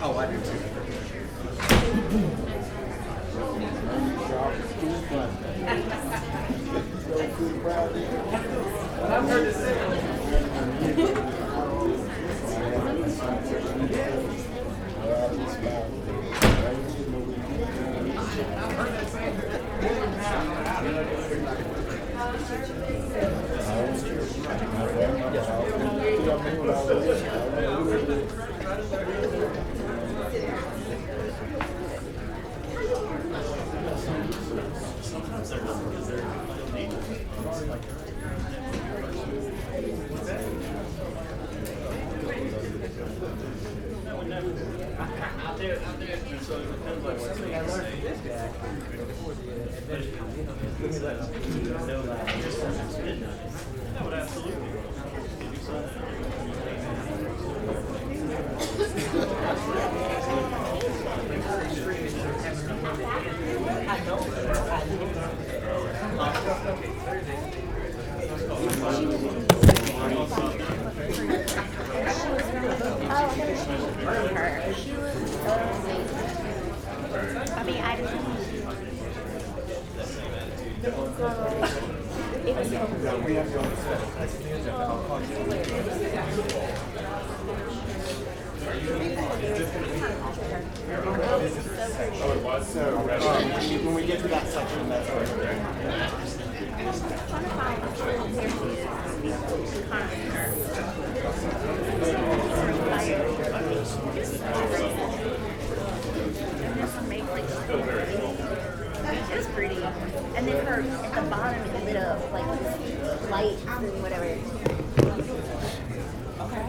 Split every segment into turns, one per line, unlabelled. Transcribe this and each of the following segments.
Oh, I do too. I've heard it say. When we get to that section, that's where
it's pretty. And then her at the bottom is lit up like lights and whatever. Okay.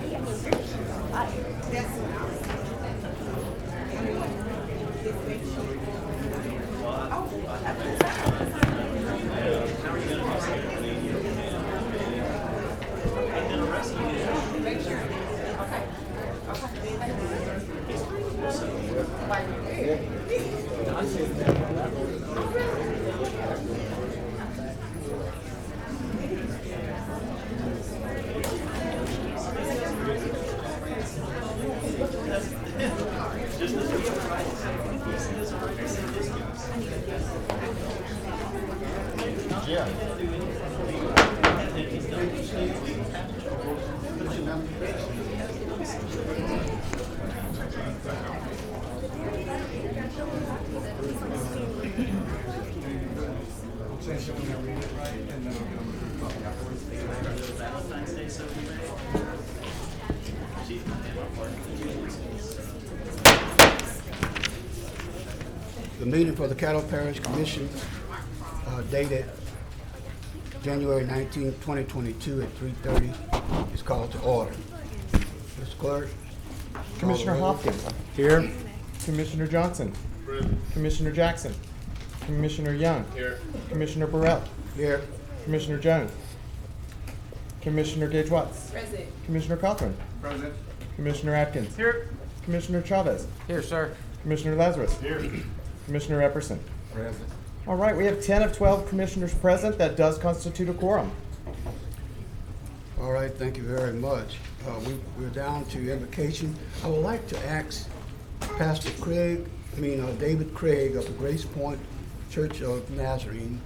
The meeting for the Caddo Parish Commission dated January 19, 2022 at 3:30 is called to order. Mr. Clerk.
Commissioner Hopkins.
Here.
Commissioner Johnson. Commissioner Jackson. Commissioner Young.
Here.
Commissioner Burrell.
Here.
Commissioner Jones. Commissioner Gage-Watts.
Present.
Commissioner Cochran.
Present.
Commissioner Atkins.
Here.
Commissioner Chavez.
Here, sir.
Commissioner Lazarus.
Here.
Commissioner Epperson.
Present.
All right, we have 10 of 12 commissioners present. That does constitute a quorum.
All right, thank you very much. We're down to invocation. I would like to ask Pastor David Craig of the Grace Point Church of Nazarene,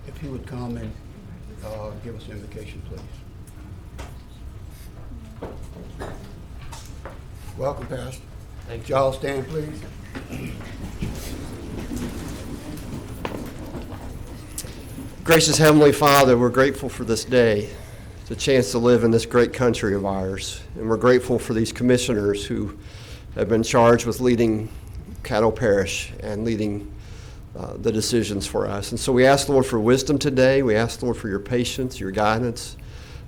if he would come and give us an invocation, please. Welcome, Pastor.
Thank
Y'all stand, please.
Gracious Heavenly Father, we're grateful for this day, the chance to live in this great country of ours. And we're grateful for these commissioners who have been charged with leading Caddo Parish and leading the decisions for us. And so we ask, Lord, for wisdom today. We ask, Lord, for your patience, your guidance,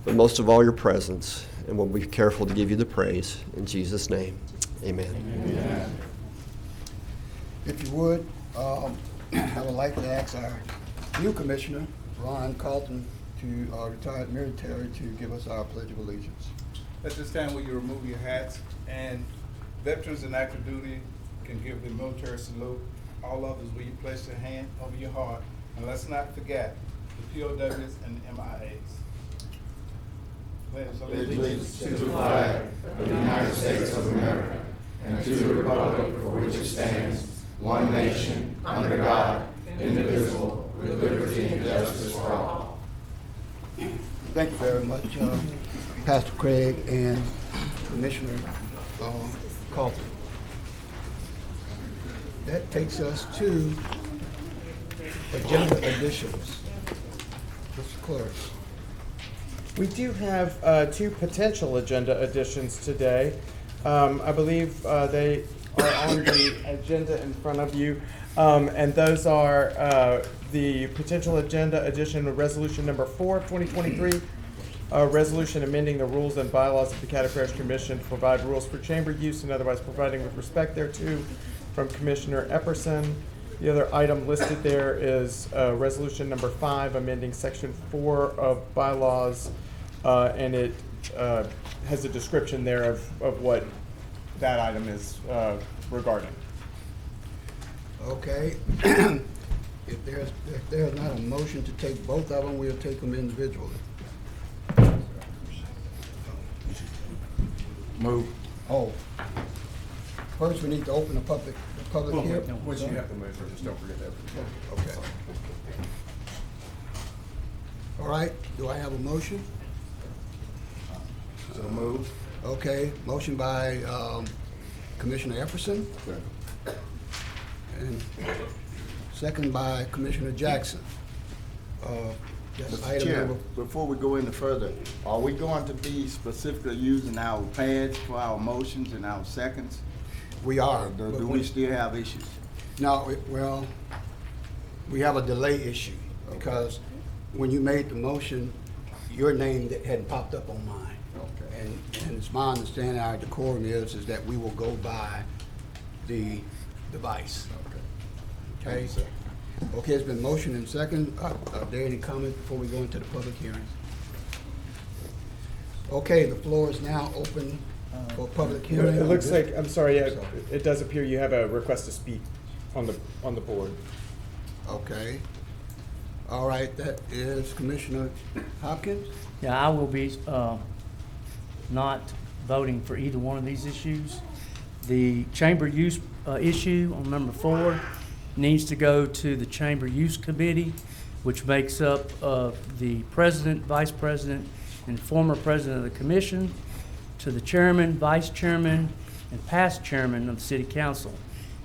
but most of all, your presence. And we'll be careful to give you the praise. In Jesus' name, Amen.
If you would, I would like to ask our new commissioner, Ron Carlton, retired military, to give us our Pledge of Allegiance.
At this time, will you remove your hats, and veterans in active duty can give the military salute. All others, will you place your hand over your heart, and let's not forget the POWs and the MIAs. Pledge allegiance
to the flag of the United States of America and to the republic for which it stands, one nation, under God, indivisible, with liberty and justice for all.
Thank you very much, Pastor Craig and Commissioner Carlton. That takes us to agenda additions. Mr. Clerk.
We do have two potential agenda additions today. I believe they are on the agenda in front of you. And those are the potential agenda addition of resolution number 4 of 2023, a resolution amending the rules and bylaws of the Caddo Parish Commission to provide rules for chamber use and otherwise providing with respect thereto, from Commissioner Epperson. The other item listed there is resolution number 5, amending section 4 of bylaws, and it has a description there of what that item is regarding.
Okay. If there's not a motion to take both of them, we'll take them individually.
Move.
Oh. First, we need to open the public hearing.
Once you have to move, just don't forget that.
Okay. All right, do I have a motion?
So move.
Okay, motion by Commissioner Epperson. And second by Commissioner Jackson. That's
Mr.
item
Chair,
number.
before we go any further, are we going to be specifically using our pads for our motions and our seconds?
We are.
Or
but
do we still have issues?
No, well, we have a delay issue because when you made the motion, your name hadn't popped up on mine.
Okay.
And it's my understanding, our decorum is that we will go by the device. Okay? Okay, it's been motion and second. Are there any comments before we go into the public hearing? Okay, the floor is now open for public hearing.
It looks like, I'm sorry, it does appear you have a request to speak on the board.
Okay. All right, that is Commissioner Hopkins.
Yeah, I will be not voting for either one of these issues. The chamber use issue on number 4 needs to go to the Chamber Use Committee, which makes up the president, vice president, and former president of the commission, to the chairman, vice chairman, and past chairman of the city council.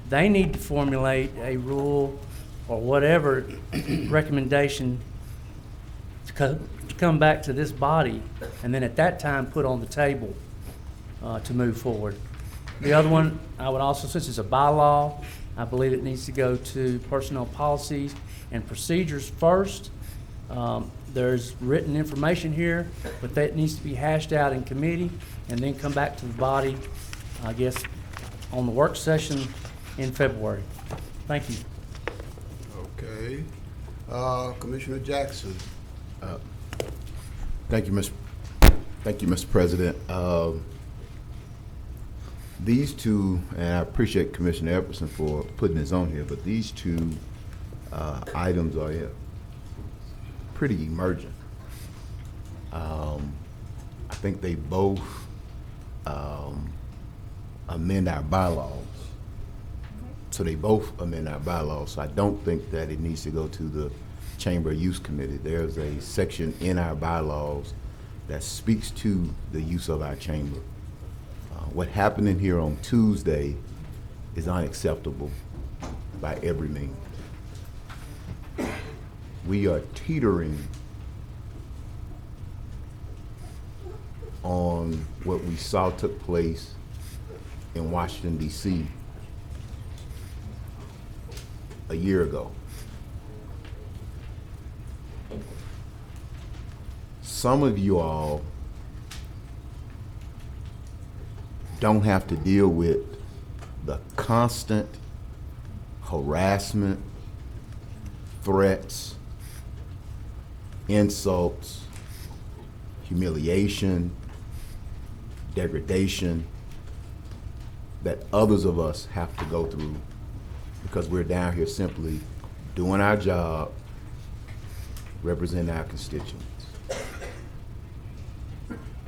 They need to formulate a rule or whatever recommendation to come back to this body, and then at that time put on the table to move forward. The other one, I would also, since it's a bylaw, I believe it needs to go to personnel policies and procedures first. There's written information here, but that needs to be hashed out in committee and then come back to the body, I guess, on the work session in February. Thank you.
Okay. Commissioner Jackson.
Thank you, Mr. President. These two, and I appreciate Commissioner Epperson for putting this on here, but these two items are pretty emergent. I think they both amend our bylaws. So they both amend our bylaws. So I don't think that it needs to go to the Chamber Use Committee. There's a section in our bylaws that speaks to the use of our chamber. What happened in here on Tuesday is unacceptable by every means. We are teetering on what we saw took place in Washington, D.C. a year ago. Some of you all don't have to deal with the constant harassment, threats, insults, humiliation, degradation that others of us have to go through because we're down here simply doing our job, representing our constituents.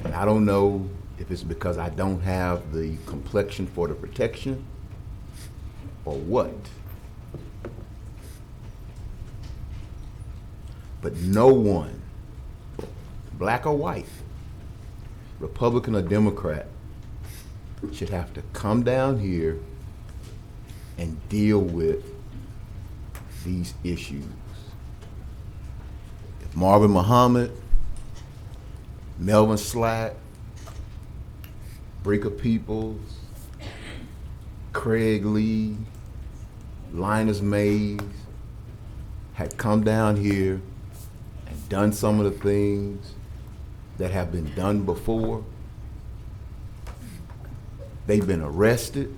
And I don't know if it's because I don't have the complexion for the protection or what. But no one, black or white, Republican or Democrat, should have to come down here and deal with these issues. If Marvin Muhammad, Melvin Slack, Breaker Peoples, Craig Lee, Linus Mays had come down here and done some of the things that have been done before, they've been arrested,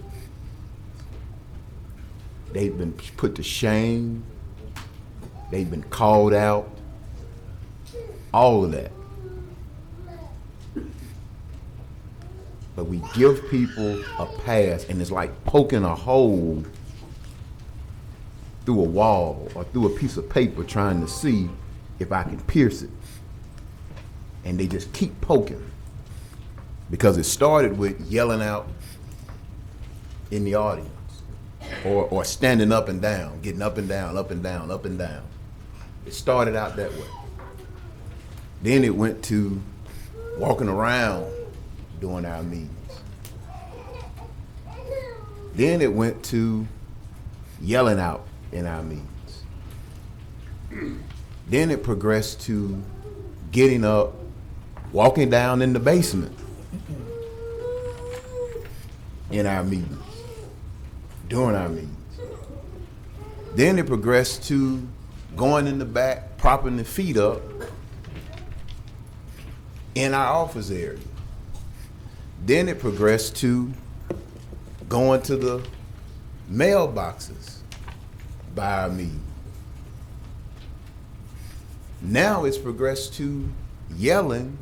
they've been put to shame, they've been called out, all of that. But we give people a pass, and it's like poking a hole through a wall or through a piece of paper trying to see if I can pierce it. And they just keep poking because it started with yelling out in the audience or standing up and down, getting up and down, up and down, up and down. It started out that way. Then it went to walking around during our meetings. Then it went to yelling out in our meetings. Then it progressed to getting up, walking down in the basement in our meetings, during our meetings. Then it progressed to going in the back, propping the feet up in our office area. Then it progressed to going to the mailboxes by our meeting. Now it's progressed to yelling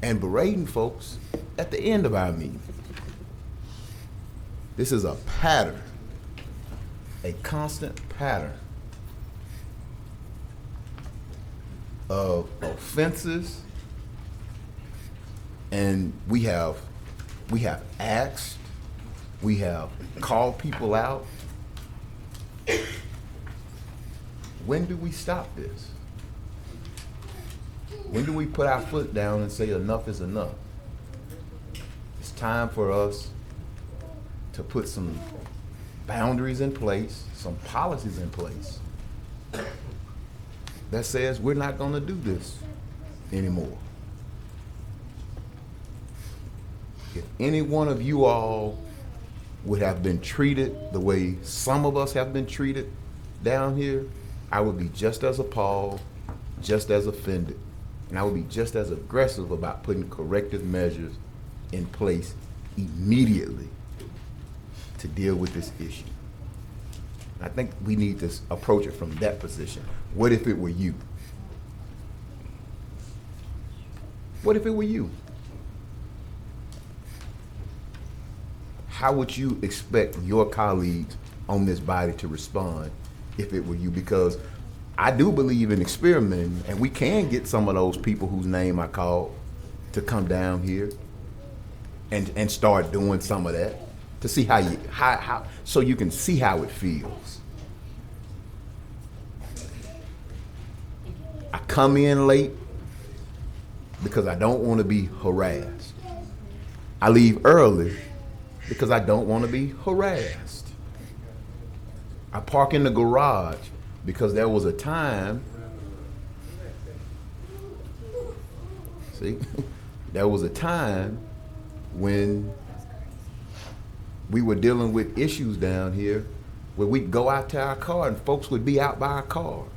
and berating folks at the end of our meeting. This is a pattern, a constant pattern of offenses, and we have asked, we have called people out. When do we stop this? When do we put our foot down and say enough is enough? It's time for us to put some boundaries in place, some policies in place that says we're not going to do this anymore. If any one of you all would have been treated the way some of us have been treated down here, I would be just as appalled, just as offended, and I would be just as aggressive about putting corrective measures in place immediately to deal with this issue. I think we need to approach it from that position. What if it were you? What if it were you? How would you expect your colleagues on this body to respond if it were you? Because I do believe in experimenting, and we can get some of those people whose name I called to come down here and start doing some of that to see how so you can see how it feels. I come in late because I don't want to be harassed. I leave early because I don't want to be harassed. I park in the garage because there was a time, there was a time when we were dealing with issues down here where we'd go out to our car and folks would be out by our cars.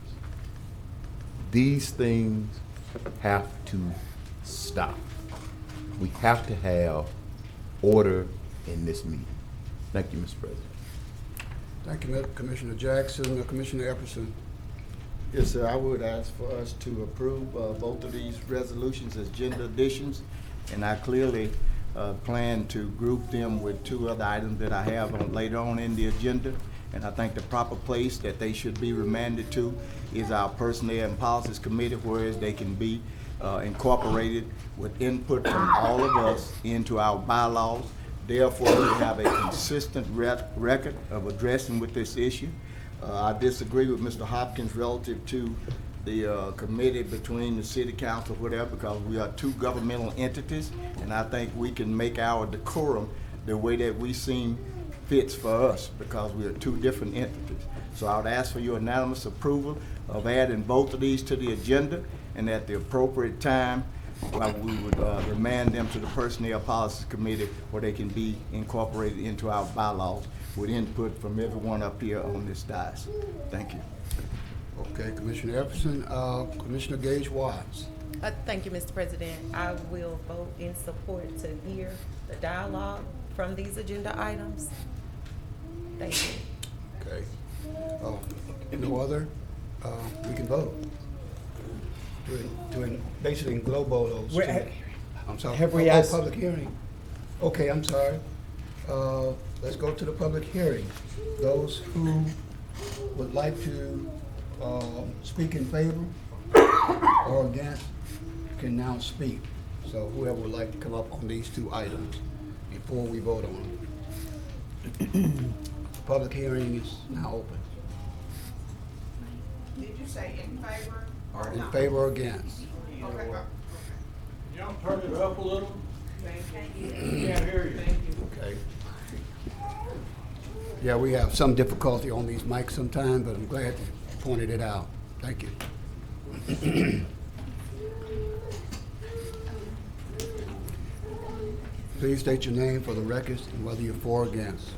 These things have to stop. We have to have order in this meeting. Thank you, Mr. President.
Thank you, Commissioner Jackson. Commissioner Epperson.
Yes, sir, I would ask for us to approve both of these resolutions as agenda additions, and I clearly plan to group them with two other items that I have later on in the agenda. And I think the proper place that they should be remanded to is our Personnel and Policies Committee, whereas they can be incorporated with input from all of us into our bylaws. Therefore, we have a consistent record of addressing with this issue. I disagree with Mr. Hopkins relative to the committee between the city council, whatever, because we are two governmental entities, and I think we can make our decorum the way that we seem fits for us, because we are two different entities. So I would ask for your unanimous approval of adding both of these to the agenda, and at the appropriate time, we would remand them to the Personnel Policies Committee where they can be incorporated into our bylaws with input from everyone up here on this dais. Thank you.
Okay, Commissioner Epperson. Commissioner Gage Watts.
Thank you, Mr. President. I will vote in support to hear the dialogue from these agenda items. Thank you.
Okay. No other? We can vote. Basically englobo those two. I'm sorry.
Have we asked?
Public hearing. Okay, I'm sorry. Let's go to the public hearing. Those who would like to speak in favor or against can now speak. So whoever would like to come up on these two items before we vote on them. Public hearing is now open.
Did you say in favor or
In
not?
favor or against?
Okay.
Y'all turn it up a little?
Thank you.
Can't hear you.
Thank you.
Okay. Yeah, we have some difficulty on these mics sometimes, but I'm glad you pointed it out. Thank you. Please state your name for the records and whether you're for or against.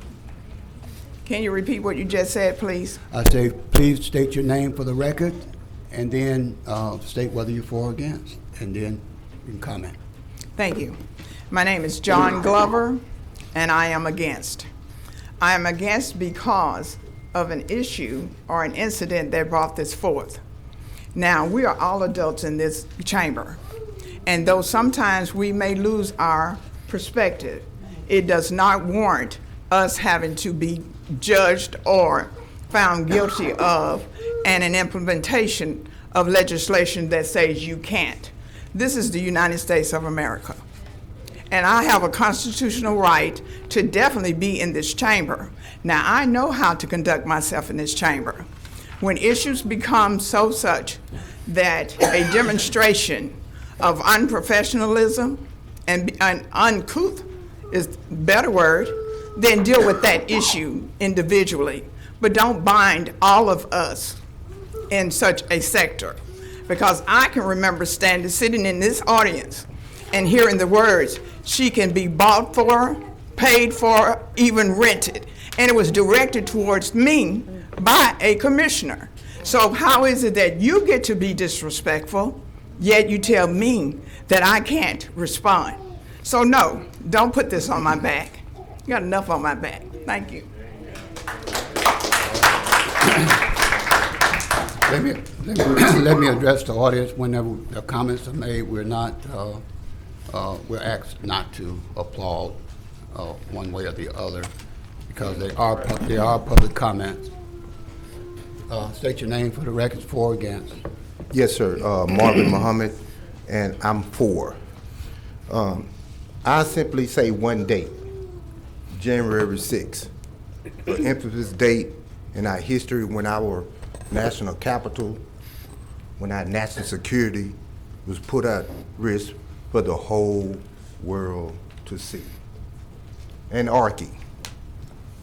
Can you repeat what you just said, please?
I say, please state your name for the record and then state whether you're for or against, and then you can comment.
Thank you. My name is John Glover, and I am against. I am against because of an issue or an incident that brought this forth. Now, we are all adults in this chamber, and though sometimes we may lose our perspective, it does not warrant us having to be judged or found guilty of and an implementation of legislation that says you can't. This is the United States of America. And I have a constitutional right to definitely be in this chamber. Now, I know how to conduct myself in this chamber. When issues become so such that a demonstration of unprofessionalism and uncouth is a better word, then deal with that issue individually. But don't bind all of us in such a sector. Because I can remember sitting in this audience and hearing the words, she can be bought for, paid for, even rented. And it was directed towards me by a commissioner. So how is it that you get to be disrespectful, yet you tell me that I can't respond? So no, don't put this on my back. You got enough on my back. Thank you.
Let me address the audience whenever the comments are made. We're asked not to applaud one way or the other because they are public comments. State your name for the records, for or against.
Yes, sir. Marvin Muhammad, and I'm for. I simply say one date, January 6th, an infamous date in our history when our national capital, when our national security was put at risk for the whole world to see. Anarchy.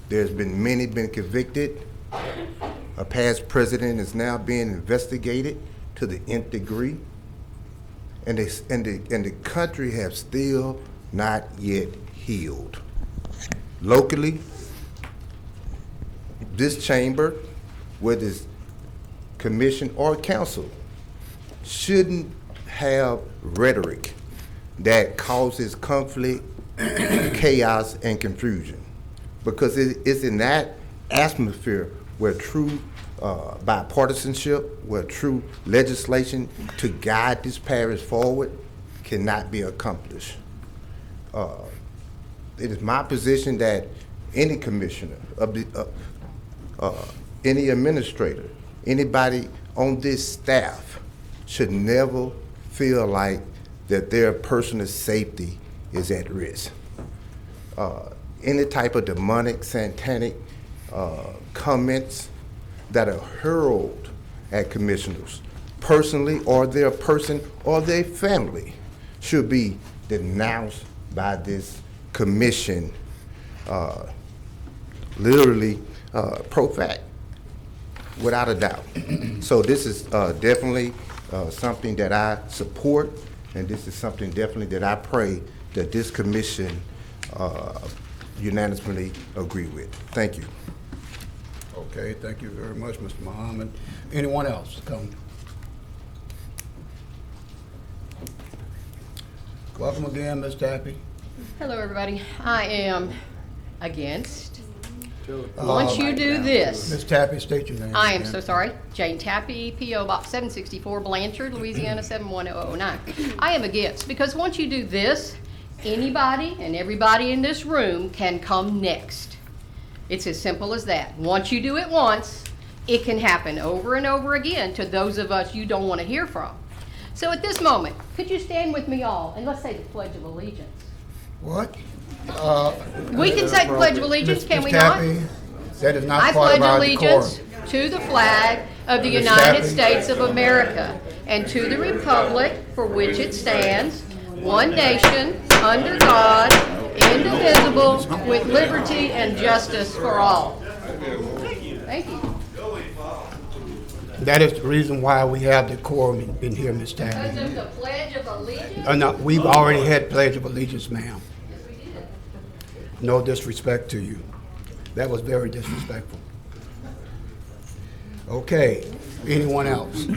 There's been many been convicted. A past president is now being investigated to the nth degree. And the country have still not yet healed. Locally, this chamber, whether it's commission or council, shouldn't have rhetoric that causes conflict chaos and confusion, because it's in that atmosphere where true bipartisanship, where true legislation to guide this parish forward cannot be accomplished. It is my position that any commissioner, any administrator, anybody on this staff should never feel like that their personal safety is at risk. Any type of demonic, satanic comments that are hurled at commissioners, personally or their person or their family, should be denounced by this commission, literally pro fact, without a doubt. So this is definitely something that I support, and this is something definitely that I pray that this commission unanimously agree with. Thank you.
Okay, thank you very much, Mr. Muhammad. Anyone else come? Welcome again, Ms. Tappy.
Hello, everybody. I am against. Once you do this.
Ms. Tappy, state your name.
I am
again.
so sorry. Jane Tappy, P.O. Box 764, Blanchard, Louisiana 71009. I am against, because once you do this, anybody and everybody in this room can come next. It's as simple as that. Once you do it once, it can happen over and over again to those of us you don't want to hear from. So at this moment, could you stand with me all and let's say the Pledge of Allegiance?
What?
We can say the Pledge of Allegiance, can we not?
That is not
I
part of
pledge
our
allegiance
decorum.
to the flag of the
Ms.
United
Tappy.
States of America and to the republic for which it stands, one nation, under God, indivisible, with liberty and justice for all. Thank you.
That is the reason why we have decorum in here, Ms.
Because
Tappy.
of the Pledge of Allegiance?
No, we've already had Pledge of Allegiance, ma'am. No disrespect to you. That was very disrespectful. Okay, anyone else?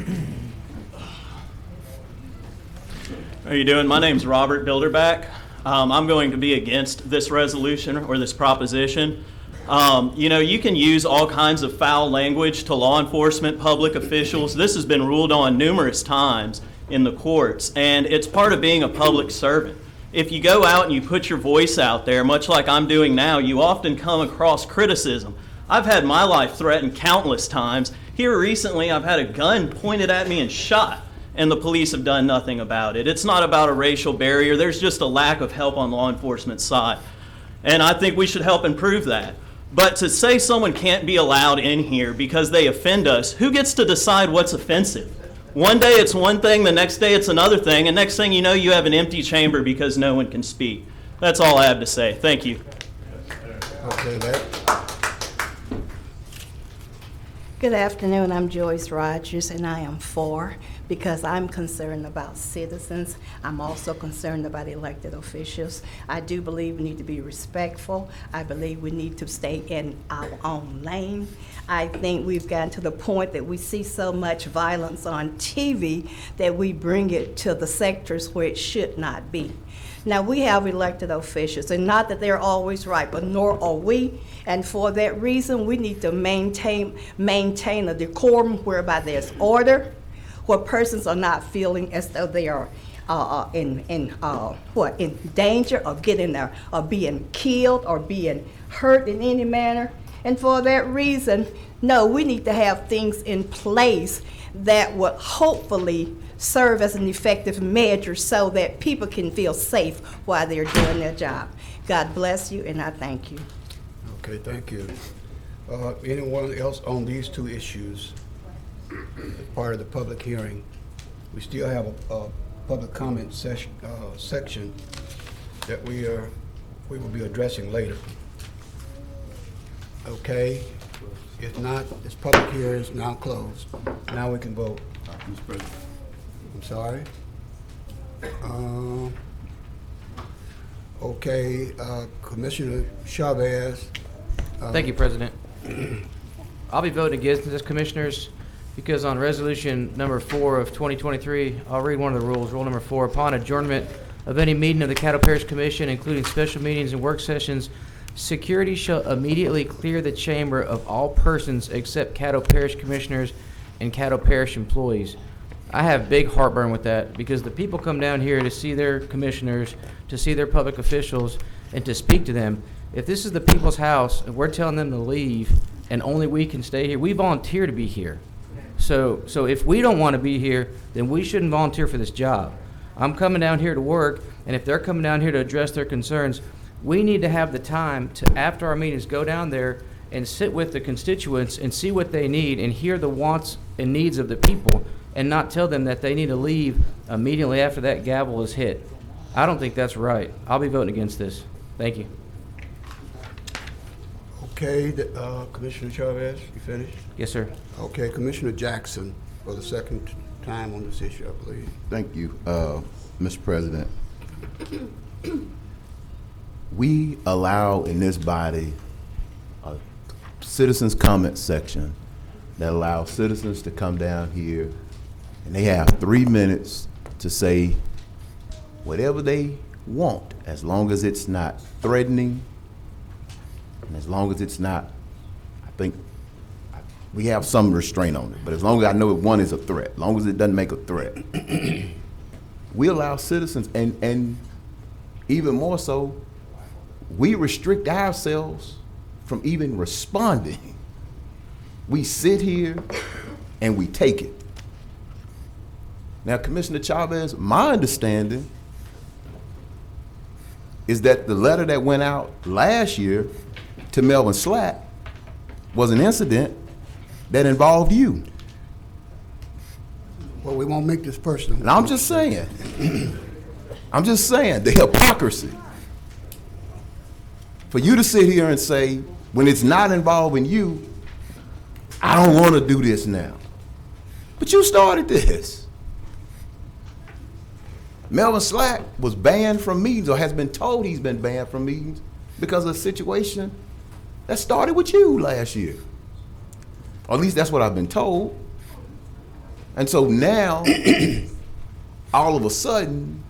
How are you doing? My name's Robert Bilderback. I'm going to be against this resolution or this proposition. You know, you can use all kinds of foul language to law enforcement, public officials. This has been ruled on numerous times in the courts, and it's part of being a public servant. If you go out and you put your voice out there, much like I'm doing now, you often come across criticism. I've had my life threatened countless times. Here recently, I've had a gun pointed at me and shot, and the police have done nothing about it. It's not about a racial barrier. There's just a lack of help on law enforcement's side. And I think we should help improve that. But to say someone can't be allowed in here because they offend us, who gets to decide what's offensive? One day it's one thing, the next day it's another thing, and next thing you know, you have an empty chamber because no one can speak. That's all I have to say. Thank you.
Okay,
Good afternoon. I'm Joyce Rogers, and I am for, because I'm concerned about citizens. I'm also concerned about elected officials. I do believe we need to be respectful. I believe we need to stay in our own lane. I think we've gotten to the point that we see so much violence on TV that we bring it to the sectors where it should not be. Now, we have elected officials, and not that they're always right, but nor are we. And for that reason, we need to maintain a decorum whereby there's order, where persons are not feeling as though they are in danger of getting there, or being killed or being hurt in any manner. And for that reason, no, we need to have things in place that would hopefully serve as an effective measure so that people can feel safe while they're doing their job. God bless you, and I thank you.
okay, thank you. Anyone else on these two issues as part of the public hearing? We still have a public comment section that we will be addressing later. Okay, if not, this public hearing is now closed. Now we can vote.
Mr. President.
I'm sorry. Okay, Commissioner Chavez.
Thank you, President. I'll be voting against this, Commissioners, because on resolution number 4 of 2023, I'll read one of the rules. Rule number 4, upon adjournment of any meeting of the Caddo Parish Commission, including special meetings and work sessions, security shall immediately clear the chamber of all persons except Caddo Parish Commissioners and Caddo Parish employees. I have big heartburn with that because the people come down here to see their commissioners, to see their public officials, and to speak to them. If this is the people's house and we're telling them to leave and only we can stay here, we volunteer to be here. So if we don't want to be here, then we shouldn't volunteer for this job. I'm coming down here to work, and if they're coming down here to address their concerns, we need to have the time to, after our meetings, go down there and sit with the constituents and see what they need and hear the wants and needs of the people and not tell them that they need to leave immediately after that gavel is hit. I don't think that's right. I'll be voting against this. Thank you.
Okay, Commissioner Chavez, you finished?
Yes, sir.
Okay, Commissioner Jackson, for the second time on this issue, I believe.
Thank you, Mr. President. We allow in this body a citizens' comment section that allows citizens to come down here and they have 3 minutes to say whatever they want, as long as it's not threatening and as long as it's not, I think, we have some restraint on it, but as long as I know one is a threat, as long as it doesn't make a threat, we allow citizens, and even more so, we restrict ourselves from even responding. We sit here and we take it. Now, Commissioner Chavez, my understanding is that the letter that went out last year to Melvin Slack was an incident that involved you.
Well, we won't make this personal.
And I'm just saying, the hypocrisy. For you to sit here and say, when it's not involving you, I don't want to do this now. But you started this. Melvin Slack was banned from meetings, or has been told he's been banned from meetings because of a situation that started with you last year. Or at least that's what I've been told. And so now, all of a sudden,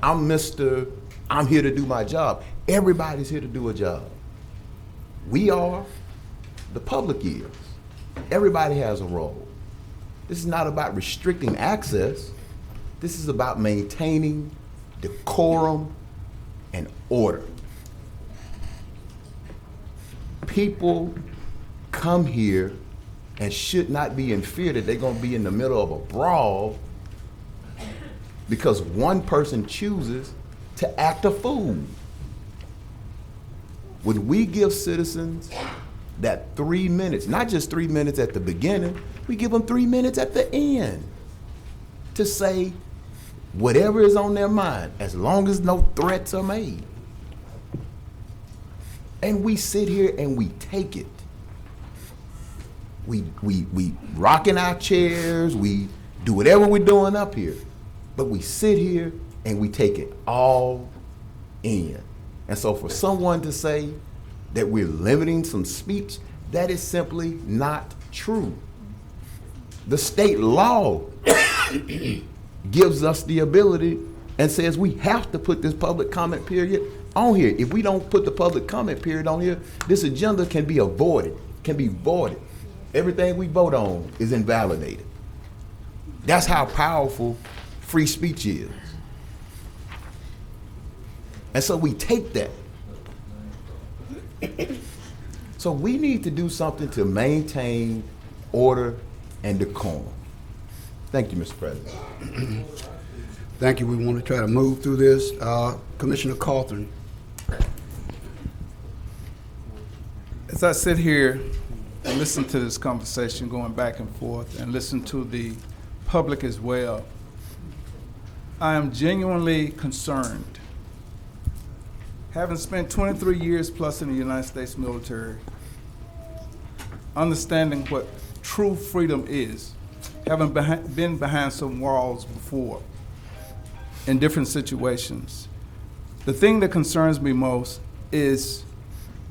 I'm here to do my job. Everybody's here to do a job. We are, the public is. Everybody has a role. This is not about restricting access. This is about maintaining decorum and order. People come here and should not be in fear that they're going to be in the middle of a brawl because one person chooses to act a fool. When we give citizens that 3 minutes, not just 3 minutes at the beginning, we give them 3 minutes at the end to say whatever is on their mind, as long as no threats are made. And we sit here and we take it. We rock in our chairs, we do whatever we're doing up here, but we sit here and we take it all in. And so for someone to say that we're limiting some speech, that is simply not true. The state law gives us the ability and says we have to put this public comment period on here. If we don't put the public comment period on here, this agenda can be avoided, can be voided. Everything we vote on is invalidated. That's how powerful free speech is. And so we take that. So we need to do something to maintain order and decorum. Thank you, Mr. President.
Thank you. We want to try to move through this. Commissioner Cawthorn.
As I sit here and listen to this conversation going back and forth and listen to the public as well, I am genuinely concerned. Having spent 23 years plus in the United States military, understanding what true freedom is, having been behind some walls before in different situations, the thing that concerns me most is,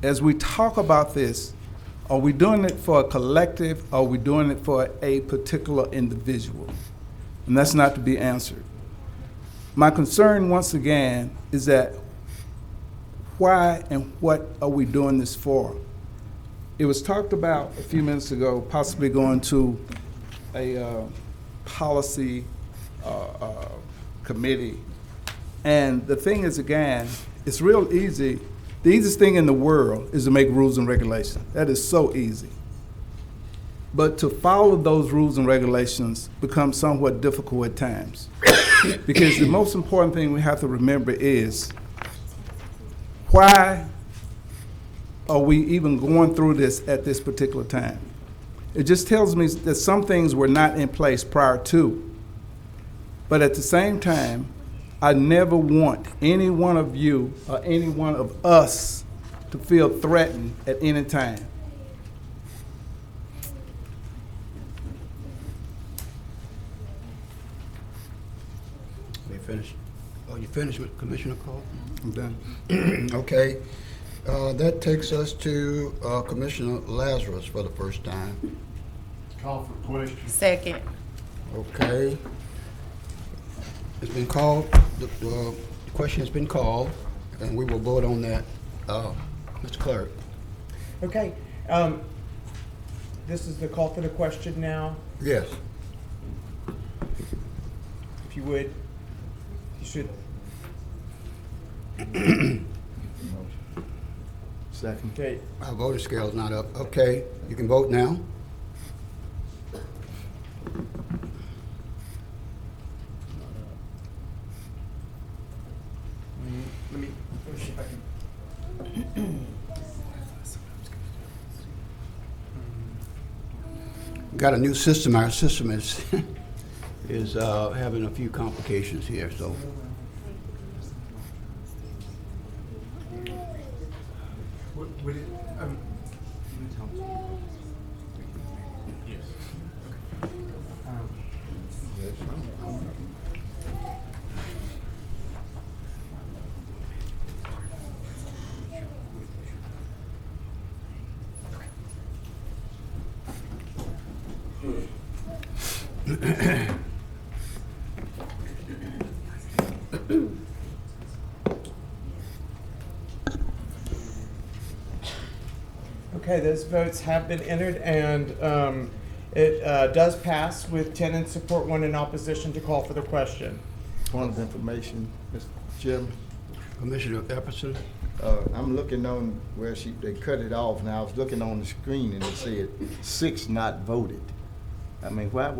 as we talk about this, are we doing it for a collective, or are we doing it for a particular individual? And that's not to be answered. My concern, once again, is that why and what are we doing this for? It was talked about a few minutes ago, possibly going to a policy committee. And the thing is, again, it's real easy. The easiest thing in the world is to make rules and regulations. That is so easy. But to follow those rules and regulations becomes somewhat difficult at times. Because the most important thing we have to remember is, why are we even going through this at this particular time? It just tells me that some things were not in place prior to. But at the same time, I never want any one of you or any one of us to feel threatened at any time.
We finished. Oh, you finished with Commissioner Cole?
I'm done.
Okay. That takes us to Commissioner Lazarus for the first time.
Call for question.
Second.
Okay. It's been called, the question has been called, and we will vote on that. Mr. Clerk.
Okay, this is the call for the question now.
Yes.
If you would, you should.
Second.
Okay,
Our voting scale is not up. Okay, you can vote now.
let me see if I can.
Got a new system. Our system is is having a few complications here, so.
Would it, yes. Okay, those votes have been entered, and it does pass with 10 in support, 1 in opposition to call for the question.
Point of information, Mr. Chairman.
Commissioner Epperson.
I'm looking on where they cut it off. Now, I was looking on the screen and it said 6 not voted. I mean, why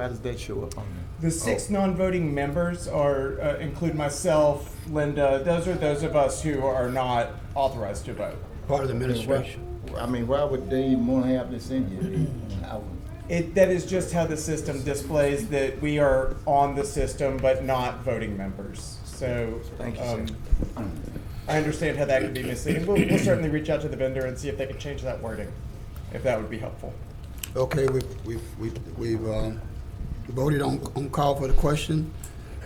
does that show up on there?
The 6 non-voting members are include myself, Linda. Those are those of us who are not authorized to vote.
Part of the administration.
I mean, why would they even want to have this in here?
That is just how the system displays that we are on the system, but not voting members. So,
Thank you, sir.
I understand how that can be misleading. We'll certainly reach out to the vendor and see if they can change that wording, if that would be helpful.
Okay, we've voted on call for the question,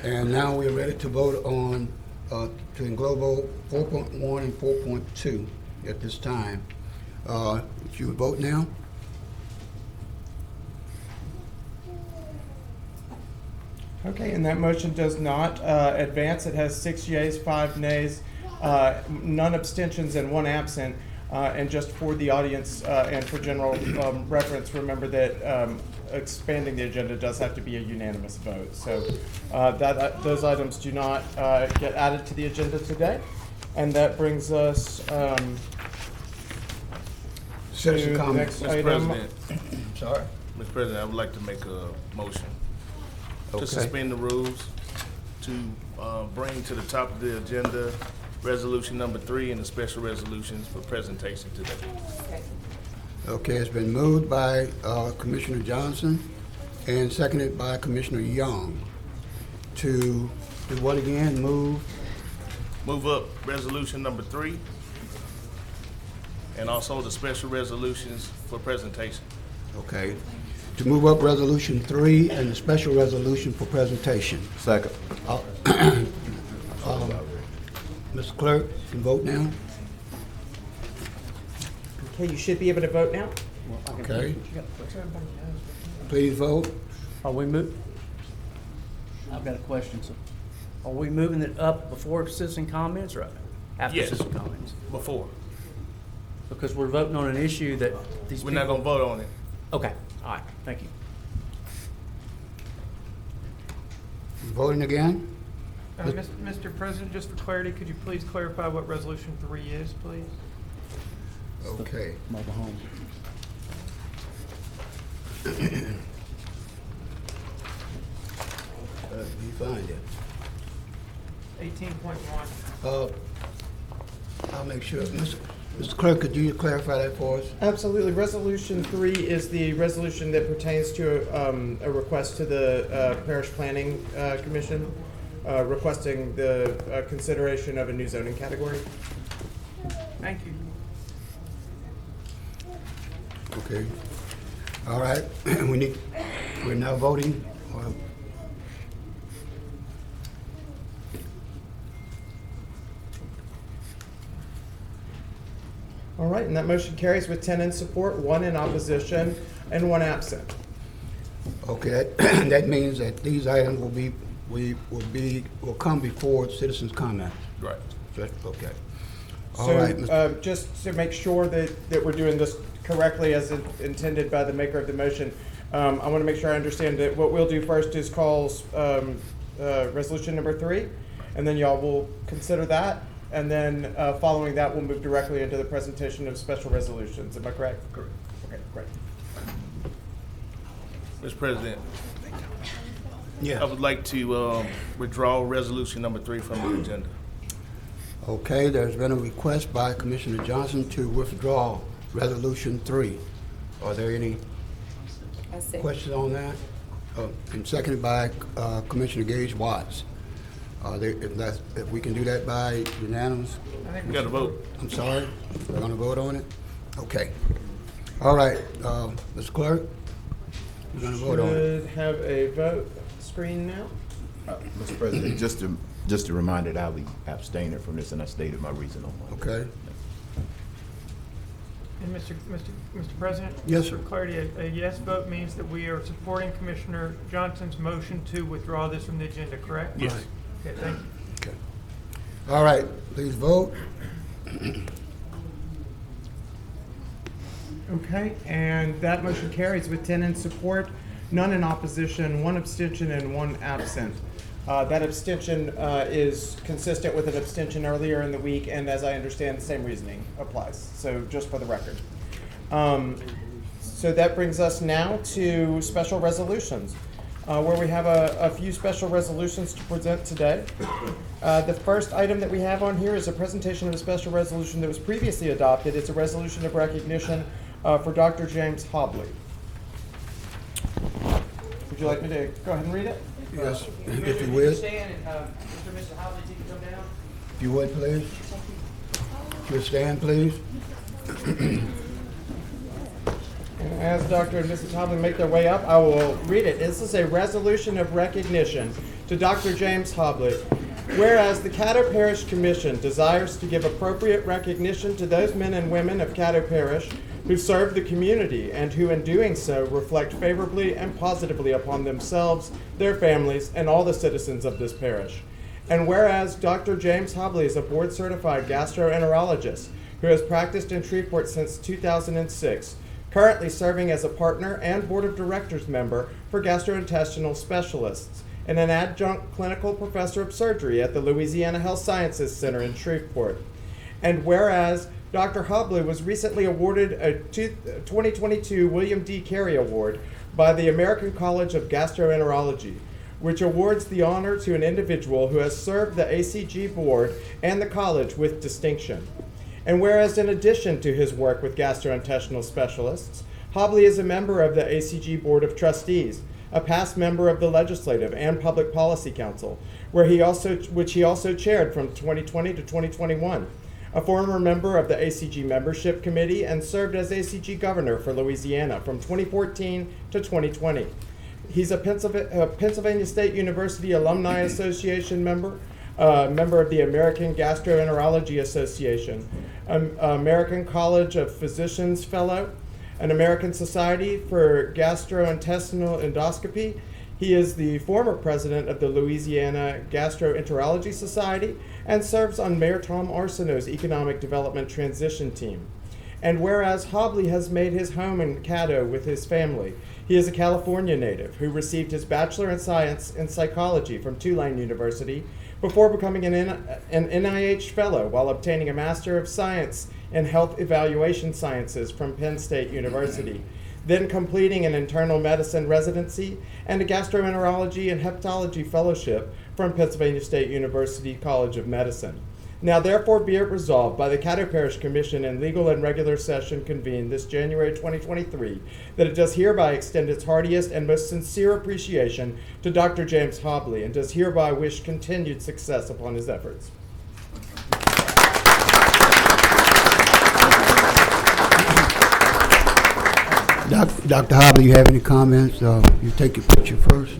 and now we're ready to vote on to englobe 4.1 and 4.2 at this time. If you would vote now.
Okay, and that motion does not advance. It has 6 yeas, 5 nays, none abstentions, and 1 absent. And just for the audience and for general reference, remember that expanding the agenda does have to be a unanimous vote. So those items do not get added to the agenda today. And that brings us to
Citizen
the
comments.
next
Mr.
item.
President,
Sorry.
Mr. President, I would like to make a motion
Okay.
to suspend the rules, to bring to the top of the agenda resolution number 3 and the special resolutions for presentation today.
Okay, it's been moved by Commissioner Johnson and seconded by Commissioner Young to do what again? Move?
Move up resolution number 3 and also the special resolutions for presentation.
Okay. To move up Resolution 3 and the special resolution for presentation.
Second.
Mr. Clerk, you can vote now.
Okay, you should be able to vote now.
Okay. Please vote.
Are we move? I've got a question, sir. Are we moving it up before citizen comments or after
Yes.
citizen comments?
Before.
Because we're voting on an issue that these
We're
people.
not gonna vote on it.
Okay, all right, thank you.
Voting again?
Mr. President, just for clarity, could you please clarify what Resolution 3 is, please?
Okay.
Mobile home.
Let me find it.
18.1.
I'll make sure. Mr. Clerk, could you clarify that for us?
Absolutely. Resolution 3 is the resolution that pertains to a request to the Parish Planning Commission, requesting the consideration of a new zoning category.
Thank you.
Okay. All right. We're now voting.
All right, and that motion carries with 10 in support, 1 in opposition, and 1 absent.
Okay, that means that these items will come before citizens' comments.
Right.
Okay. All right.
So, just to make sure that we're doing this correctly as intended by the maker of the motion, I want to make sure I understand that what we'll do first is call resolution number 3, and then y'all will consider that, and then following that, we'll move directly into the presentation of special resolutions. Am I correct? Correct. Okay, great.
Mr. President.
Yeah.
I would like to withdraw resolution number 3 from the agenda.
Okay, there's been a request by Commissioner Johnson to withdraw Resolution 3. Are there any questions on that? And seconded by Commissioner Gage Watts. If we can do that by unanimous?
We got to vote.
I'm sorry? We're going to vote on it? Okay. All right, Mr. Clerk, we're going to vote on it.
Should have a vote screen now.
Mr. President, just a reminder that I'll be abstaining from this, and I stated my reason on Monday.
Okay.
And Mr. President?
Yes, sir.
For clarity, a yes vote means that we are supporting Commissioner Johnson's motion to withdraw this from the agenda, correct?
Yes.
Right.
Okay, thank you.
Okay. All right, please vote.
Okay, and that motion carries with 10 in support, none in opposition, 1 abstention, and 1 absent. That abstention is consistent with an abstention earlier in the week, and as I understand, the same reasoning applies. So just for the record. So that brings us now to special resolutions, where we have a few special resolutions to present today. The first item that we have on here is a presentation of a special resolution that was previously adopted. It's a resolution of recognition for Dr. James Hobley. Would you like me to go ahead and read it?
Yes, if you would.
Mr. Hobley, you can come down.
If you would, please. If you stand, please.
And as Dr. and Mrs. Hobley make their way up, I will read it. This is a resolution of recognition to Dr. James Hobley. Whereas the Caddo Parish Commission desires to give appropriate recognition to those men and women of Caddo Parish who serve the community and who in doing so reflect favorably and positively upon themselves, their families, and all the citizens of this parish. And whereas Dr. James Hobley is a board-certified gastroenterologist who has practiced in Shreveport since 2006, currently serving as a partner and board of directors member for gastrointestinal specialists and an adjunct clinical professor of surgery at the Louisiana Health Sciences Center in Shreveport. And whereas Dr. Hobley was recently awarded a 2022 William D. Carey Award by the American College of Gastroenterology, which awards the honor to an individual who has served the ACG board and the college with distinction. And whereas in addition to his work with gastrointestinal specialists, Hobley is a member of the ACG Board of Trustees, a past member of the Legislative and Public Policy Council, which he also chaired from 2020 to 2021, a former member of the ACG Membership Committee, and served as ACG Governor for Louisiana from 2014 to 2020. He's a Pennsylvania State University Alumni Association member, member of the American Gastroenterology Association, American College of Physicians Fellow, an American Society for Gastrointestinal Endoscopy. He is the former president of the Louisiana Gastroenterology Society and serves on Mayor Tom Arsenault's Economic Development Transition Team. And whereas Hobley has made his home in Caddo with his family, he is a California native who received his Bachelor in Science in Psychology from Tulane University before becoming an NIH Fellow while obtaining a Master of Science in Health Evaluation Sciences from Penn State University, then completing an internal medicine residency and a gastroenterology and hepatology fellowship from Pennsylvania State University College of Medicine. Now therefore be it resolved by the Caddo Parish Commission in legal and regular session convened this January 2023 that it does hereby extend its heartiest and most sincere appreciation to Dr. James Hobley and does hereby wish continued success upon his efforts.
Dr. Hobley, you have any comments? You take your picture first.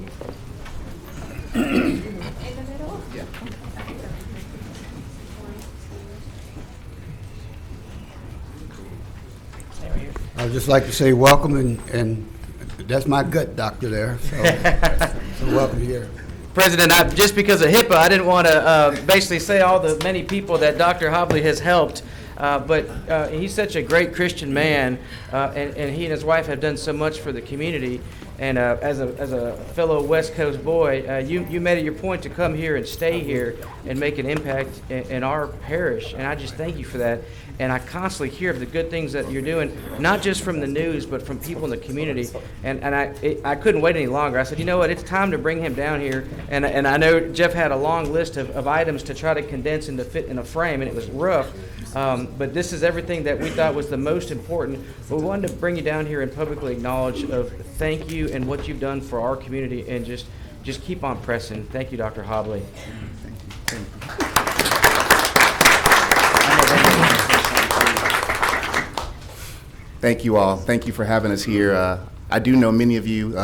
I would just like to say welcome, and that's my gut doctor there, so welcome here.
President, just because of HIPAA, I didn't want to basically say all the many people that Dr. Hobley has helped, but he's such a great Christian man, and he and his wife have done so much for the community. And as a fellow West Coast boy, you made it your point to come here and stay here and make an impact in our parish, and I just thank you for that. And I constantly hear of the good things that you're doing, not just from the news, but from people in the community. And I couldn't wait any longer. I said, you know what, it's time to bring him down here. And I know Jeff had a long list of items to try to condense and to fit in a frame, and it was rough. But this is everything that we thought was the most important. But we wanted to bring you down here and publicly acknowledge of thank you and what you've done for our community, and just keep on pressing. Thank you, Dr. Hobley.
Thank you.
Thank you all. Thank you for having us here. I do know many of you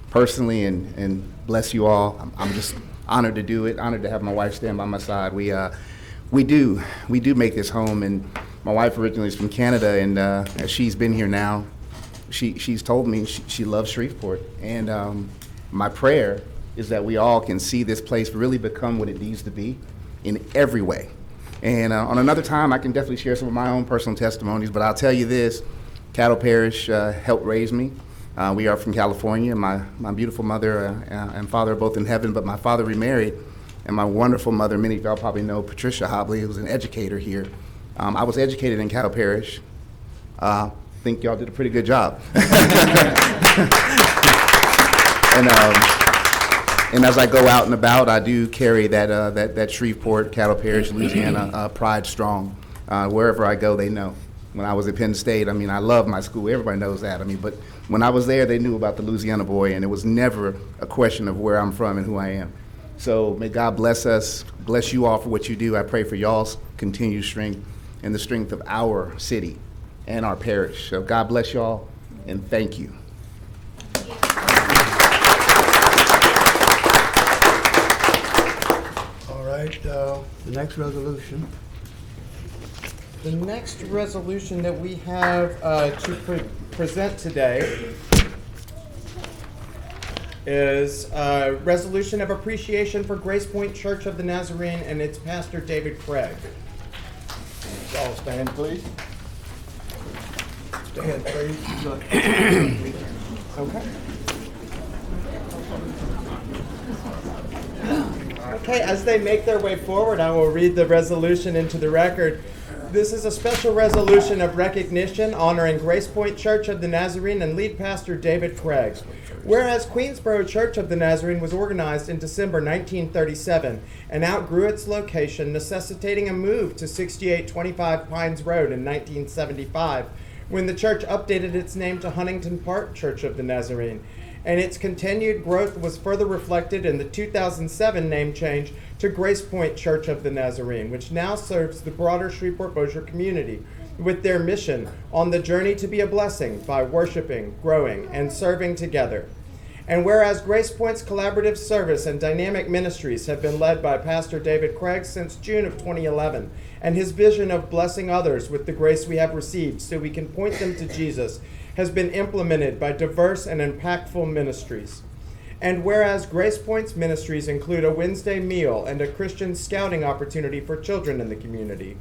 personally, and bless you all. I'm just honored to do it, honored to have my wife stand by my side. We do make this home, and my wife originally is from Canada, and as she's been here now, she's told me she loves Shreveport. And my prayer is that we all can see this place really become what it needs to be in every way. And on another time, I can definitely share some of my own personal testimonies, but I'll tell you this. Caddo Parish helped raise me. We are from California. My beautiful mother and father are both in heaven, but my father remarried, and my wonderful mother, many of y'all probably know Patricia Hobley, who was an educator here. I was educated in Caddo Parish. I think y'all did a pretty good job. And as I go out and about, I do carry that Shreveport, Caddo Parish, Louisiana pride strong. Wherever I go, they know. When I was at Penn State, I mean, I love my school. Everybody knows that. I mean, but when I was there, they knew about the Louisiana boy, and it was never a question of where I'm from and who I am. So may God bless us, bless you all for what you do. I pray for y'all's continued strength and the strength of our city and our parish. So God bless y'all, and thank you.
All right, the next resolution.
The next resolution that we have to present today is a resolution of appreciation for Grace Point Church of the Nazarene and its pastor, David Craig.
Y'all stand, please.
Stand, please.
Okay. Okay, as they make their way forward, I will read the resolution into the record. This is a special resolution of recognition honoring Grace Point Church of the Nazarene and lead pastor David Craig. Whereas Queensboro Church of the Nazarene was organized in December 1937 and outgrew its location, necessitating a move to 6825 Pines Road in 1975, when the church updated its name to Huntington Park Church of the Nazarene. And its continued growth was further reflected in the 2007 name change to Grace Point Church of the Nazarene, which now serves the broader Shreveport-Bossier community with their mission on the journey to be a blessing by worshiping, growing, and serving together. And whereas Grace Point's collaborative service and dynamic ministries have been led by Pastor David Craig since June of 2011, and his vision of blessing others with the grace we have received so we can point them to Jesus has been implemented by diverse and impactful ministries. And whereas Grace Point's ministries include a Wednesday meal and a Christian scouting opportunity for children in the community,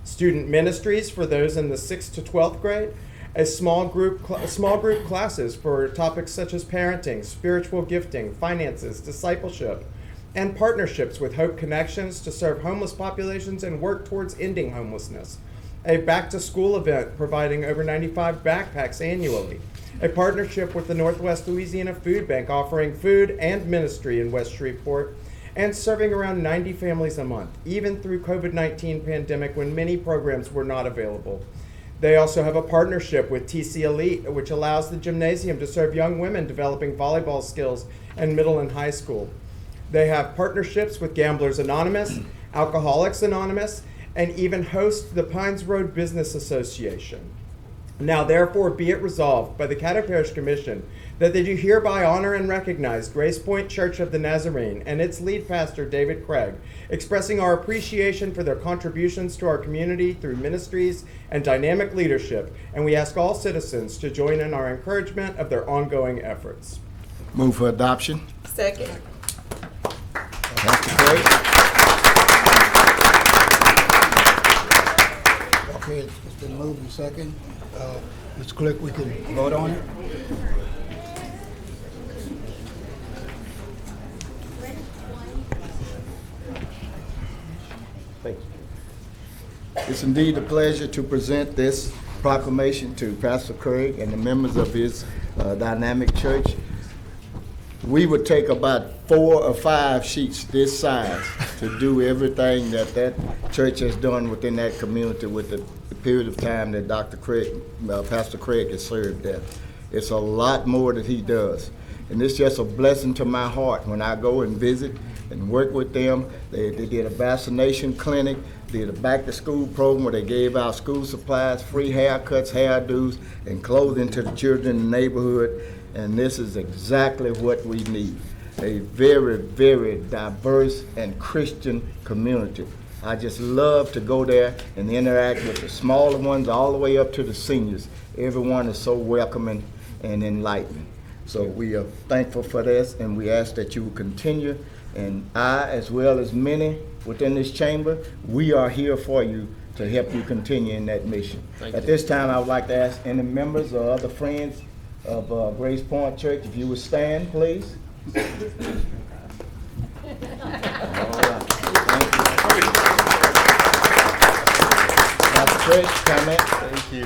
student ministries for those in the 6th to 12th grade, a small group classes for topics such as parenting, spiritual gifting, finances, discipleship, and partnerships with Hope Connections to serve homeless populations and work towards ending homelessness, a back-to-school event providing over 95 backpacks annually, a partnership with the Northwest Louisiana Food Bank offering food and ministry in West Shreveport, and serving around 90 families a month, even through COVID-19 pandemic when many programs were not available. They also have a partnership with TC Elite, which allows the gymnasium to serve young women developing volleyball skills in middle and high school. They have partnerships with Gamblers Anonymous, Alcoholics Anonymous, and even host the Pines Road Business Association. Now therefore be it resolved by the Caddo Parish Commission that they do hereby honor and recognize Grace Point Church of the Nazarene and its lead pastor, David Craig, expressing our appreciation for their contributions to our community through ministries and dynamic leadership, and we ask all citizens to join in our encouragement of their ongoing efforts.
Move for adoption.
Second.
Pastor Craig.
Okay, it's been moved and second. Mr. Clerk, we can vote on it.
Thank you. It's indeed a pleasure to present this proclamation to Pastor Craig and the members of his dynamic church. We would take about 4 or 5 sheets this size to do everything that church has done within that community with the period of time that Pastor Craig has served there. It's a lot more that he does. And it's just a blessing to my heart when I go and visit and work with them. They did a vaccination clinic, did a back-to-school program where they gave out school supplies, free haircuts, hairdos, and clothing to the children in the neighborhood. And this is exactly what we need. A very, very diverse and Christian community. I just love to go there and interact with the smaller ones all the way up to the seniors. Everyone is so welcoming and enlightening. So we are thankful for this, and we ask that you will continue. And I, as well as many within this chamber, we are here for you to help you continue in that mission. At this time, I would like to ask any members or other friends of Grace Point Church, if you would stand, please. All right. Pastor Craig, comment.
Thank you.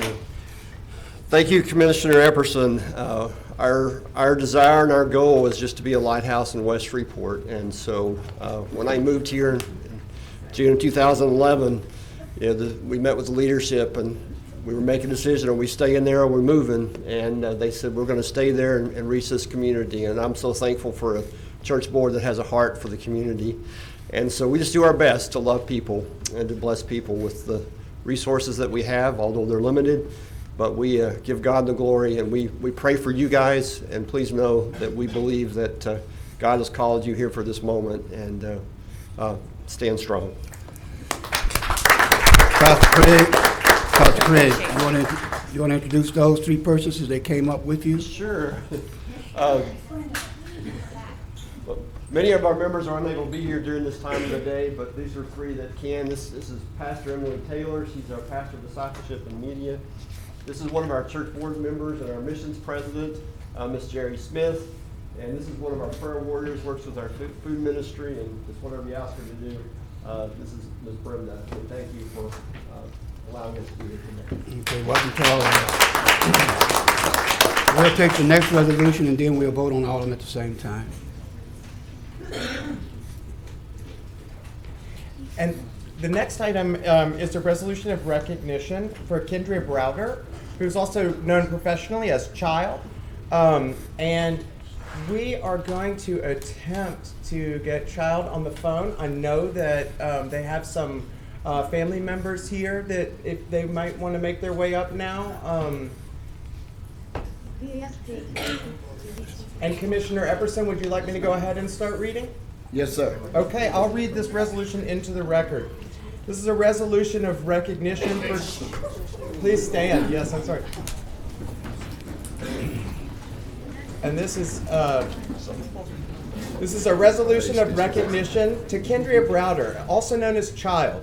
Thank you, Commissioner Epperson. Our desire and our goal is just to be a lighthouse in West Shreveport. And so when I moved here in June of 2011, we met with the leadership and we were making a decision, are we staying there or we're moving? And they said, we're going to stay there and reach this community. And I'm so thankful for a church board that has a heart for the community. And so we just do our best to love people and to bless people with the resources that we have, although they're limited. But we give God the glory, and we pray for you guys. And please know that we believe that God has called you here for this moment, and stand strong.
Pastor Craig, you want to introduce those 3 persons as they came up with you?
Sure. Many of our members are unable to be here during this time of the day, but these are 3 that can. This is Pastor Emily Taylor. She's our Pastor of Discipleship and Media. This is one of our church board members and our missions president, Miss Jerry Smith. And this is one of our prayer warriors, works with our food ministry, and just whatever you ask her to do. This is Ms. Brenda. And thank you for allowing us to be here today.
Okay, welcome to all of us. We'll take the next resolution and then we'll vote on all of them at the same time.
And the next item is a resolution of recognition for Kendria Browder, who's also known professionally as Child. And we are going to attempt to get Child on the phone. I know that they have some family members here that if they might want to make their way up now. And Commissioner Epperson, would you like me to go ahead and start reading?
Yes, sir.
Okay, I'll read this resolution into the record. This is a resolution of recognition for... Please stand. Yes, I'm sorry. And this is a resolution of recognition to Kendria Browder, also known as Child.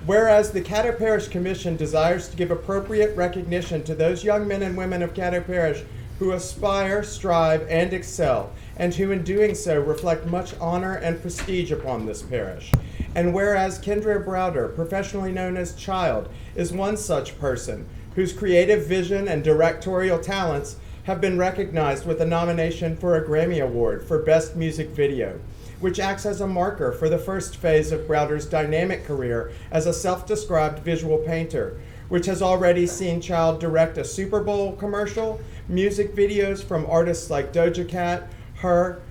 Whereas the Caddo Parish Commission desires to give appropriate recognition to those young men and women of Caddo Parish who aspire, strive, and excel, and who in doing so reflect much honor and prestige upon this parish. And whereas Kendria Browder, professionally known as Child, is one such person whose creative vision and directorial talents have been recognized with a nomination for a Grammy Award for Best Music Video, which acts as a marker for the first phase of Browder's dynamic career as a self-described visual painter, which has already seen Child direct a Super Bowl commercial, music videos from artists like Doja Cat, Her,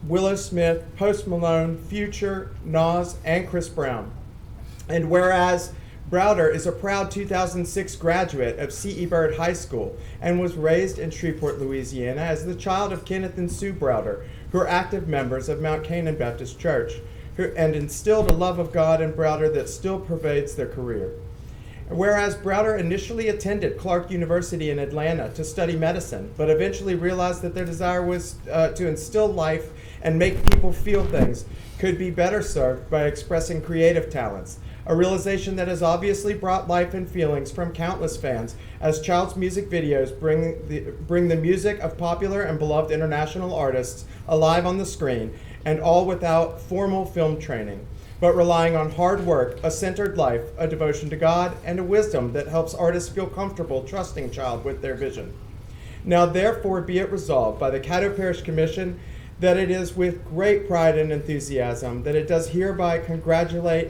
Willow Smith, Post Malone, Future, Nas, and Chris Brown. And whereas Browder is a proud 2006 graduate of C.E. Byrd High School and was raised in Shreveport, Louisiana as the child of Kenneth and Sue Browder, who are active members of Mount Canaan Baptist Church, and instilled a love of God in Browder that still pervades their career. Whereas Browder initially attended Clark University in Atlanta to study medicine, but eventually realized that their desire was to instill life and make people feel things could be better served by expressing creative talents, a realization that has obviously brought life and feelings from countless fans as Child's music videos bring the music of popular and beloved international artists alive on the screen, and all without formal film training, but relying on hard work, a centered life, a devotion to God, and a wisdom that helps artists feel comfortable trusting Child with their vision. Now therefore be it resolved by the Caddo Parish Commission that it is with great pride and enthusiasm that it does hereby congratulate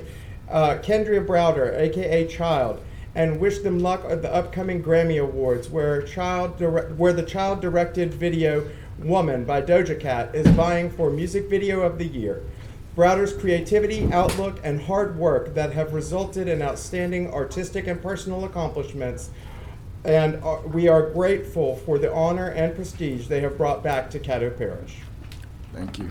Kendria Browder, aka Child, and wish them luck at the upcoming Grammy Awards, where the child-directed video "Woman" by Doja Cat is vying for Music Video of the Year. Browder's creativity, outlook, and hard work that have resulted in outstanding artistic and personal accomplishments, and we are grateful for the honor and prestige they have brought back to Caddo Parish.
Thank you.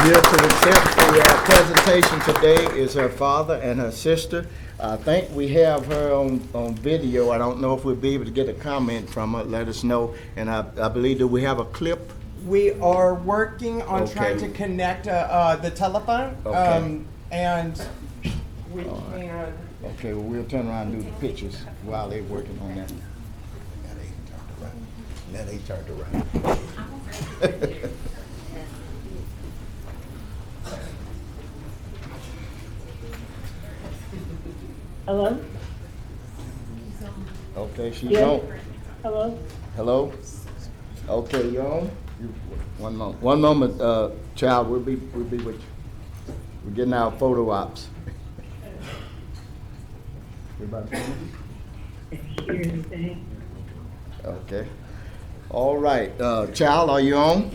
Here to accept the presentation today is her father and her sister. I think we have her on video. I don't know if we'll be able to get a comment from her. Let us know. And I believe that we have a clip.
We are working on trying to connect the telephone, and we can.
Okay, well, we'll turn around and do the pictures while they're working on that.
Now they turned around.
Hello?
Okay, she's
Yeah.
on.
Hello?
Hello? Okay, you on? One moment. One moment, Child, we'll be with you. We're getting our photo ops. Okay. All right. Child, are you on?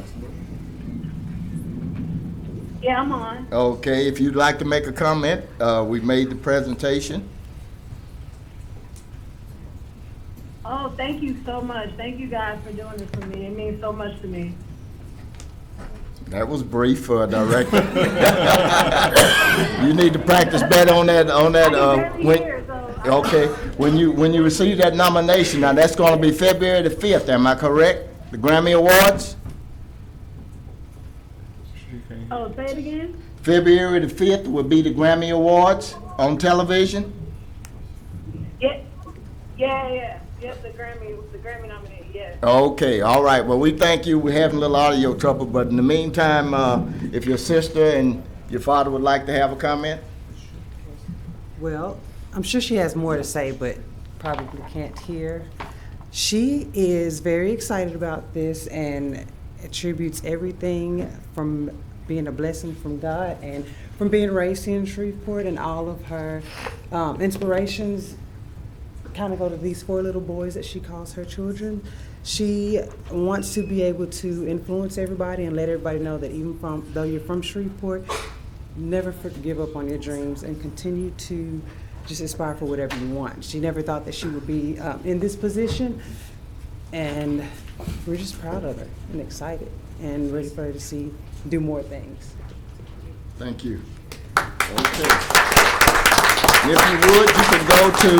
Yeah, I'm on.
Okay, if you'd like to make a comment, we've made the presentation.
Oh, thank you so much. Thank you guys for doing this for me. It means so much to me.
That was brief for a director. You need to practice better on that. Okay, when you receive that nomination, now that's going to be February the 5th. Am I correct? The Grammy Awards.
Oh, say it again.
February the 5th will be the Grammy Awards on television.
Yeah. Yep, the Grammy nominee. Yes.
Okay, all right. Well, we thank you. We're having a little audio trouble, but in the meantime, if your sister and your father would like to have a comment.
Well, I'm sure she has more to say, but probably can't hear. She is very excited about this and attributes everything from being a blessing from God and from being raised in Shreveport, and all of her inspirations kind of go to these 4 little boys that she calls her children. She wants to be able to influence everybody and let everybody know that even though you're from Shreveport, never give up on your dreams and continue to just aspire for whatever you want. She never thought that she would be in this position, and we're just proud of her and excited and ready for her to do more things.
Thank you. Okay. If you would, you can go to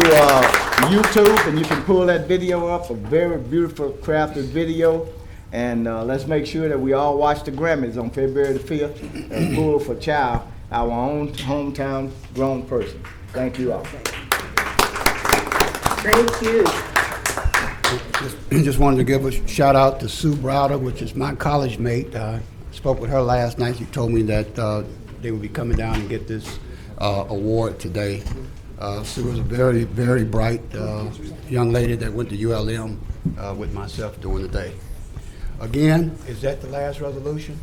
YouTube, and you can pull that video up, a very beautiful crafted video. And let's make sure that we all watch the Grammys on February the 5th and pull for Child, our own hometown grown person. Thank you all.
Thank you.
Just wanted to give a shout out to Sue Browder, which is my college mate. I spoke with her last night. She told me that they would be coming down and get this award today. Sue was a very, very bright young lady that went to ULM with myself during the day. Again, is that the last resolution?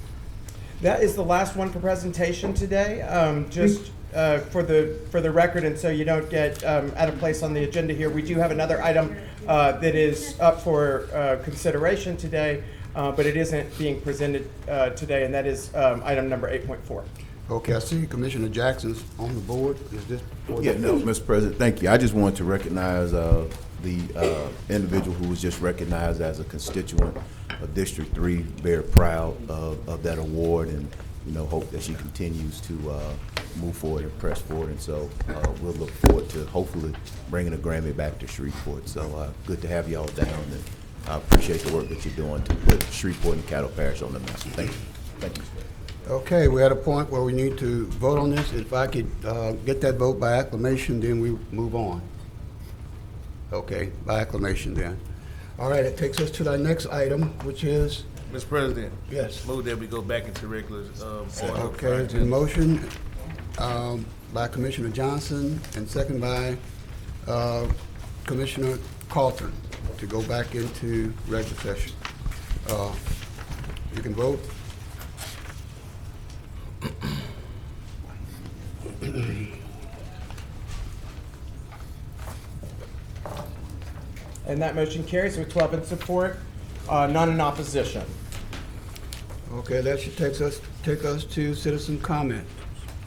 That is the last one for presentation today. Just for the record, and so you don't get out of place on the agenda here, we do have another item that is up for consideration today, but it isn't being presented today, and that is item number 8.4.
Okay, I see Commissioner Jackson's on the board. Is this?
Yeah, no, Mr. President, thank you. I just wanted to recognize the individual who was just recognized as a constituent of District 3. Very proud of that award, and hope that she continues to move forward and press forward. And so we'll look forward to hopefully bringing a Grammy back to Shreveport. So good to have y'all down, and I appreciate the work that you're doing to put Shreveport and Caddo Parish on the map. Thank you. Thank you, Mr. President.
Okay, we're at a point where we need to vote on this. If I could get that vote by acclamation, then we move on. Okay, by acclamation then. All right, it takes us to the next item, which is?
Mr. President.
Yes.
Move that we go back into regular order.
Okay, it's been motion by Commissioner Johnson and second by Commissioner Carlton to go back into regular session. You can vote.
And that motion carries with 12 in support, none in opposition.
Okay, that should take us to citizen comment.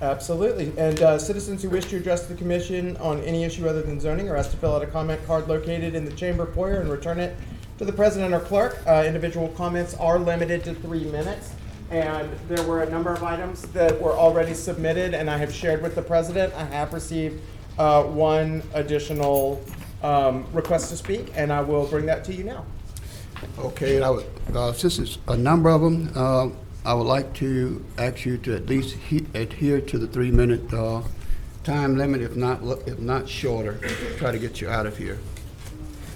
Absolutely. And citizens who wish to address the commission on any issue other than zoning are asked to fill out a comment card located in the chamber foyer and return it to the president or clerk. Individual comments are limited to 3 minutes. And there were a number of items that were already submitted, and I have shared with the president. I have received one additional request to speak, and I will bring that to you now.
Okay, and I would, since it's a number of them, I would like to ask you to at least adhere to the 3-minute time limit, if not shorter. Try to get you out of here.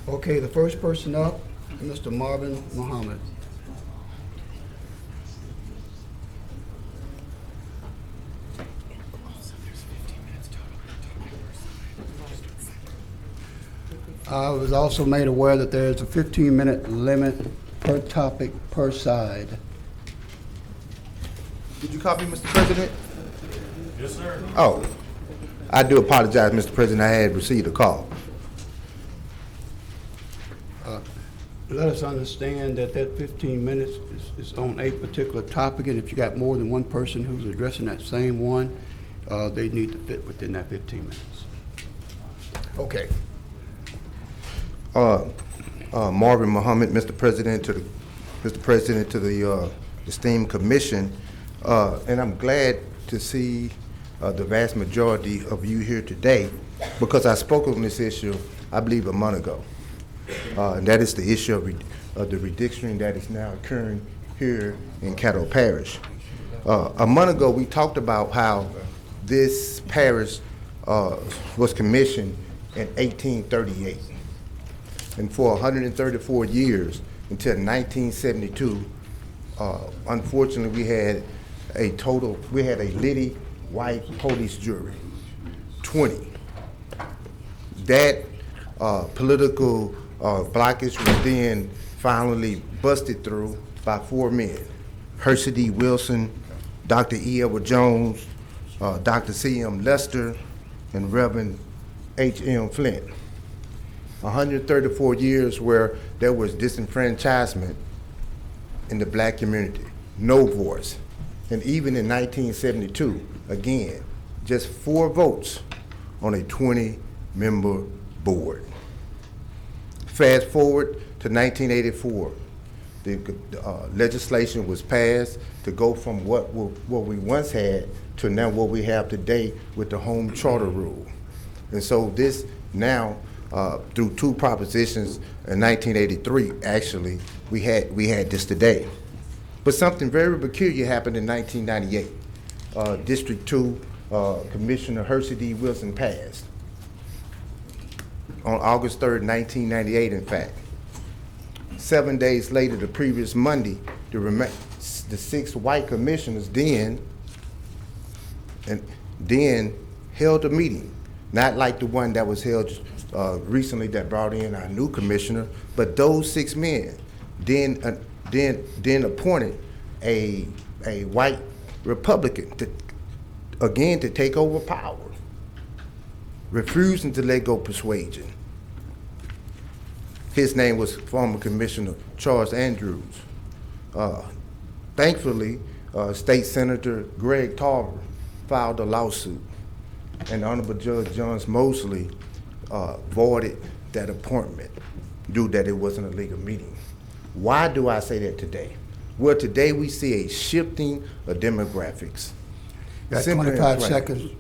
Okay, the first person up, Mr. Marvin Muhammad. I was also made aware that there's a 15-minute limit per topic per side.
Did you copy, Mr. President?
Yes, sir.
Oh, I do apologize, Mr. President. I had received a call.
Let us understand that 15 minutes is on a particular topic, and if you got more than one person who's addressing that same one, they need to fit within that 15 minutes. Okay.
Marvin Muhammad, Mr. President, to the esteemed commission, and I'm glad to see the vast majority of you here today, because I spoke on this issue, I believe, a month ago, and that is the issue of the redistricting that is now occurring here in Caddo Parish. A month ago, we talked about how this parish was commissioned in 1838. And for 134 years, until 1972, unfortunately, we had a litty white police jury, 20. That political blockage was then finally busted through by 4 men: Hershey D. Wilson, Dr. E. Edward Jones, Dr. C.M. Lester, and Reverend H.M. Flint. 134 years where there was disenfranchisement in the black community, no voice. And even in 1972, again, just 4 votes on a 20-member board. Fast forward to 1984, the legislation was passed to go from what we once had to now what we have today with the home charter rule. And so this now through two propositions in 1983. Actually, we had this today. But something very peculiar happened in 1998. District 2 Commissioner Hersey D. Wilson passed on August 3rd, 1998, in fact. 7 days later, the previous Monday, the 6 white commissioners then held a meeting, not like the one that was held recently that brought in our new commissioner, but those 6 men then appointed a white Republican to take over power, refusing to let go persuasion. His name was former Commissioner Charles Andrews. Thankfully, State Senator Greg Tarver filed a lawsuit, and Honorable Judge John Mosley voided that appointment due that it wasn't a legal meeting. Why do I say that today? Well, today we see a shifting of demographics.
Got 25 seconds.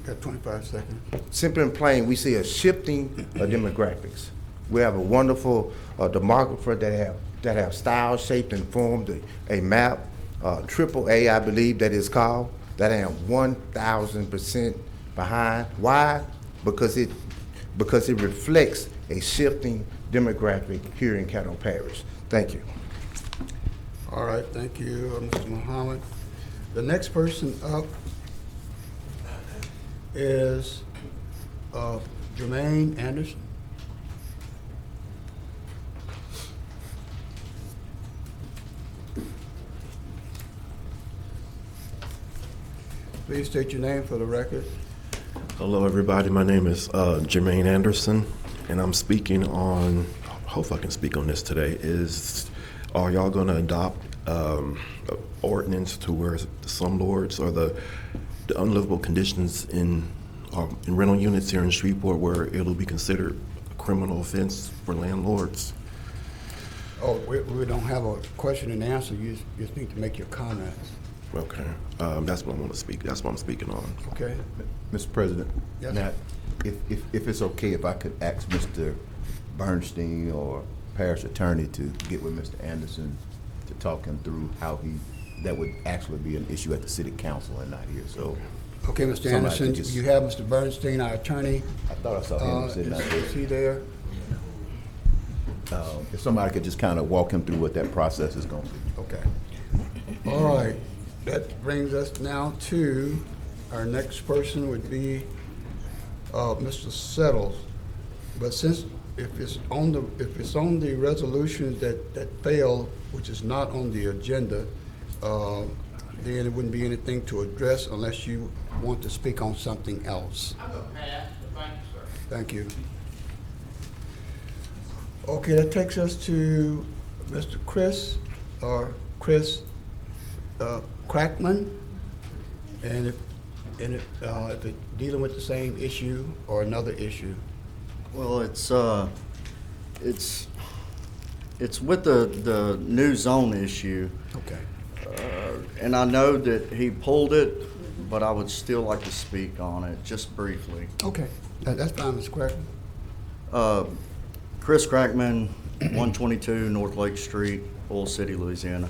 Got 25 seconds.
Simple and plain, we see a shifting of demographics. We have a wonderful demographer that have styled, shaped, and formed a map, AAA, I believe that is called, that I am 1,000% behind. Why? Because it reflects a shifting demographic here in Caddo Parish. Thank you.
All right, thank you, Mr. Muhammad. The next person up is Jermaine Anderson. Please state your name for the record.
Hello, everybody. My name is Jermaine Anderson, and I'm speaking on, hopefully I can speak on this today, are y'all going to adopt ordinance to where the slumlords or the unlivable conditions in rental units here in Shreveport where it'll be considered a criminal offense for landlords?
Oh, we don't have a question and answer. You just need to make your comments.
Okay, that's what I want to speak. That's what I'm speaking on.
Okay.
Mr. President,
yes.
now, if it's okay, if I could ask Mr. Bernstein or Parish Attorney to get with Mr. Anderson to talk him through how that would actually be an issue at the City Council and not here. So,
okay, Mr. Anderson, you have Mr. Bernstein, our attorney.
I thought I saw him sitting out there.
Is he there?
If somebody could just kind of walk him through what that process is going to be.
Okay. All right. That brings us now to our next person would be Mr. Settles. But since if it's on the resolutions that fail, which is not on the agenda, then it wouldn't be anything to address unless you want to speak on something else.
I'm going to pass, but thank you, sir.
Thank you. Okay, that takes us to Mr. Chris Crackman, and if it's dealing with the same issue or another issue.
Well, it's with the new zone issue.
Okay.
And I know that he pulled it, but I would still like to speak on it just briefly.
Okay, that's fine, Mr. Crackman.
Chris Crackman, 122 North Lake Street, Oil City, Louisiana.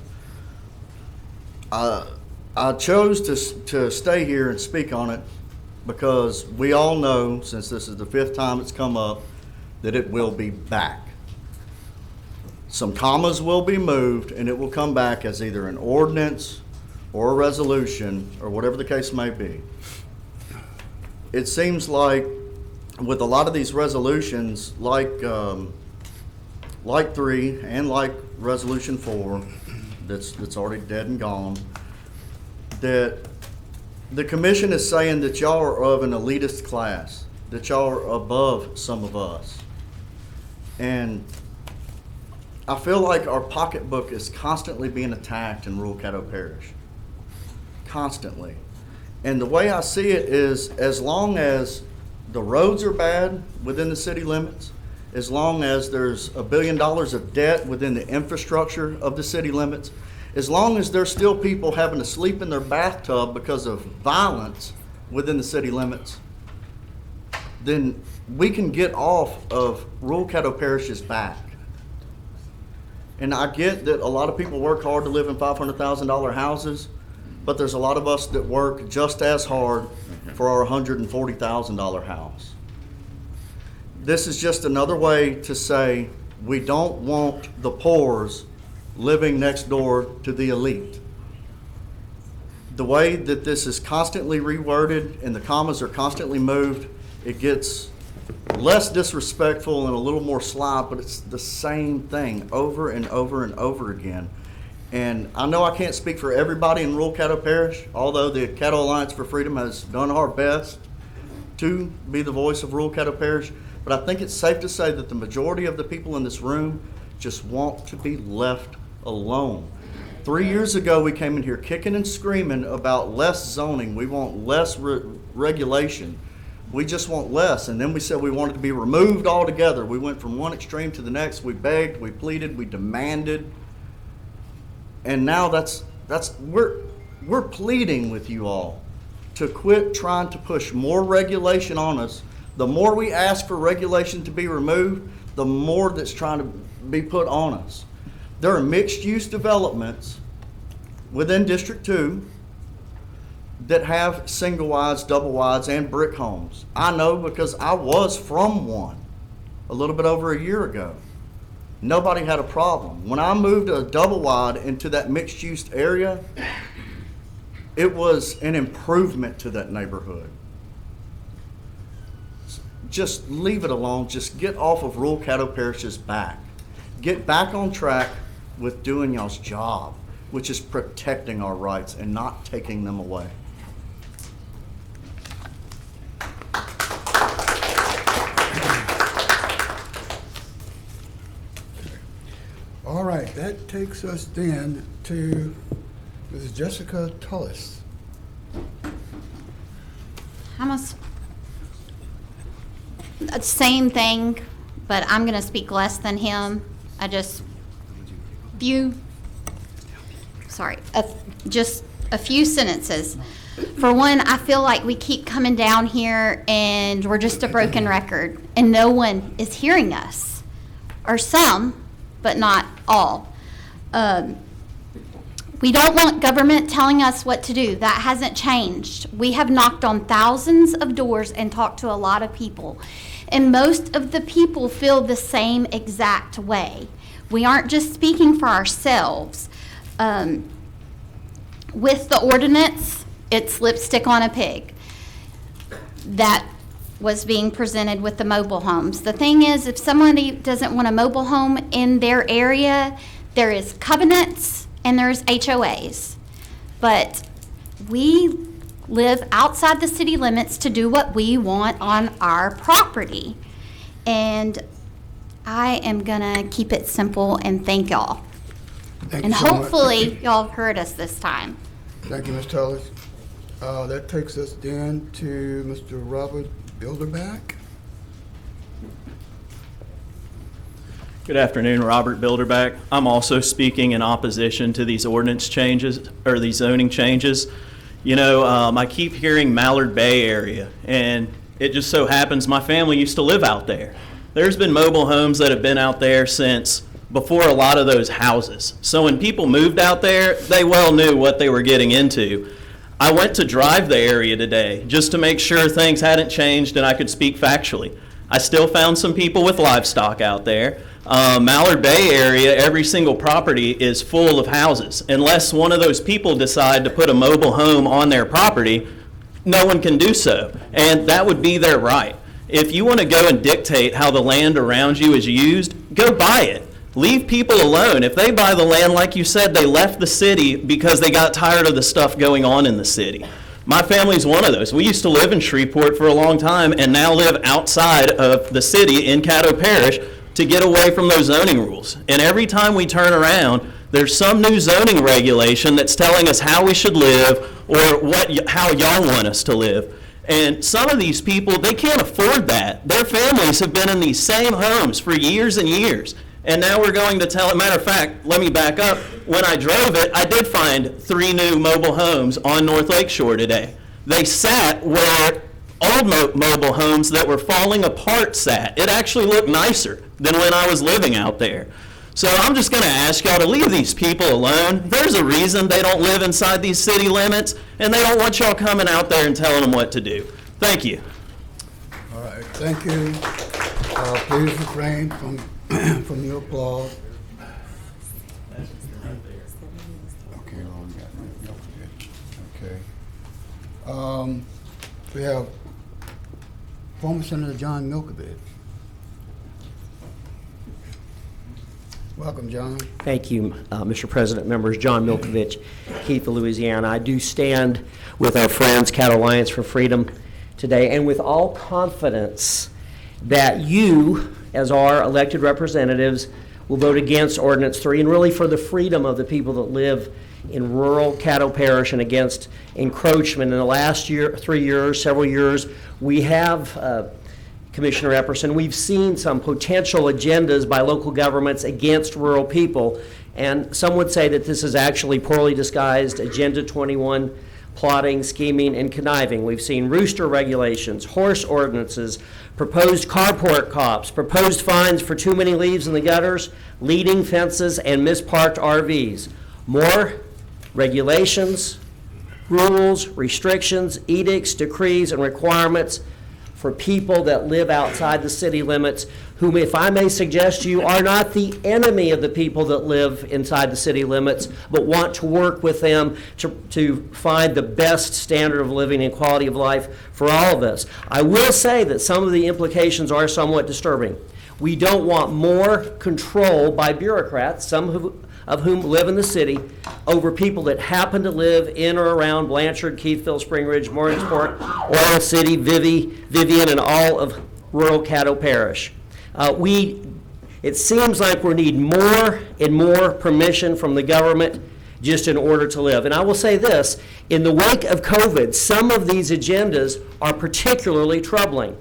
I chose to stay here and speak on it because we all know, since this is the 5th time it's come up, that it will be back. Some commas will be moved and it will come back as either an ordinance or a resolution or whatever the case may be. It seems like with a lot of these resolutions, like 3 and like Resolution 4, that's already dead and gone, that the commission is saying that y'all are of an elitist class, that y'all are above some of us. And I feel like our pocketbook is constantly being attacked in rural Caddo Parish. Constantly. And the way I see it is, as long as the roads are bad within the city limits, as long as there's $1 billion of debt within the infrastructure of the city limits, as long as there's still people having to sleep in their bathtub because of violence within the city limits, then we can get off of rural Caddo Parish's back. And I get that a lot of people work hard to live in $500,000 houses, but there's a lot of us that work just as hard for our $140,000 house. This is just another way to say we don't want the poors living next door to the elite. The way that this is constantly reworded and the commas are constantly moved, it gets less disrespectful and a little more sly, but it's the same thing over and over and over again. And I know I can't speak for everybody in rural Caddo Parish, although the Caddo Alliance for Freedom has done our best to be the voice of rural Caddo Parish, but I think it's safe to say that the majority of the people in this room just want to be left alone. 3 years ago, we came in here kicking and screaming about less zoning. We want less regulation. We just want less. And then we said we wanted to be removed altogether. We went from one extreme to the next. We begged, we pleaded, we demanded. And now we're pleading with you all to quit trying to push more regulation on us. The more we ask for regulation to be removed, the more that's trying to be put on us. There are mixed-use developments within District 2 that have single wides, double wides, and brick homes. I know because I was from one a little bit over a year ago. Nobody had a problem. When I moved a double wide into that mixed-use area, it was an improvement to that neighborhood. Just leave it alone. Just get off of rural Caddo Parish's back. Get back on track with doing y'all's job, which is protecting our rights and not taking them away.
All right, that takes us then to Ms. Jessica Tullis.
Same thing, but I'm going to speak less than him. Just a few sentences. For one, I feel like we keep coming down here and we're just a broken record and no one is hearing us, or some, but not all. We don't want government telling us what to do. That hasn't changed. We have knocked on thousands of doors and talked to a lot of people, and most of the people feel the same exact way. We aren't just speaking for ourselves. With the ordinance, it's lipstick on a pig that was being presented with the mobile homes. The thing is, if somebody doesn't want a mobile home in their area, there is covenants and there's HOAs. But we live outside the city limits to do what we want on our property. And I am gonna keep it simple and thank y'all. And hopefully y'all heard us this time.
Thank you, Ms. Tullis. That takes us then to Mr. Robert Bilderback.
Good afternoon, Robert Bilderback. I'm also speaking in opposition to these ordinance changes, or these zoning changes. You know, I keep hearing Mallard Bay area, and it just so happens my family used to live out there. There's been mobile homes that have been out there since before a lot of those houses. So when people moved out there, they well knew what they were getting into. I went to drive the area today just to make sure things hadn't changed and I could speak factually. I still found some people with livestock out there. Mallard Bay area, every single property is full of houses. Unless one of those people decide to put a mobile home on their property, no one can do so. And that would be their right. If you want to go and dictate how the land around you is used, go buy it. Leave people alone. If they buy the land, like you said, they left the city because they got tired of the stuff going on in the city. My family's one of those. We used to live in Shreveport for a long time and now live outside of the city in Caddo Parish to get away from those zoning rules. And every time we turn around, there's some new zoning regulation that's telling us how we should live or how y'all want us to live. And some of these people, they can't afford that. Their families have been in these same homes for years and years. And now we're going to tell, matter of fact, let me back up. When I drove it, I did find 3 new mobile homes on North Lakeshore today. They sat where all old mobile homes that were falling apart sat. It actually looked nicer than when I was living out there. So I'm just going to ask y'all to leave these people alone. There's a reason they don't live inside these city limits, and they don't want y'all coming out there and telling them what to do. Thank you.
All right, thank you. Please refrain from your applause. Okay, well, we got okay. We have former Senator John Milkovich. Welcome, John.
Thank you, Mr. President, members. John Milkovich, Keith, Louisiana. I do stand with our friends, Caddo Alliance for Freedom, today, and with all confidence that you, as our elected representatives, will vote against Ordinance 3 and really for the freedom of the people that live in rural Caddo Parish and against encroachment. In the last 3 years, several years, we have Commissioner Epperson, we've seen some potential agendas by local governments against rural people, and some would say that this is actually poorly disguised Agenda 21 plotting, scheming, and conniving. We've seen rooster regulations, horse ordinances, proposed carport cops, proposed fines for too many leaves in the gutters, leading fences, and misparked RVs. More regulations, rules, restrictions, edicts, decrees, and requirements for people that live outside the city limits, whom, if I may suggest to you, are not the enemy of the people that live inside the city limits, but want to work with them to find the best standard of living and quality of life for all of us. I will say that some of the implications are somewhat disturbing. We don't want more control by bureaucrats, some of whom live in the city, over people that happen to live in or around Blanchard, Keithville, Spring Ridge, Morgansport, Oil City, Vivian, and all of rural Caddo Parish. It seems like we need more and more permission from the government just in order to live. And I will say this, in the wake of COVID, some of these agendas are particularly troubling.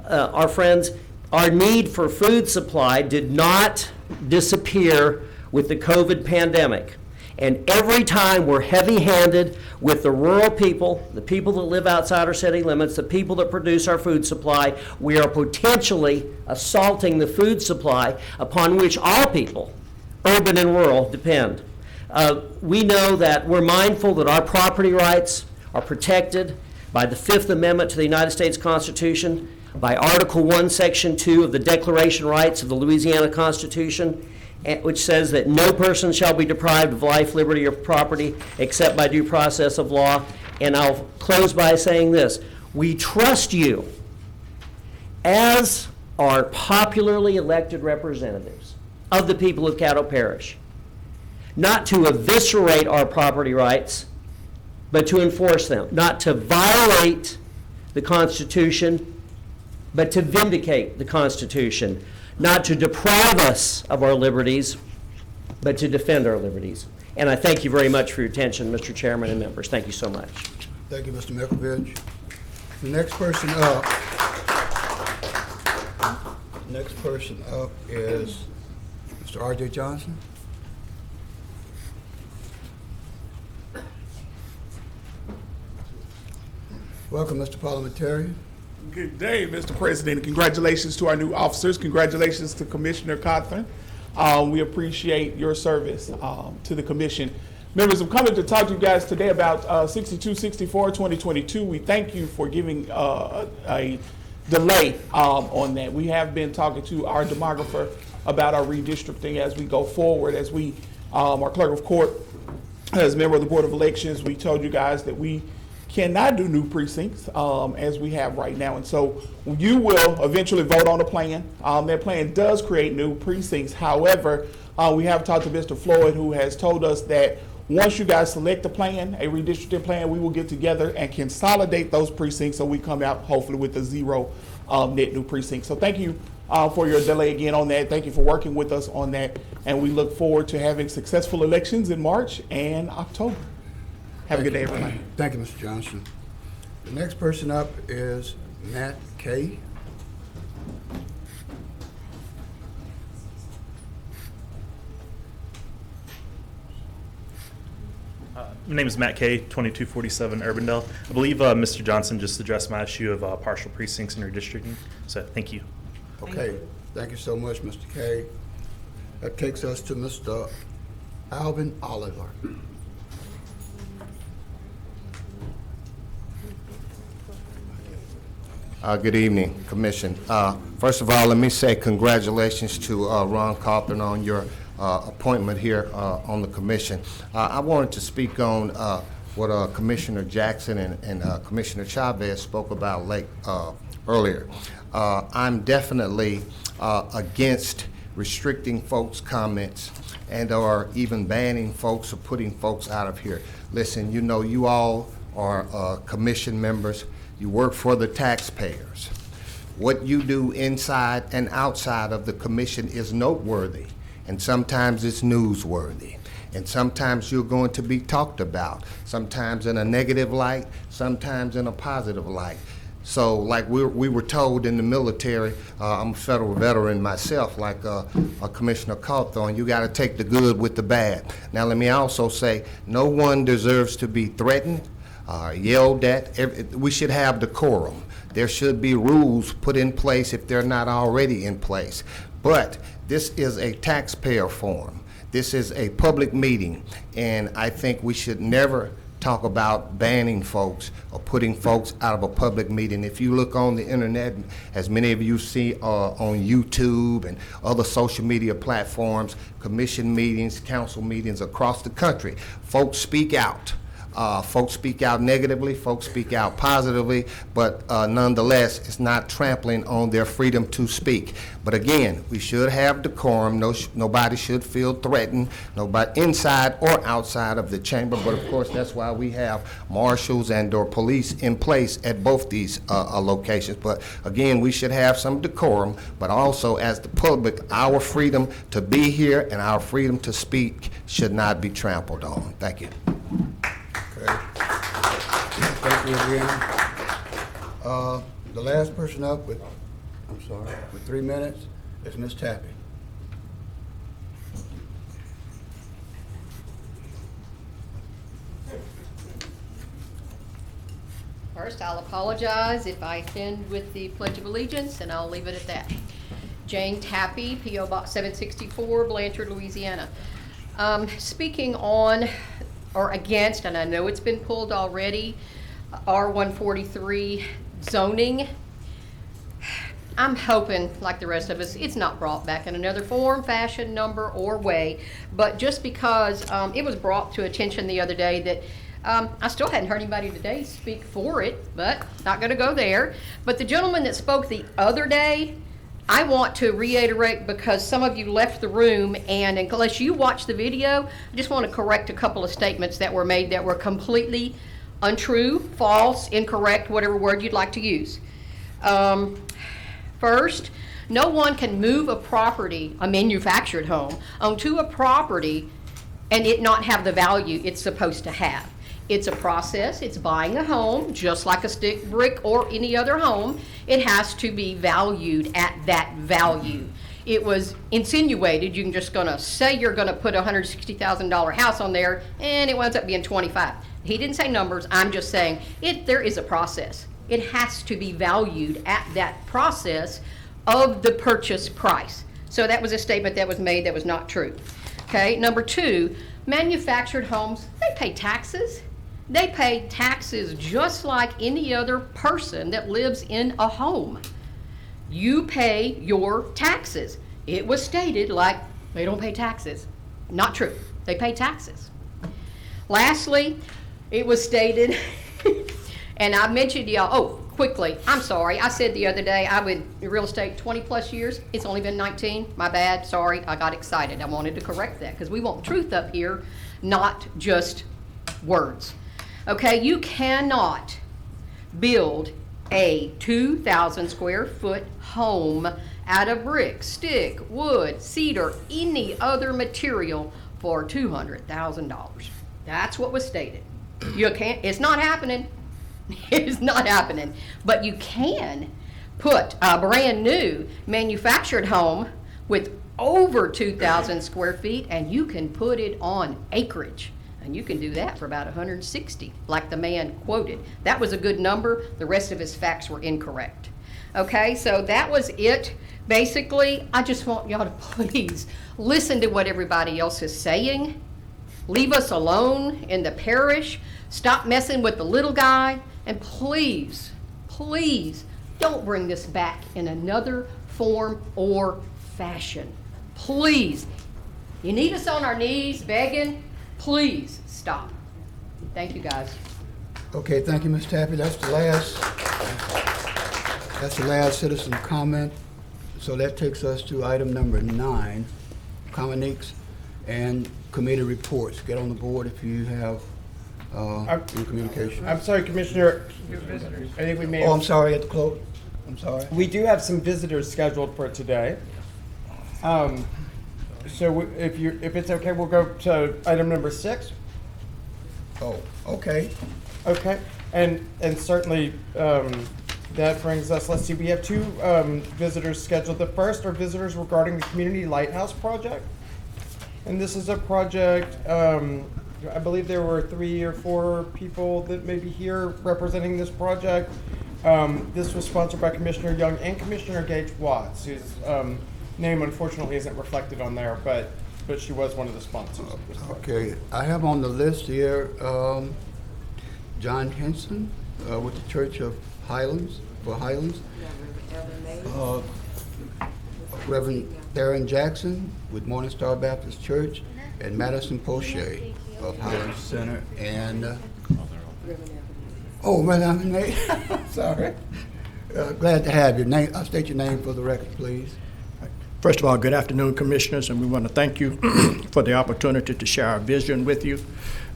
Our friends, our need for food supply did not disappear with the COVID pandemic. And every time we're heavy-handed with the rural people, the people that live outside our city limits, the people that produce our food supply, we are potentially assaulting the food supply upon which all people, urban and rural, depend. We know that we're mindful that our property rights are protected by the Fifth Amendment to the United States Constitution, by Article 1, Section 2 of the Declaration of Rights of the Louisiana Constitution, which says that no person shall be deprived of life, liberty, or property except by due process of law. And I'll close by saying this. We trust you as our popularly elected representatives of the people of Caddo Parish, not to eviscerate our property rights, but to enforce them, not to violate the Constitution, but to vindicate the Constitution, not to deprive us of our liberties, but to defend our liberties. And I thank you very much for your attention, Mr. Chairman and members. Thank you so much.
Thank you, Mr. Milkovich. The next person up is Mr. R.J. Johnson. Welcome, Mr. Parliamentarian.
Good day, Mr. President. Congratulations to our new officers. Congratulations to Commissioner Cothran. We appreciate your service to the commission. Members, I'm coming to talk to you guys today about 6264-2022. We thank you for giving a delay on that. We have been talking to our demographer about our redistricting as we go forward. As we, our clerk of court, as member of the Board of Elections, we told you guys that we cannot do new precincts as we have right now. And so you will eventually vote on a plan. That plan does create new precincts. However, we have talked to Mr. Floyd, who has told us that once you guys select a plan, a redistricting plan, we will get together and consolidate those precincts so we come out hopefully with a 0 net new precinct. So thank you for your delay again on that. Thank you for working with us on that. And we look forward to having successful elections in March and October. Have a good day, everybody.
Thank you, Mr. Johnson. The next person up is Matt Kay.
My name is Matt Kay, 2247 Urbandale. I believe Mr. Johnson just addressed my issue of partial precincts and redistricting, so thank you.
Okay, thank you so much, Mr. Kay. That takes us to Mr. Alvin Oliver.
Good evening, Commission. First of all, let me say congratulations to Ron Carpenter on your appointment here on the Commission. I wanted to speak on what Commissioner Jackson and Commissioner Chavez spoke about earlier. I'm definitely against restricting folks' comments and or even banning folks or putting folks out of here. Listen, you know, you all are Commission members. You work for the taxpayers. What you do inside and outside of the Commission is noteworthy, and sometimes it's newsworthy, and sometimes you're going to be talked about, sometimes in a negative light, sometimes in a positive light. So like we were told in the military, I'm a federal veteran myself, like Commissioner Cawthorn, you got to take the good with the bad. Now let me also say, no one deserves to be threatened, yelled at. We should have decorum. There should be rules put in place if they're not already in place. But this is a taxpayer forum. This is a public meeting, and I think we should never talk about banning folks or putting folks out of a public meeting. If you look on the internet, as many of you see on YouTube and other social media platforms, commission meetings, council meetings across the country, folks speak out. Folks speak out negatively, folks speak out positively, but nonetheless, it's not trampling on their freedom to speak. But again, we should have decorum. Nobody should feel threatened, nobody inside or outside of the chamber. But of course, that's why we have marshals and or police in place at both these locations. But again, we should have some decorum, but also as the public, our freedom to be here and our freedom to speak should not be trampled on. Thank you.
Okay. Thank you again. The last person up with 3 minutes is Ms. Tappy.
First, I'll apologize if I offend with the Pledge of Allegiance, and I'll leave it at that. Jane Tappy, P.O. Box 764, Blanchard, Louisiana. Speaking on or against, and I know it's been pulled already, R143 zoning. I'm hoping, like the rest of us, it's not brought back in another form, fashion, number, or way. But just because it was brought to attention the other day that I still hadn't heard anybody today speak for it, but not going to go there. But the gentleman that spoke the other day, I want to reiterate, because some of you left the room, and unless you watched the video, I just want to correct a couple of statements that were made that were completely untrue, false, incorrect, whatever word you'd like to use. First, no one can move a property, a manufactured home, onto a property and it not have the value it's supposed to have. It's a process. It's buying a home, just like a stick, brick, or any other home. It has to be valued at that value. It was insinuated you're just going to say you're going to put a $160,000 house on there, and it winds up being 25. He didn't say numbers. I'm just saying there is a process. It has to be valued at that process of the purchase price. So that was a statement that was made that was not true. Okay, number two, manufactured homes, they pay taxes. They pay taxes just like any other person that lives in a home. You pay your taxes. It was stated like they don't pay taxes. Not true. They pay taxes. Lastly, it was stated, and I mentioned to y'all, quickly, I'm sorry. I said the other day I would in real estate 20 plus years. It's only been 19. My bad. Sorry. I got excited. I wanted to correct that because we want truth up here, not just words. Okay, you cannot build a 2,000 square foot home out of brick, stick, wood, cedar, any other material for $200,000. That's what was stated. You can't, it's not happening. It's not happening. But you can put a brand new manufactured home with over 2,000 square feet, and you can put it on acreage. And you can do that for about 160, like the man quoted. That was a good number. The rest of his facts were incorrect. Okay, so that was it. Basically, I just want y'all to please listen to what everybody else is saying. Leave us alone in the parish. Stop messing with the little guy. And please, please, don't bring this back in another form or fashion. Please. You need us on our knees begging? Please stop. Thank you, guys.
Okay, thank you, Ms. Tappy. That's the last citizen comment. So that takes us to item number 9, comments and committee reports. Get on the board if you have any communication.
I'm sorry, Commissioner. I think we may have,
I'm sorry, at the close. I'm sorry.
we do have some visitors scheduled for today. So if it's okay, we'll go to item number 6.
Oh, okay.
Okay, and certainly that brings us, let's see, we have 2 visitors scheduled. The first are visitors regarding the Community Lighthouse Project. And this is a project, I believe there were 3 or 4 people that may be here representing this project. This was sponsored by Commissioner Young and Commissioner Gage Watts, whose name unfortunately isn't reflected on there, but she was one of the sponsors.
Okay, I have on the list here John Henson with the Church of Highlands, Reverend Theron Jackson with Morning Star Baptist Church, and Madison Poche of Highlands Center, and Reverend Nate. Sorry. Glad to have your name. I'll state your name for the record, please.
First of all, good afternoon, Commissioners, and we want to thank you for the opportunity to share our vision with you.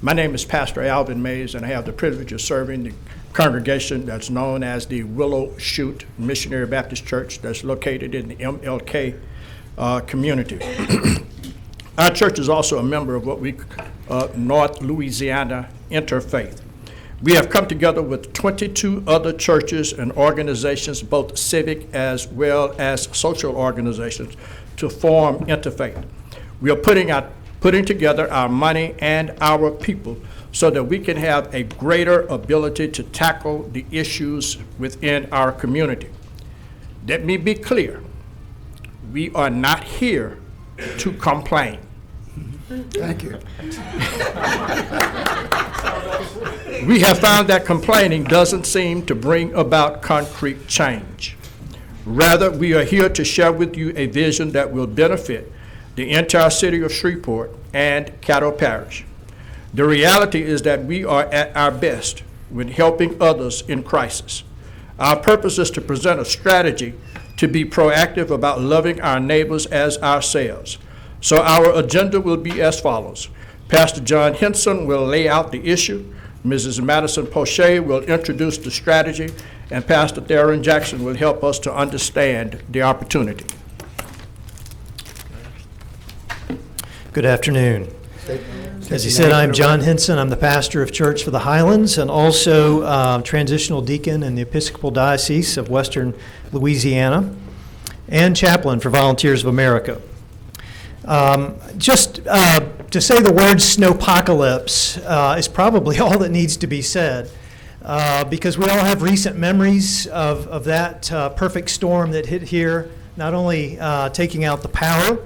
My name is Pastor Alvin Mays, and I have the privilege of serving the congregation that's known as the Willow Shoot Missionary Baptist Church that's located in the MLK community. Our church is also a member of what we North Louisiana Interfaith. We have come together with 22 other churches and organizations, both civic as well as social organizations, to form Interfaith. We are putting together our money and our people so that we can have a greater ability to tackle the issues within our community. Let me be clear. We are not here to complain.
Thank you.
We have found that complaining doesn't seem to bring about concrete change. Rather, we are here to share with you a vision that will benefit the entire city of Shreveport and Caddo Parish. The reality is that we are at our best when helping others in crisis. Our purpose is to present a strategy to be proactive about loving our neighbors as ourselves. So our agenda will be as follows. Pastor John Henson will lay out the issue, Mrs. Madison Poche will introduce the strategy, and Pastor Theron Jackson will help us to understand the opportunity.
Good afternoon. As he said, I'm John Henson. I'm the pastor of Church for the Highlands and also transitional deacon in the Episcopal Diocese of Western Louisiana and chaplain for Volunteers of America. Just to say the word snowpocalypse is probably all that needs to be said because we all have recent memories of that perfect storm that hit here, not only taking out the power,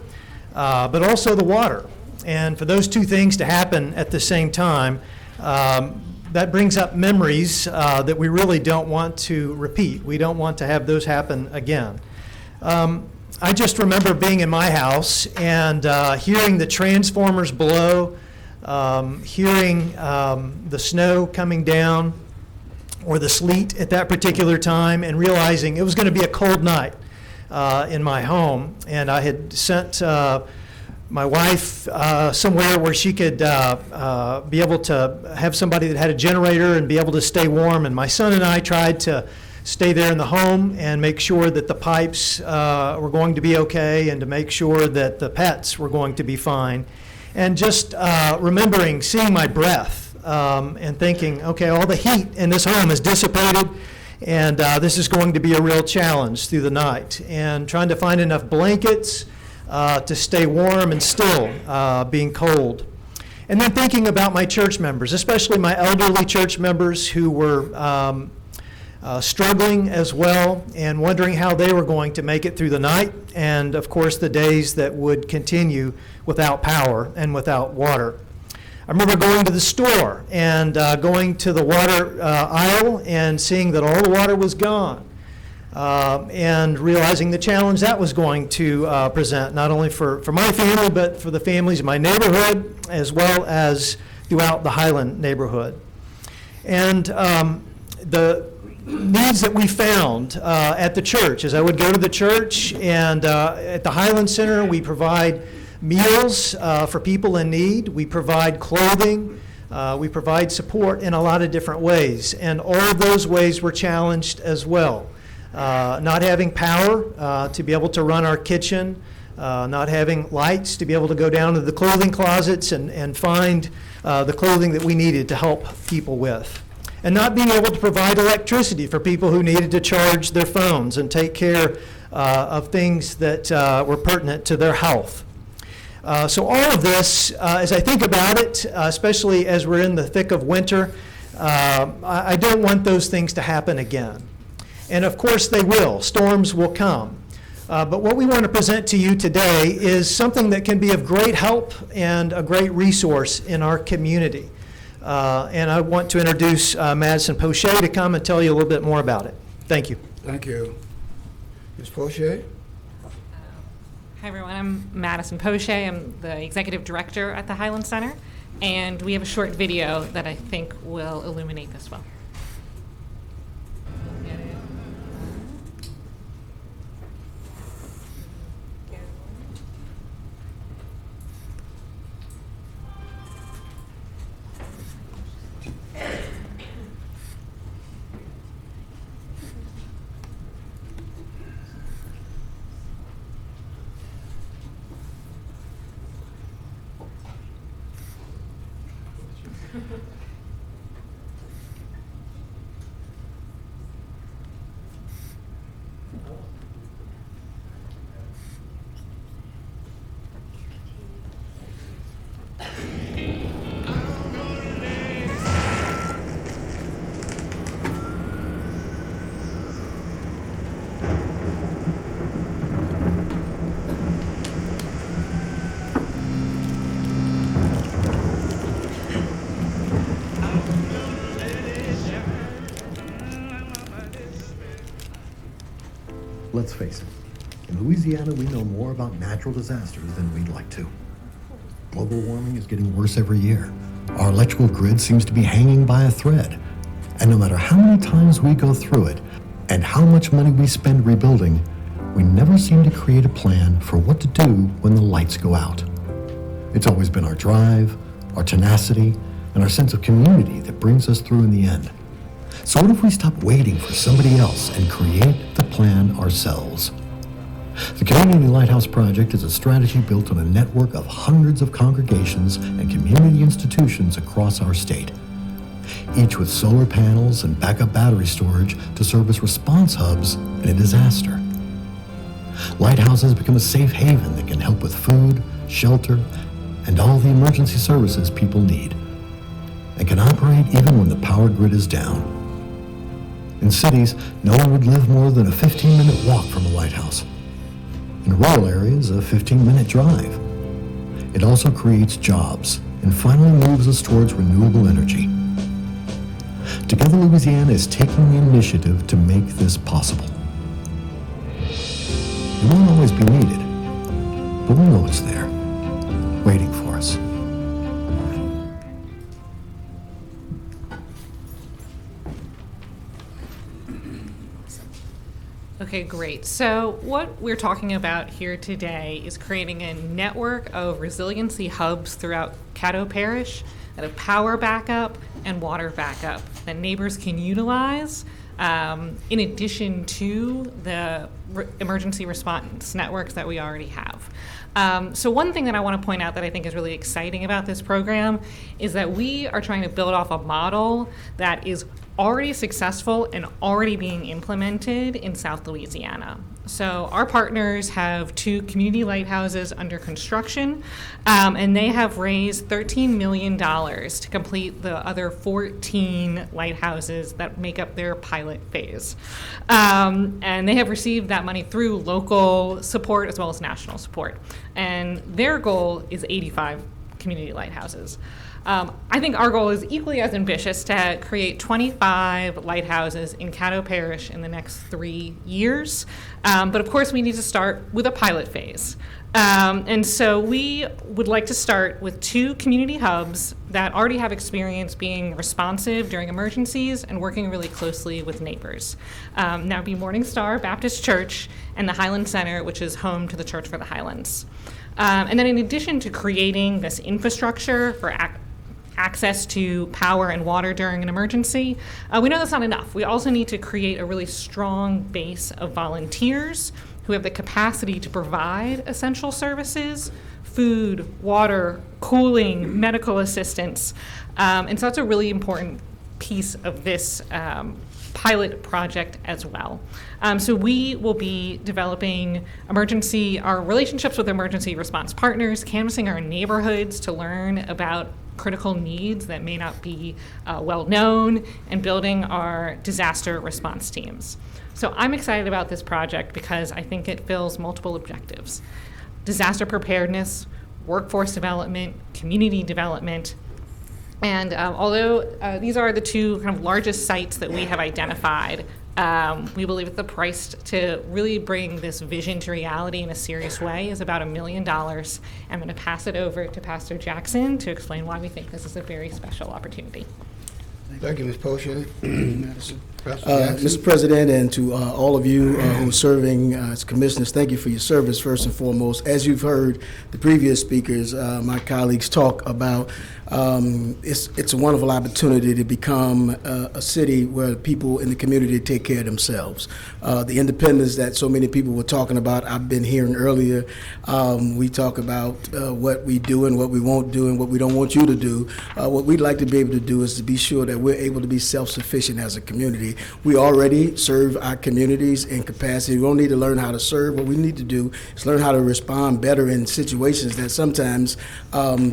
but also the water. And for those two things to happen at the same time, that brings up memories that we really don't want to repeat. We don't want to have those happen again. I just remember being in my house and hearing the transformers blow, hearing the snow coming down or the sleet at that particular time, and realizing it was going to be a cold night in my home. And I had sent my wife somewhere where she could be able to have somebody that had a generator and be able to stay warm. And my son and I tried to stay there in the home and make sure that the pipes were going to be okay and to make sure that the pets were going to be fine. And just remembering seeing my breath and thinking, okay, all the heat in this home is dissipated and this is going to be a real challenge through the night. And trying to find enough blankets to stay warm and still being cold. And then thinking about my church members, especially my elderly church members who were struggling as well and wondering how they were going to make it through the night, and of course the days that would continue without power and without water. I remember going to the store and going to the water aisle and seeing that all the water was gone, and realizing the challenge that was going to present, not only for my family, but for the families in my neighborhood, as well as throughout the Highland neighborhood. And the needs that we found at the church, as I would go to the church, and at the Highland Center, we provide meals for people in need, we provide clothing, we provide support in a lot of different ways, and all of those ways were challenged as well. Not having power to be able to run our kitchen, not having lights to be able to go down to the clothing closets and find the clothing that we needed to help people with. And not being able to provide electricity for people who needed to charge their phones and take care of things that were pertinent to their health. So all of this, as I think about it, especially as we're in the thick of winter, I don't want those things to happen again. And of course they will. Storms will come. But what we want to present to you today is something that can be of great help and a great resource in our community. And I want to introduce Madison Poche to come and tell you a little bit more about it. Thank you.
Thank you. Ms. Poche?
Hi, everyone. I'm Madison Poche. I'm the Executive Director at the Highland Center. And we have a short video that I think will illuminate this well.
Let's face it, in Louisiana, we know more about natural disasters than we'd like to. Global warming is getting worse every year. Our electrical grid seems to be hanging by a thread. And no matter how many times we go through it and how much money we spend rebuilding, we never seem to create a plan for what to do when the lights go out. It's always been our drive, our tenacity, and our sense of community that brings us through in the end. So what if we stop waiting for somebody else and create the plan ourselves? The Community Lighthouse Project is a strategy built on a network of hundreds of congregations and community institutions across our state, each with solar panels and backup battery storage to serve as response hubs in a disaster. Lighthouse has become a safe haven that can help with food, shelter, and all the emergency services people need, and can operate even when the power grid is down. In cities, no one would live more than a 15-minute walk from a lighthouse. In rural areas, a 15-minute drive. It also creates jobs and finally moves us towards renewable energy. Together, Louisiana is taking the initiative to make this possible. It won't always be needed, but we know it's there, waiting for us.
Okay, great. So what we're talking about here today is creating a network of resiliency hubs throughout Caddo Parish that have power backup and water backup that neighbors can utilize in addition to the emergency response networks that we already have. So one thing that I want to point out that I think is really exciting about this program is that we are trying to build off a model that is already successful and already being implemented in South Louisiana. So our partners have 2 community lighthouses under construction, and they have raised $13 million to complete the other 14 lighthouses that make up their pilot phase. And they have received that money through local support as well as national support. And their goal is 85 community lighthouses. I think our goal is equally as ambitious to create 25 lighthouses in Caddo Parish in the next 3 years. But of course, we need to start with a pilot phase. And so we would like to start with 2 community hubs that already have experience being responsive during emergencies and working really closely with neighbors. That would be Morning Star Baptist Church and the Highland Center, which is home to the Church for the Highlands. And then in addition to creating this infrastructure for access to power and water during an emergency, we know that's not enough. We also need to create a really strong base of volunteers who have the capacity to provide essential services, food, water, cooling, medical assistance. And so that's a really important piece of this pilot project as well. So we will be developing our relationships with emergency response partners, canvassing our neighborhoods to learn about critical needs that may not be well known, and building our disaster response teams. So I'm excited about this project because I think it fills multiple objectives: disaster preparedness, workforce development, community development. And although these are the 2 kind of largest sites that we have identified, we believe that the price to really bring this vision to reality in a serious way is about $1 million. I'm going to pass it over to Pastor Jackson to explain why we think this is a very special opportunity.
Thank you, Ms. Poche. Madison.
Mr. President, and to all of you who are serving as commissioners, thank you for your service first and foremost. As you've heard the previous speakers, my colleagues talk about, it's a wonderful opportunity to become a city where people in the community take care of themselves. The independence that so many people were talking about, I've been hearing earlier. We talk about what we do and what we won't do and what we don't want you to do. What we'd like to be able to do is to be sure that we're able to be self-sufficient as a community. We already serve our communities in capacity. We don't need to learn how to serve. What we need to do is learn how to respond better in situations that sometimes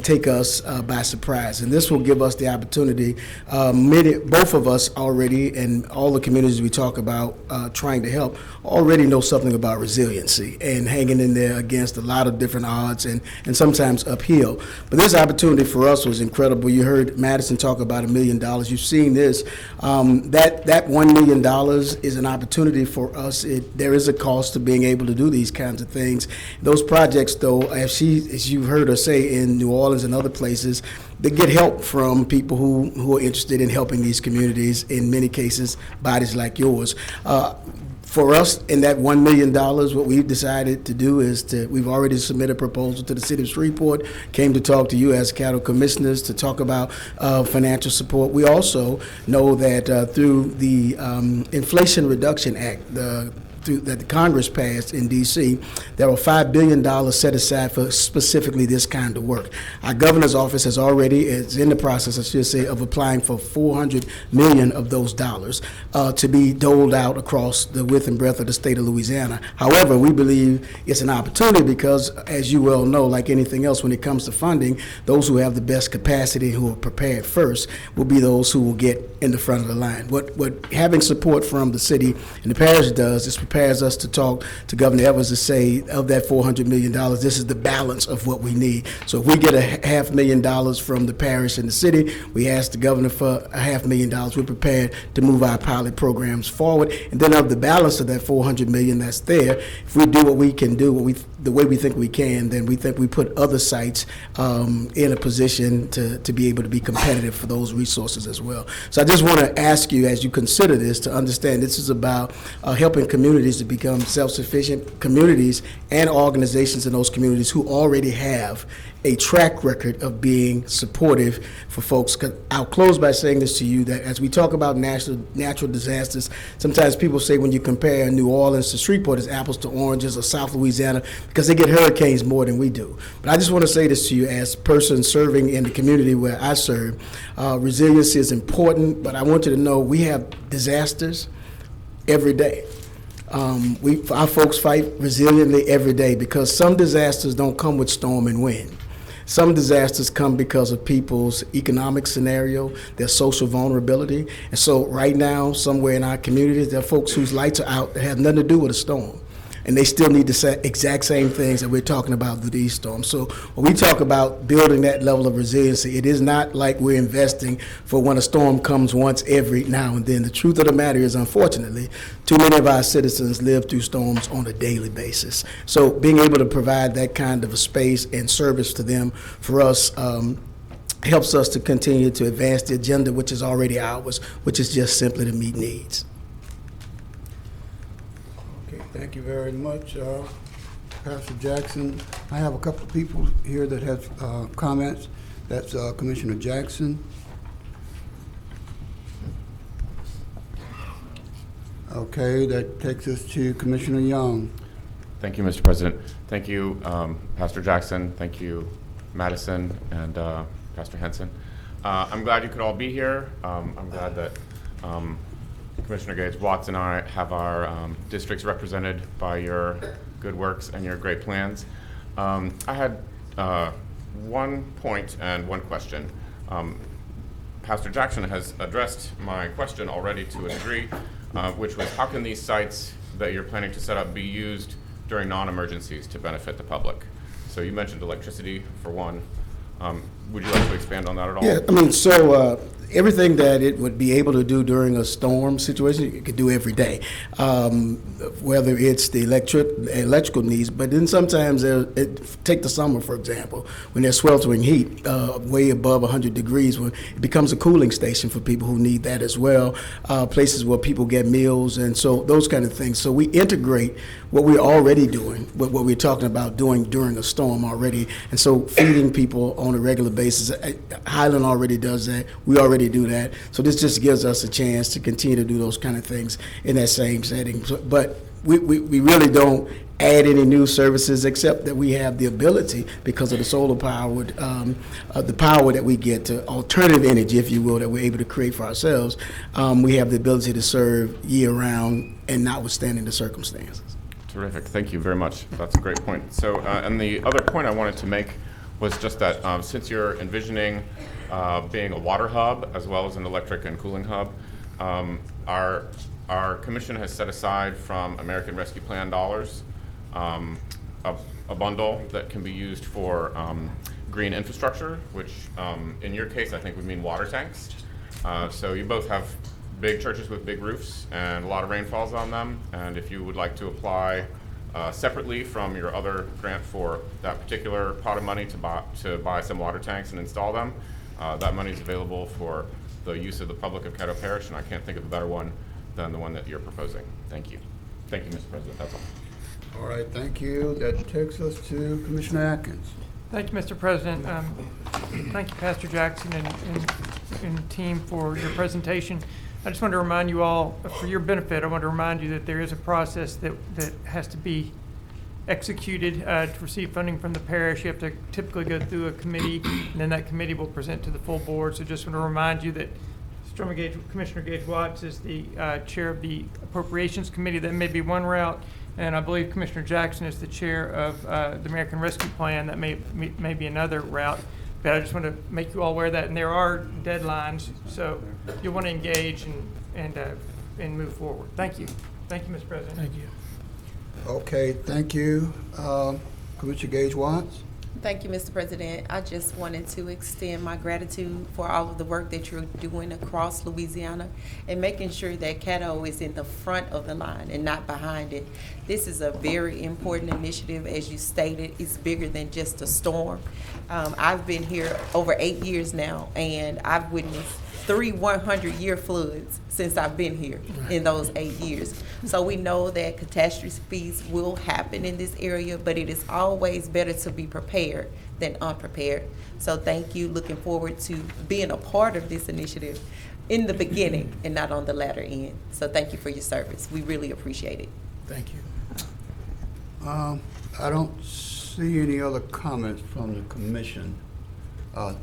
take us by surprise. And this will give us the opportunity, both of us already, and all the communities we talk about trying to help, already know something about resiliency and hanging in there against a lot of different odds and sometimes uphill. But this opportunity for us was incredible. You heard Madison talk about $1 million. You've seen this. That $1 million is an opportunity for us. There is a cost to being able to do these kinds of things. Those projects, though, as you've heard her say in New Orleans and other places, they get help from people who are interested in helping these communities, in many cases, bodies like yours. For us, in that $1 million, what we've decided to do is we've already submitted a proposal to the City of Shreveport, came to talk to you as Caddo commissioners to talk about financial support. We also know that through the Inflation Reduction Act, that the Congress passed in D.C., there were $5 billion set aside for specifically this kind of work. Our governor's office is in the process, I should say, of applying for $400 million of those dollars to be doled out across the width and breadth of the state of Louisiana. However, we believe it's an opportunity because, as you well know, like anything else when it comes to funding, those who have the best capacity, who are prepared first, will be those who will get in the front of the line. What having support from the city and the parish does is prepares us to talk to Governor Evans to say, of that $400 million, this is the balance of what we need. So if we get $500,000 from the parish and the city, we ask the governor for $500,000. We're prepared to move our pilot programs forward. And then of the balance of that $400 million that's there, if we do what we can do, the way we think we can, then we think we put other sites in a position to be able to be competitive for those resources as well. So I just want to ask you, as you consider this, to understand this is about helping communities communities to become self-sufficient communities and organizations in those communities who already have a track record of being supportive for folks. 'Cause I'll close by saying this to you, that as we talk about natural disasters, sometimes people say when you compare New Orleans to Shreveport, it's apples to oranges, or South Louisiana, because they get hurricanes more than we do. But I just want to say this to you as a person serving in the community where I serve. Resiliency is important, but I want you to know we have disasters every day. Our folks fight resiliently every day, because some disasters don't come with storm and wind. Some disasters come because of people's economic scenario, their social vulnerability. And so right now, somewhere in our communities, there are folks whose lights are out that have nothing to do with a storm. And they still need the exact same things that we're talking about with these storms. So when we talk about building that level of resiliency, it is not like we're investing for when a storm comes once every now and then. The truth of the matter is, unfortunately, too many of our citizens live through storms on a daily basis. So being able to provide that kind of a space and service to them, for us, helps us to continue to advance the agenda, which is already ours, which is just simply to meet needs.
Thank you very much, Pastor Jackson. I have a couple of people here that have comments. That's Commissioner Jackson. Okay, that takes us to Commissioner Young.
Thank you, Mr. President. Thank you, Pastor Jackson. Thank you, Madison and Pastor Henson. I'm glad you could all be here. I'm glad that Commissioner Gage Watts and I have our districts represented by your good works and your great plans. I had one point and one question. Pastor Jackson has addressed my question already to a degree, which was how can these sites that you're planning to set up be used during non-emergencies to benefit the public? So you mentioned electricity for one. Would you like to expand on that at all?
Yeah, I mean, so everything that it would be able to do during a storm situation, it could do every day, whether it's the electrical needs, but then sometimes take the summer, for example, when there's sweltering heat, way above 100 degrees, when it becomes a cooling station for people who need that as well, places where people get meals, and so those kind of things. So we integrate what we're already doing, what we're talking about doing during a storm already, and so feeding people on a regular basis. Highland already does that. We already do that. So this just gives us a chance to continue to do those kind of things in that same setting. But we really don't add any new services, except that we have the ability, because of the solar power, the power that we get to alternative energy, if you will, that we're able to create for ourselves. We have the ability to serve year-round and notwithstanding the circumstances.
Terrific. Thank you very much. That's a great point. So, and the other point I wanted to make was just that since you're envisioning being a water hub as well as an electric and cooling hub, our commission has set aside from American Rescue Plan dollars a bundle that can be used for green infrastructure, which in your case I think would mean water tanks. So you both have big churches with big roofs and a lot of rain falls on them, and if you would like to apply separately from your other grant for that particular pot of money to buy some water tanks and install them, that money is available for the use of the public of Caddo Parish, and I can't think of a better one than the one that you're proposing. Thank you. Thank you, Mr. President. That's all.
All right, thank you. That takes us to Commissioner Atkins.
Thank you, Mr. President. Thank you, Pastor Jackson and team, for your presentation. I just want to remind you all, for your benefit, I want to remind you that there is a process that has to be executed to receive funding from the parish. You have to typically go through a committee, and then that committee will present to the full board. So just want to remind you that Commissioner Gage Watts is the chair of the Appropriations Committee. That may be one route, and I believe Commissioner Jackson is the chair of the American Rescue Plan. That may be another route. But I just want to make you all aware of that, and there are deadlines, so you'll want to engage and move forward. Thank you. Thank you, Mr. President.
Thank you. Okay, thank you. Commissioner Gage Watts.
Thank you, Mr. President. I just wanted to extend my gratitude for all of the work that you're doing across Louisiana and making sure that Caddo is in the front of the line and not behind it. This is a very important initiative. As you stated, it's bigger than just a storm. I've been here over 8 years now, and I've witnessed 3 100-year floods since I've been here in those 8 years. So we know that catastrophes will happen in this area, but it is always better to be prepared than unprepared. So thank you. Looking forward to being a part of this initiative in the beginning and not on the latter end. So thank you for your service. We really appreciate it.
Thank you. I don't see any other comments from the commission.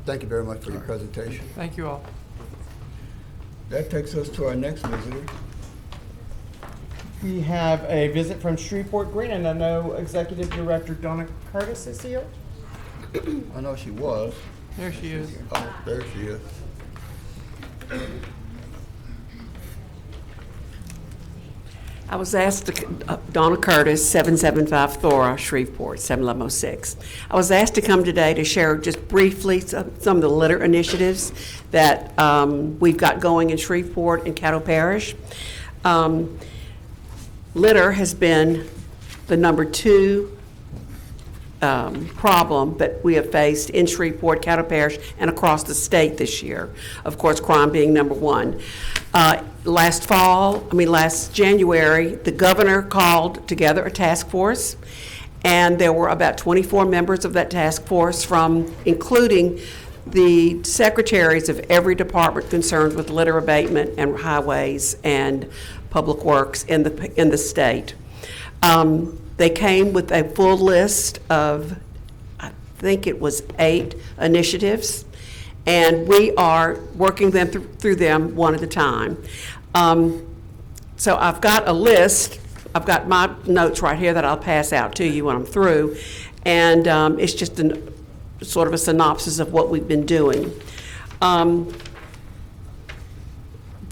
Thank you very much for your presentation.
Thank you all.
That takes us to our next visitor.
We have a visit from Shreveport Green, and I know Executive Director Donna Curtis is here.
I know she was.
There she is.
Oh, there she is.
I was asked to, Donna Curtis, 775 Thora, Shreveport, 71106. I was asked to come today to share just briefly some of the litter initiatives that we've got going in Shreveport and Caddo Parish. Litter has been the number 2 problem that we have faced in Shreveport, Caddo Parish, and across the state this year. Of course, crime being number 1. Last January, the governor called together a task force, and there were about 24 members of that task force including the secretaries of every department concerned with litter abatement and highways and public works in the state. They came with a full list of, I think it was 8 initiatives, and we are working them through them one at a time. So I've got a list. I've got my notes right here that I'll pass out to you when I'm through, and it's just sort of a synopsis of what we've been doing. The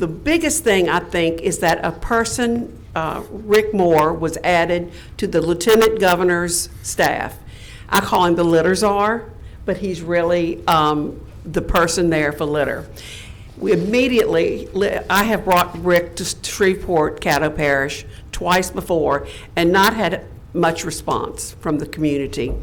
biggest thing, I think, is that a person, Rick Moore, was added to the Lieutenant Governor's staff. I call him the litter czar, but he's really the person there for litter. I have brought Rick to Shreveport, Caddo Parish twice before and not had much response from the community.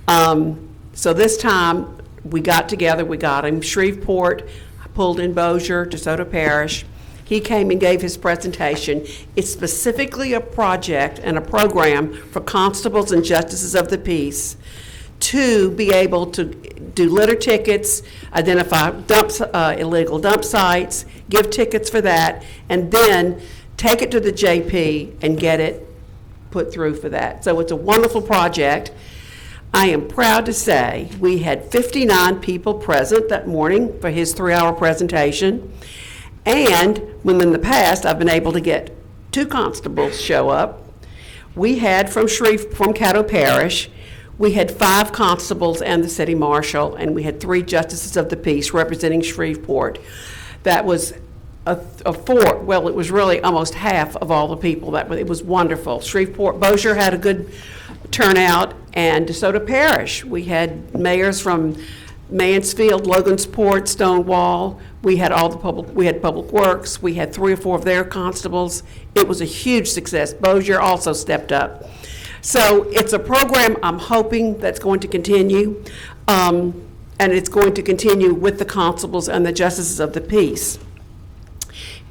So this time we got together, we got him. Shreveport, I pulled in Bossier, DeSoto Parish. He came and gave his presentation. It's specifically a project and a program for constables and justices of the peace to be able to do litter tickets, identify illegal dump sites, give tickets for that, and then take it to the JP and get it put through for that. So it's a wonderful project. I am proud to say we had 59 people present that morning for his 3-hour presentation. And when in the past I've been able to get 2 constables show up, we had from Caddo Parish, we had 5 constables and the city marshal, and we had 3 justices of the peace representing Shreveport. That was it was really almost half of all the people. It was wonderful. Shreveport, Bossier had a good turnout, and DeSoto Parish, we had mayors from Mansfield, Logansport, Stonewall. We had Public Works. We had 3 or 4 of their constables. It was a huge success. Bossier also stepped up. So it's a program I'm hoping that's going to continue, and it's going to continue with the constables and the justices of the peace.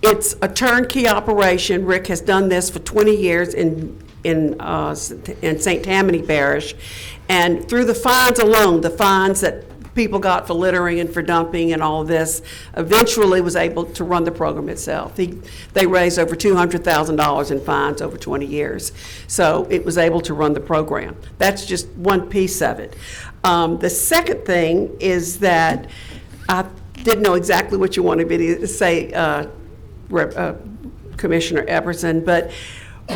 It's a turnkey operation. Rick has done this for 20 years in St. Tammany Parish, and through the fines alone, the fines that people got for littering and for dumping and all of this, eventually was able to run the program itself. They raised over $200,000 in fines over 20 years. So it was able to run the program. That's just one piece of it. The second thing is that I didn't know exactly what you wanted me to say, Commissioner Epperson, but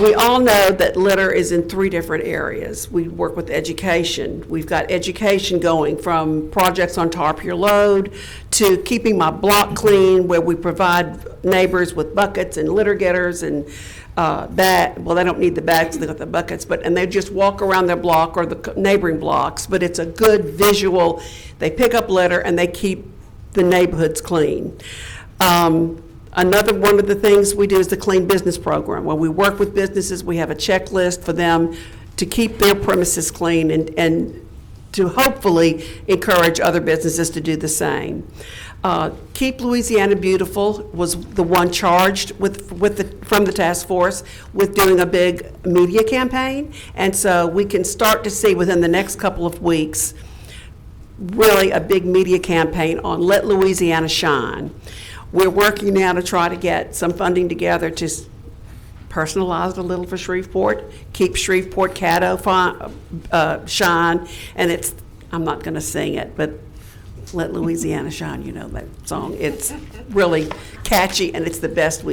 we all know that litter is in 3 different areas. We work with education. We've got education going from projects on Tarp Your Load to keeping my block clean, where we provide neighbors with buckets and litter getters and they don't need the bags, they got the buckets, and they just walk around their block or the neighboring blocks, but it's a good visual. They pick up litter and they keep the neighborhoods clean. Another one of the things we do is the Clean Business Program. When we work with businesses, we have a checklist for them to keep their premises clean and to hopefully encourage other businesses to do the same. Keep Louisiana Beautiful was the one charged from the task force with doing a big media campaign. And so we can start to see within the next couple of weeks, really a big media campaign on Let Louisiana Shine. We're working now to try to get some funding together to personalize it a little for Shreveport, keep Shreveport Caddo shine, and I'm not going to sing it, but Let Louisiana Shine, you know that song. It's really catchy, and it's the best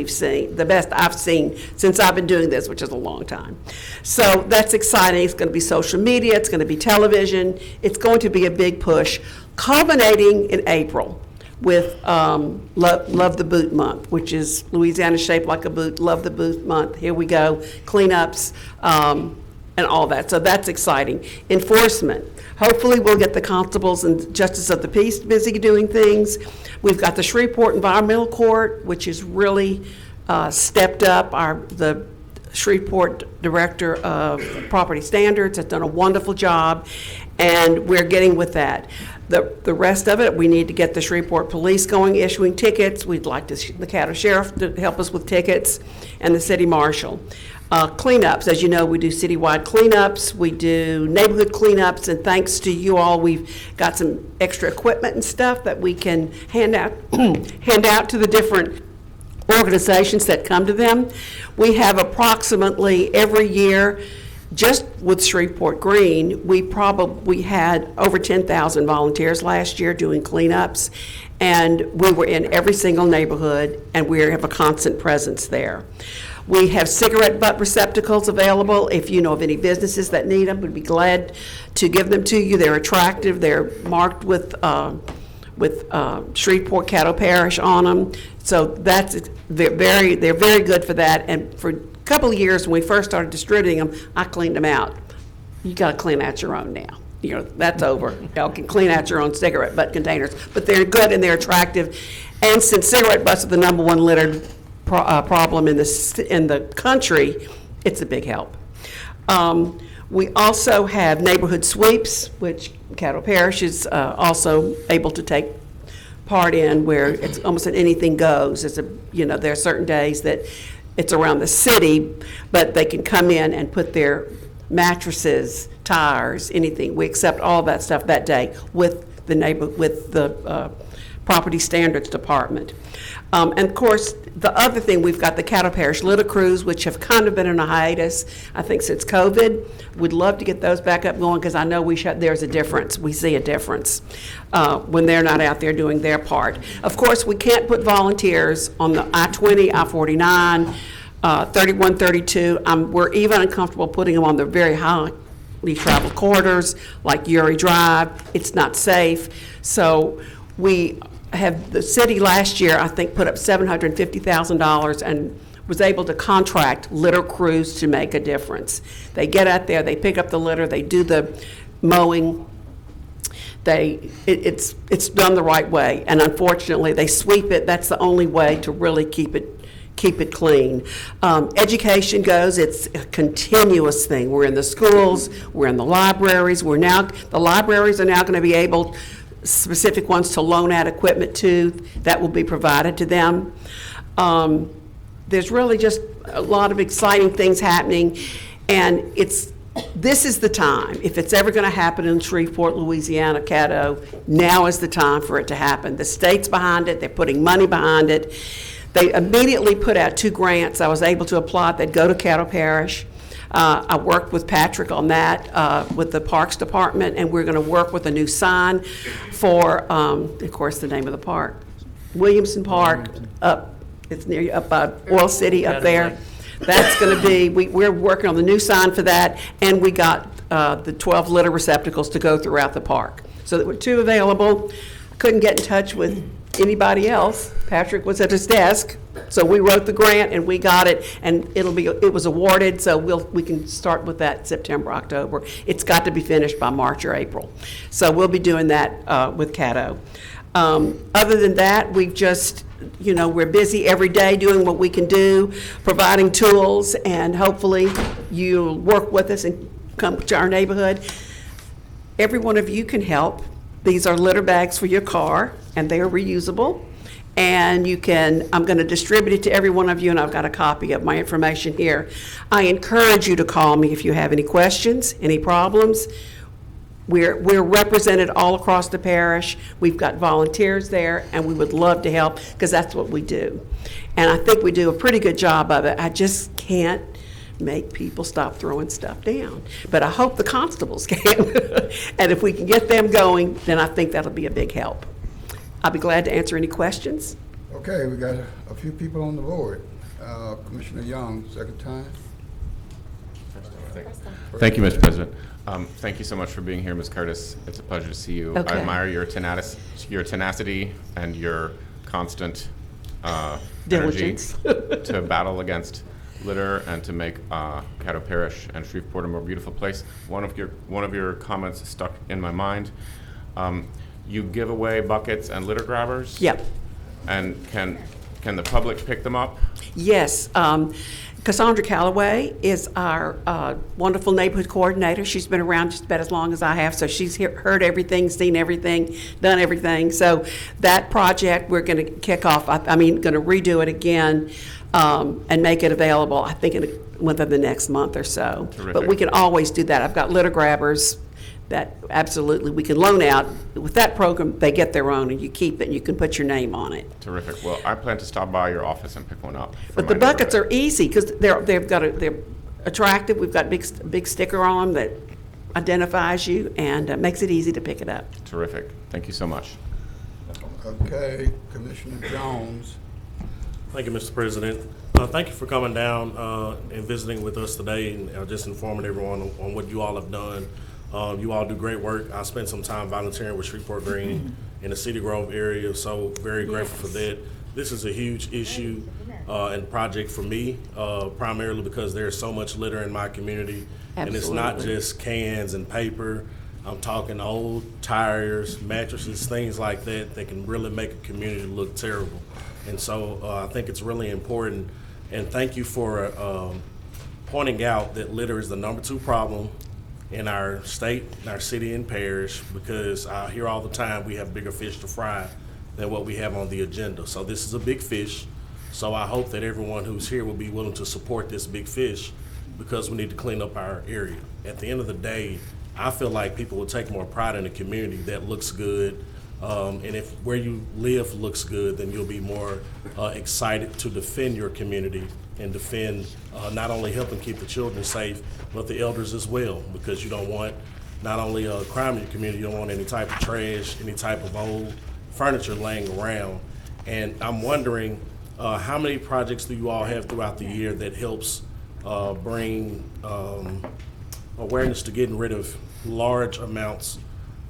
I've seen since I've been doing this, which is a long time. So that's exciting. It's going to be social media, it's going to be television, it's going to be a big push, culminating in April with Love the Boot Month, which is Louisiana Shaped Like a Boot, Love the Boot Month. Here we go, cleanups, and all that. So that's exciting. Enforcement. Hopefully we'll get the constables and justice of the peace busy doing things. We've got the Shreveport Environmental Court, which is really stepped up. The Shreveport Director of Property Standards has done a wonderful job, and we're getting with that. The rest of it, we need to get the Shreveport Police going, issuing tickets. We'd like the Caddo Sheriff to help us with tickets, and the City Marshal. Cleanups, as you know, we do citywide cleanups, we do neighborhood cleanups, and thanks to you all, we've got some extra equipment and stuff that we can hand out to the different organizations that come to them. We have approximately every year, just with Shreveport Green, we had over 10,000 volunteers last year doing cleanups, and we were in every single neighborhood, and we have a constant presence there. We have cigarette butt receptacles available. If you know of any businesses that need them, we'd be glad to give them to you. They're attractive. They're marked with Shreveport Caddo Parish on them. So they're very good for that. And for a couple of years when we first started distributing them, I cleaned them out. You got to clean out your own now. You know, that's over. Y'all can clean out your own cigarette butt containers. But they're good and they're attractive. And since cigarette butts are the #1 littered problem in the country, it's a big help. We also have neighborhood sweeps, which Caddo Parish is also able to take part in, where it's almost an anything goes. There are certain days that it's around the city, but they can come in and put their mattresses, tires, anything. We accept all that stuff that day with the Property Standards Department. And of course, the other thing, we've got the Caddo Parish Litter Crews, which have kind of been in a hiatus, I think, since COVID. We'd love to get those back up going, because I know there's a difference. We see a difference when they're not out there doing their part. Of course, we can't put volunteers on the I-20, I-49, 31, 32. We're even uncomfortable putting them on the very highly traveled corridors, like Uri Drive. It's not safe. So the city last year, I think, put up $750,000 and was able to contract litter crews to make a difference. They get out there, they pick up the litter, they do the mowing. It's done the right way, and unfortunately, they sweep it. That's the only way to really keep it clean. Education goes, it's a continuous thing. We're in the schools, we're in the libraries. The libraries are now going to be able, specific ones, to loan out equipment to, that will be provided to them. There's really just a lot of exciting things happening, and this is the time. If it's ever going to happen in Shreveport, Louisiana, Caddo, now is the time for it to happen. The state's behind it. They're putting money behind it. They immediately put out 2 grants. I was able to apply. They'd go to Caddo Parish. I worked with Patrick on that with the Parks Department, and we're going to work with a new sign for, of course, the name of the park, Williamson Park, it's near up by Oil City up there. That's going to be, we're working on the new sign for that, and we got the 12 litter receptacles to go throughout the park. So there were 2 available. I couldn't get in touch with anybody else. Patrick was at his desk, so we wrote the grant and we got it, and it was awarded, so we can start with that September, October. It's got to be finished by March or April. So we'll be doing that with Caddo. Other than that, we've just, we're busy every day doing what we can do, providing tools, and hopefully you'll work with us and come to our neighborhood. Every one of you can help. These are litter bags for your car, and they are reusable. And you can, I'm going to distribute it to every one of you, and I've got a copy of my information here. I encourage you to call me if you have any questions, any problems. We're represented all across the parish. We've got volunteers there, and we would love to help because that's what we do. And I think we do a pretty good job of it. I just can't make people stop throwing stuff down. But I hope the constables can. And if we can get them going, then I think that'll be a big help. I'll be glad to answer any questions.
Okay, we got a few people on the board. Commissioner Young, second time.
Thank you, Mr. President. Thank you so much for being here, Ms. Curtis. It's a pleasure to see you.
Okay.
I admire your tenacity and your constant energy
Diligence.
to battle against litter and to make Caddo Parish and Shreveport a more beautiful place. One of your comments stuck in my mind. You give away buckets and litter grabbers?
Yep.
And can the public pick them up?
Yes. Cassandra Calloway is our wonderful neighborhood coordinator. She's been around just about as long as I have, so she's heard everything, seen everything, done everything. So that project we're going to kick off, going to redo it again and make it available, I think, within the next month or so.
Terrific.
But we can always do that. I've got litter grabbers that absolutely we can loan out. With that program, they get their own, and you keep it, and you can put your name on it.
Terrific. Well, I plan to stop by your office and pick one up.
But the buckets are easy because they're attractive. We've got big sticker on them that identifies you and makes it easy to pick it up.
Terrific. Thank you so much.
Okay, Commissioner Jones.
Thank you, Mr. President. Thank you for coming down and visiting with us today and just informing everyone on what you all have done. You all do great work. I spent some time volunteering with Shreveport Green in the Cedar Grove area, so very grateful for that. This is a huge issue and project for me, primarily because there's so much litter in my community.
Absolutely.
And it's not just cans and paper. I'm talking old tires, mattresses, things like that that can really make a community look terrible. And so I think it's really important. And thank you for pointing out that litter is the #2 problem in our state, in our city and parish, because I hear all the time we have bigger fish to fry than what we have on the agenda. So this is a big fish. So I hope that everyone who's here will be willing to support this big fish because we need to clean up our area. At the end of the day, I feel like people will take more pride in a community that looks good. And if where you live looks good, then you'll be more excited to defend your community and defend not only helping keep the children safe, but the elders as well, because you don't want not only crime in your community, you don't want any type of trash, any type of old furniture laying around. And I'm wondering, how many projects do you all have throughout the year that helps bring awareness to getting rid of large amounts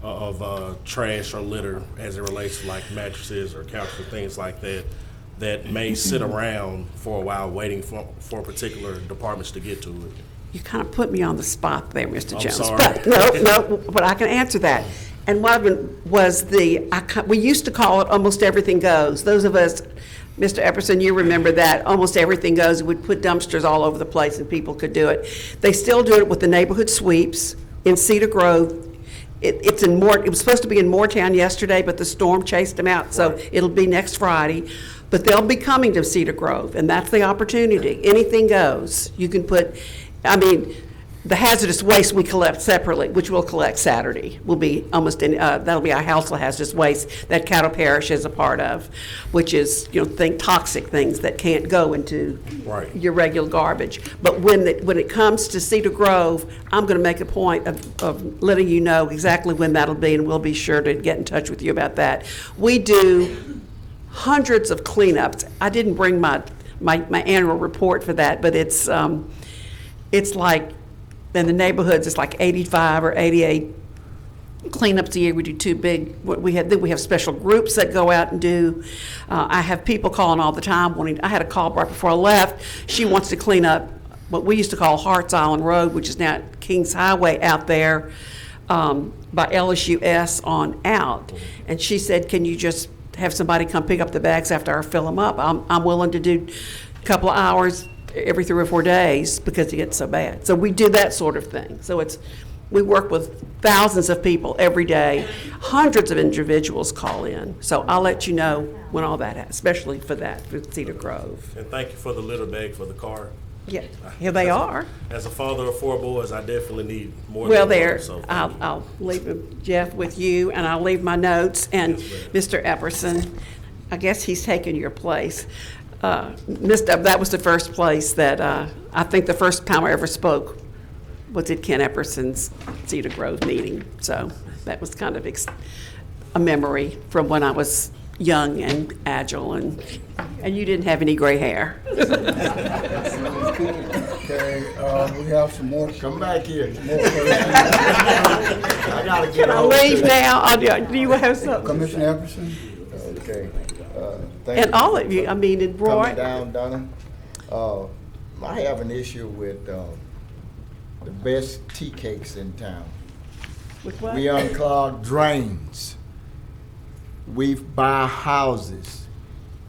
of trash or litter as it relates to like mattresses or couches or things like that that may sit around for a while waiting for particular departments to get to it?
You kind of put me on the spot there, Mr.
I'm
Jones.
sorry.
But but I can answer that. And one of them was we used to call it Almost Everything Goes. Those of us, Mr. Epperson, you remember that, Almost Everything Goes. We'd put dumpsters all over the place and people could do it. They still do it with the neighborhood sweeps in Cedar Grove. It was supposed to be in Moortown yesterday, but the storm chased them out, so it'll be next Friday. But they'll be coming to Cedar Grove, and that's the opportunity. Anything goes. You can put, the hazardous waste we collect separately, which we'll collect Saturday, will be that'll be our household hazardous waste that Caddo Parish is a part of, which is, think toxic things that can't go into your regular garbage. But when it comes to Cedar Grove, I'm going to make a point of letting you know exactly when that'll be, and we'll be sure to get in touch with you about that. We do hundreds of cleanups. I didn't bring my annual report for that, but it's like, in the neighborhoods, it's like 85 or 88 cleanups a year. We do two big. We have special groups that go out and do. I have people calling all the time wanting. I had a call right before I left. She wants to clean up what we used to call Harts Island Road, which is now Kings Highway out there by LSUS on out. And she said, "Can you just have somebody come pick up the bags after I fill them up? I'm willing to do a couple of hours every 3 or 4 days because it gets so bad." So we do that sort of thing. So We work with thousands of people every day. Hundreds of individuals call in. So I'll let you know when all that, especially for Cedar Grove.
And thank you for the litter bag for the car.
Yeah, here they are.
As a father of 4 boys, I definitely need more.
Well,
than
there,
one, so thank you.
I'll leave it, Jeff, with you, and I'll leave my notes. And Mr. Epperson, I guess he's taken your place. That was the first place that, I think the first time I ever spoke was at Ken Epperson's Cedar Grove meeting. So that was kind of a memory from when I was young and agile, and you didn't have any gray hair.
Okay, we have some more. Come back here. I gotta get
Can I leave now? Do you have something?
Commissioner Epperson?
Okay.
And all of you, I mean, and Roy.
Coming down, Donna. I have an issue with the best tea cakes in town.
With what?
We unclog drains. We buy houses,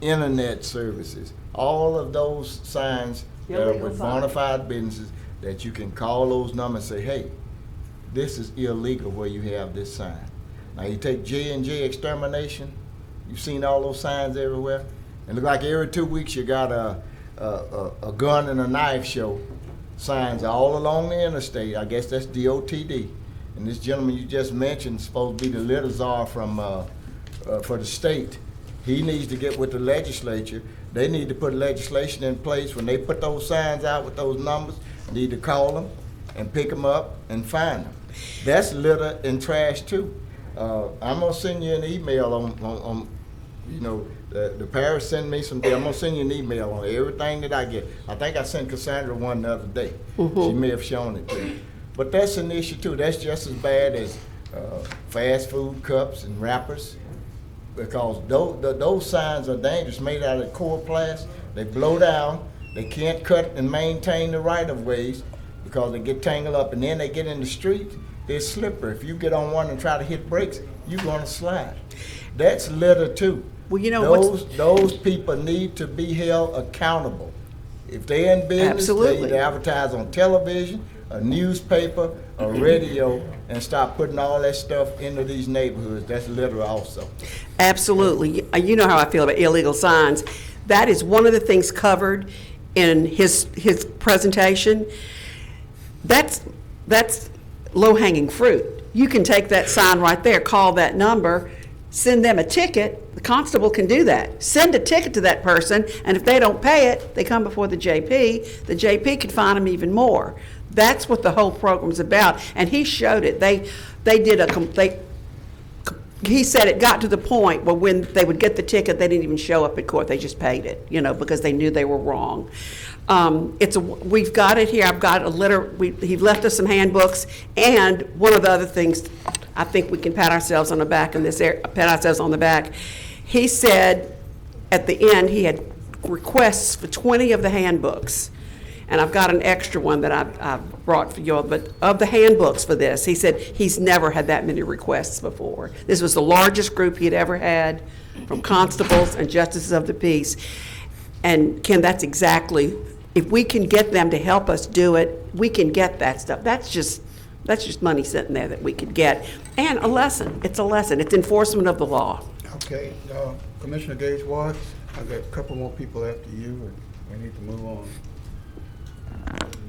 internet services, all of those signs that are with bona fide businesses that you can call those numbers and say, hey, this is illegal where you have this sign. Now you take J&J extermination, you've seen all those signs everywhere, and look like every 2 weeks you got a gun and a knife show signs all along the interstate. I guess that's DOTD. And this gentleman you just mentioned is supposed to be the litter czar from for the state. He needs to get with the legislature. They need to put legislation in place. When they put those signs out with those numbers, need to call them and pick them up and find them. That's litter and trash too. I'm gonna send you an email on you know, the parish send me some, I'm gonna send you an email on everything that I get. I think I sent Cassandra one the other day. She may have shown it to you. But that's an issue too. That's just as bad as fast food cups and wrappers, because those signs are dangerous, made out of coroplast. They blow down. They can't cut and maintain the right-of-ways because they get tangled up, and then they get in the street. They're slippery. If you get on one and try to hit brakes, you're gonna slide. That's litter too.
Well, you know,
those people need to be held accountable. If they're in business,
Absolutely.
they need to advertise on television, a newspaper, a radio, and stop putting all that stuff into these neighborhoods. That's litter also.
Absolutely. You know how I feel about illegal signs. That is one of the things covered in his presentation. That's low-hanging fruit. You can take that sign right there, call that number, send them a ticket. The constable can do that. Send a ticket to that person, and if they don't pay it, they come before the JP. The JP could fine them even more. That's what the whole program's about, and he showed it. He said it got to the point where when they would get the ticket, they didn't even show up at court. They just paid it, because they knew they were wrong. We've got it here. I've got a letter. He left us some handbooks, and one of the other things, I think we can pat ourselves on the back in this area. Pat ourselves on the back. He said at the end he had requests for 20 of the handbooks. And I've got an extra one that I've brought for you all, but of the handbooks for this, he said he's never had that many requests before. This was the largest group he'd ever had from constables and justices of the peace. And Ken, that's exactly, if we can get them to help us do it, we can get that stuff. That's just money sitting there that we could get. And a lesson. It's a lesson. It's enforcement of the law.
Okay, Commissioner Gage Watts, I've got a couple more people after you, and we need to move on.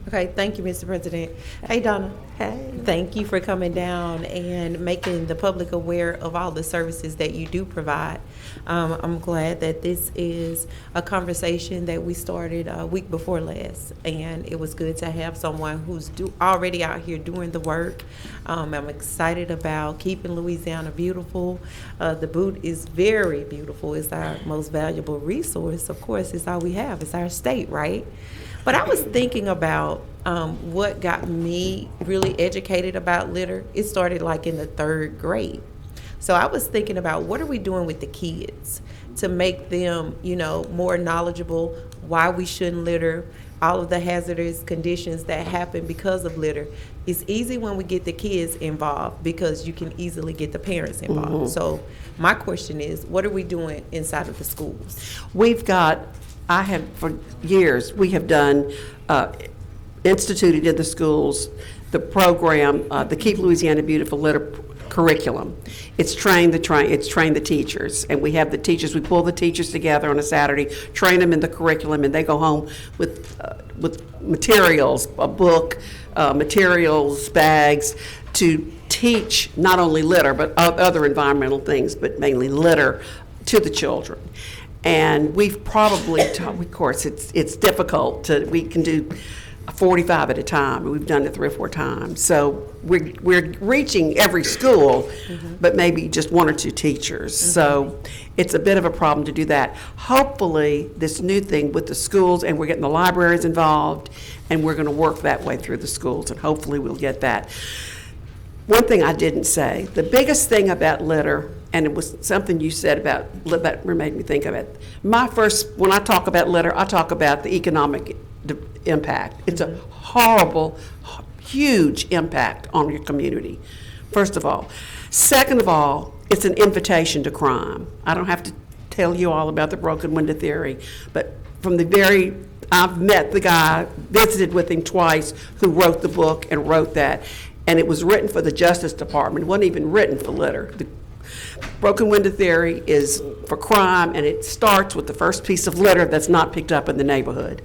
Okay, thank you, Mr. President. Hey, Donna. Hey. Thank you for coming down and making the public aware of all the services that you do provide. I'm glad that this is a conversation that we started a week before last, and it was good to have someone who's already out here doing the work. I'm excited about keeping Louisiana beautiful. The boot is very beautiful. It's our most valuable resource. Of course, it's all we have. It's our state, right? But I was thinking about what got me really educated about litter. It started like in the 3rd grade. So I was thinking about what are we doing with the kids to make them, more knowledgeable, why we shouldn't litter, all of the hazardous conditions that happen because of litter. It's easy when we get the kids involved because you can easily get the parents involved.
Mm-hmm.
So my question is, what are we doing inside of the schools?
For years, we have done, instituted in the schools the program, the Keep Louisiana Beautiful Litter curriculum. It's train the teachers, and we have the teachers. We pull the teachers together on a Saturday, train them in the curriculum, and they go home with materials, a book, materials, bags, to teach not only litter but other environmental things, but mainly litter to the children. And we've probably, of course, it's difficult we can do 45 at a time. We've done it 3 or 4 times. So we're reaching every school, but maybe just 1 or 2 teachers. So it's a bit of a problem to do that. Hopefully, this new thing with the schools, and we're getting the libraries involved, and we're going to work that way through the schools, and hopefully we'll get that. One thing I didn't say, the biggest thing about litter, and it was something you said about that made me think of it. When I talk about litter, I talk about the economic impact. It's a horrible, huge impact on your community, first of all. Second of all, it's an invitation to crime. I don't have to tell you all about the broken window theory, but I've met the guy, visited with him twice, who wrote the book and wrote that. And it was written for the Justice Department. It wasn't even written for litter. The broken window theory is for crime, and it starts with the first piece of litter that's not picked up in the neighborhood.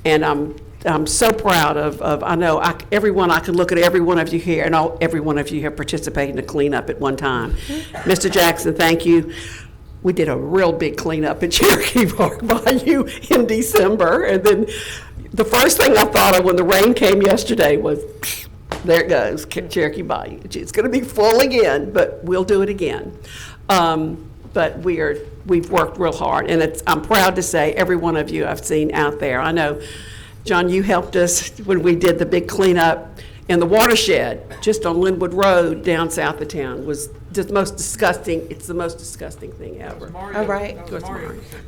And I'm so proud of I know I can look at every one of you here, and every one of you have participated in the cleanup at one time. Mr. Jackson, thank you. We did a real big cleanup at Cherokee Park Bayou in December, and then the first thing I thought of when the rain came yesterday was, there it goes, Cherokee Bayou. It's going to be full again, but we'll do it again. But we've worked real hard, and I'm proud to say every one of you I've seen out there. I know, John, you helped us when we did the big cleanup in the watershed, just on Linwood Road down south of town. Was just most disgusting. It's the most disgusting thing ever.
All right.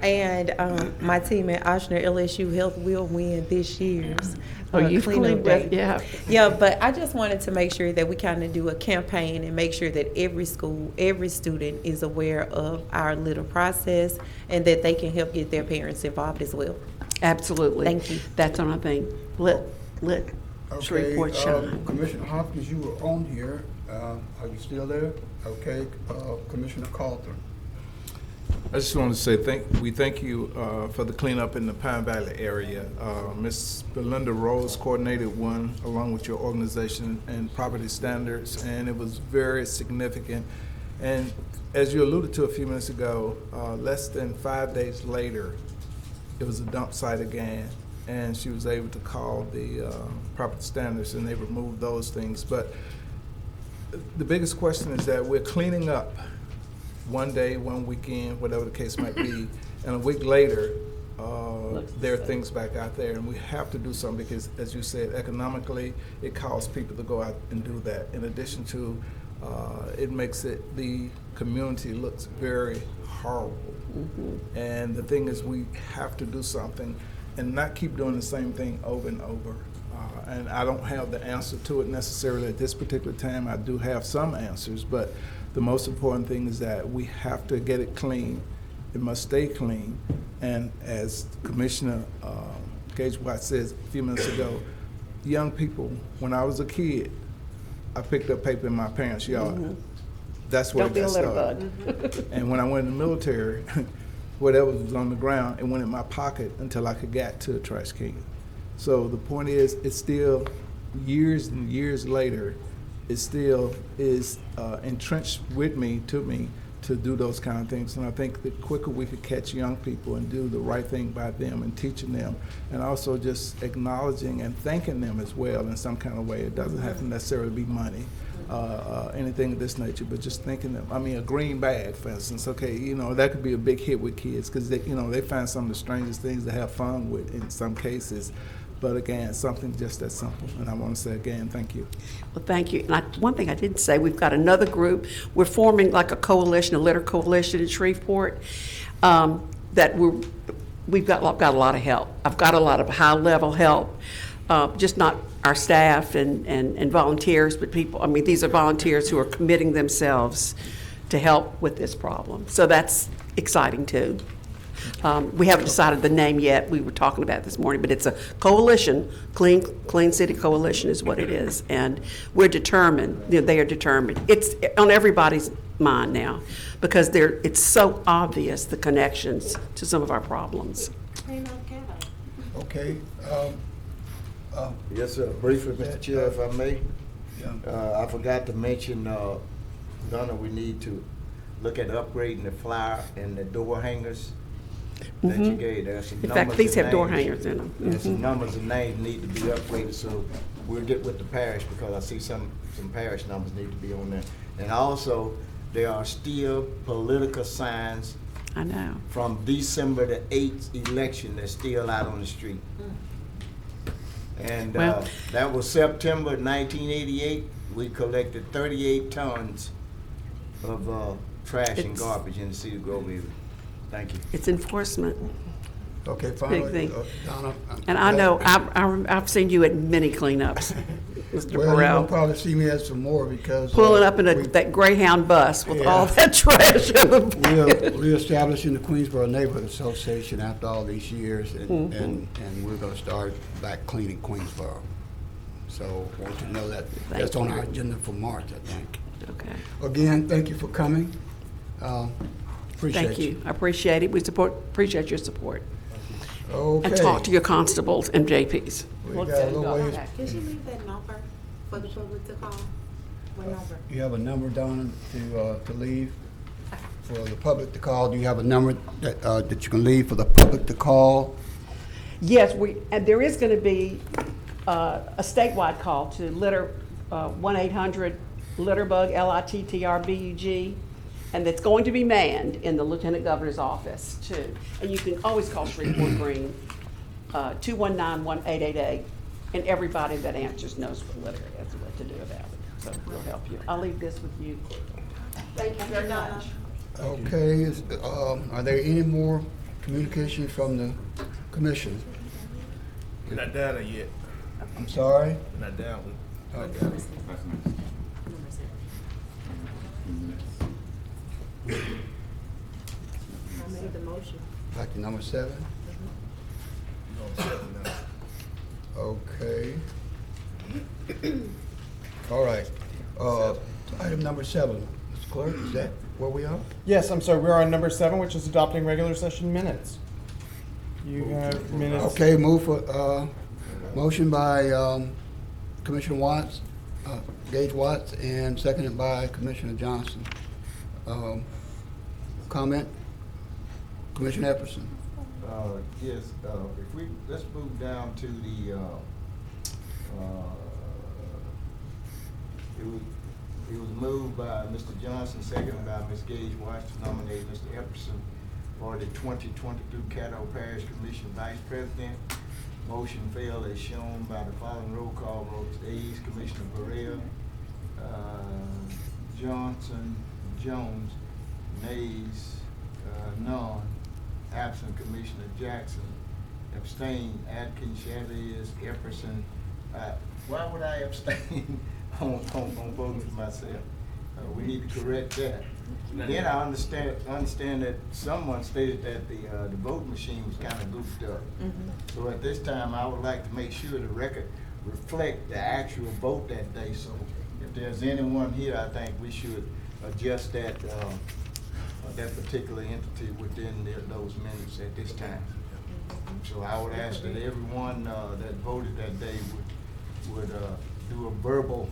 And my team at Ochsner LSU Health will win this year's
you've
cleanup
cleaned
day.
with,
Yeah, but I just wanted to make sure that we kind of do a campaign and make sure that every school, every student is aware of our litter process, and that they can help get their parents involved as well.
Absolutely.
Thank you.
That's on our thing. Lit. Shreveport shine.
Commissioner Hopkins, you were on here. Are you still there? Okay, Commissioner Carlton.
I just want to say we thank you for the cleanup in the Pine Valley area. Ms. Belinda Rose coordinated one along with your organization and property standards, and it was very significant. And as you alluded to a few minutes ago, less than 5 days later, it was a dump site again, and she was able to call the property standards, and they removed those things. But the biggest question is that we're cleaning up one day, one weekend, whatever the case might be, and a week later, there are things back out there, and we have to do something because, as you said, economically, it costs people to go out and do that. In addition to, it makes the community looks very horrible. And the thing is, we have to do something and not keep doing the same thing over and over. And I don't have the answer to it necessarily at this particular time. I do have some answers, but the most important thing is that we have to get it clean. It must stay clean. And as Commissioner Gage White says a few minutes ago, young people, when I was a kid, I picked up paper in my parents' yard. That's where
Don't be
it
a
got
litter
started.
bug.
And when I went in the military, whatever was on the ground, it went in my pocket until I could get to a trash can. So the point is, it's still years and years later, it still is entrenched with me, to do those kind of things. And I think the quicker we could catch young people and do the right thing by them and teaching them, and also just acknowledging and thanking them as well in some kind of way. It doesn't have to necessarily be money, anything of this nature, but just thanking them. I mean, a green bag, for instance, okay, that could be a big hit with kids because they find some of the strangest things to have fun with in some cases. But again, something just that simple. And I want to say again, thank you.
Well, thank you. And one thing I didn't say, we've got another group. We're forming like a coalition, a litter coalition in Shreveport. That we've got a lot of help. I've got a lot of high-level help, just not our staff and volunteers, but people. I mean, these are volunteers who are committing themselves to help with this problem. So that's exciting too. We haven't decided the name yet. We were talking about it this morning, but it's a coalition. Clean City Coalition is what it is, and we're determined. They are determined. It's on everybody's mind now because it's so obvious, the connections to some of our problems.
Okay.
Yes, sir. Briefly, Mr. Chair, if I may. I forgot to mention, Donna, we need to look at upgrading the flower and the door hangers that you gave. There's some
In
numbers
fact, these
and
have door
names.
hangers in them.
There's some numbers and names need to be upgraded, so we'll get with the parish because I see some parish numbers need to be on there. And also, there are still political signs.
I know.
From December the 8th election that's still out on the street. And that was September 1988. We collected 38 tons of trash and garbage in the city of Grove area. Thank you.
It's enforcement.
Okay, finally,
Big thing.
Donna.
And I know, I've seen you at many cleanups, Mr.
Well,
Burrell.
you'll probably see me at some more because.
Pulling up in that Greyhound bus with all that trash in the back.
We are reestablishing the Queensboro Neighborhood Association after all these years, and we're gonna start back cleaning Queensboro. So I want you to know that that's on our agenda for March, I think.
Okay.
Again, thank you for coming. Appreciate
Thank you. I appreciate it. We appreciate your support.
Okay.
And talk to your constables and JPs.
We got a little ways.
Can you leave that number for the public to call? What number?
You have a number, Donna, to leave for the public to call? Do you have a number that you can leave for the public to call?
Yes, and there is going to be a statewide call to litter, 1-800-LITTERBUG, LITTRBUG, and it's going to be manned in the Lieutenant Governor's office too. And you can always call Shreveport Green, 219-1888, and everybody that answers knows what litter is, what to do about it. So we'll help you. I'll leave this with you. Thank you very much.
Okay, are there any more communication from the commission?
We're not down yet.
I'm sorry?
We're not down.
Okay.
I made the motion.
Back to number 7? Okay. All right. Item number 7, Mr. Clerk, is that where we are?
Yes, I'm sorry, we're on number 7, which is adopting regular session minutes. You have minutes.
Okay, move for, motion by Commissioner Watts, Gage Watts, and seconded by Commissioner Johnson. Comment? Commissioner Epperson.
Yes, let's move down to the, it was moved by Mr. Johnson, seconded by Ms. Gage Watts to nominate Mr. Epperson for the 2022 Caddo Parish Commission Vice President. Motion failed as shown by the following roll call votes. Ayes, Commissioner Burrell, Johnson, Jones, nays, none. Absent, Commissioner Jackson. Abstain, Atkins, Chavez, Epperson. Why would I abstain on voting for myself? We need to correct that. Then I understand that someone stated that the vote machine was kind of goofed up. So at this time, I would like to make sure the record reflect the actual vote that day. So if there's anyone here, I think we should adjust that particular entity within those minutes at this time. So I would ask that everyone that voted that day would do a verbal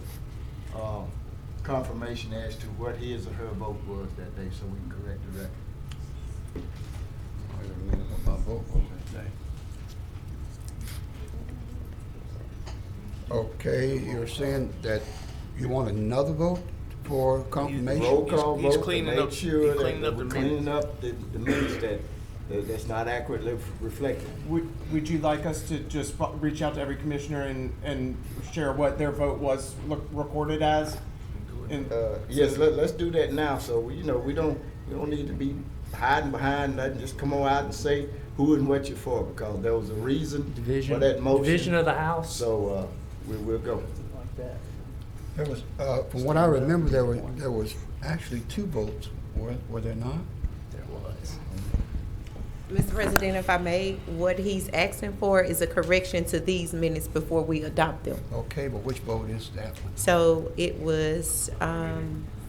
confirmation as to what his or her vote was that day, so we can correct the record.
Wait a minute, what my vote was that day. Okay, you're saying that you want another vote for confirmation?
Roll call
He's
vote to
cleaning
make
up-
sure
he's cleaning
that
up the
we're cleaning
minutes.
up the minutes that's not accurately reflected.
Would you like us to just reach out to every commissioner and share what their vote was recorded as?
Yes, let's do that now, so we don't need to be hiding behind nothing. Just come on out and say who and what you're for, because there was a reason for that motion.
Division of the House.
So we'll go.
There was, from what I remember, there was actually 2 votes, were there not?
There was.
Mr. President, if I may, what he's asking for is a correction to these minutes before we adopt them.
Okay, but which vote is that one?
So it was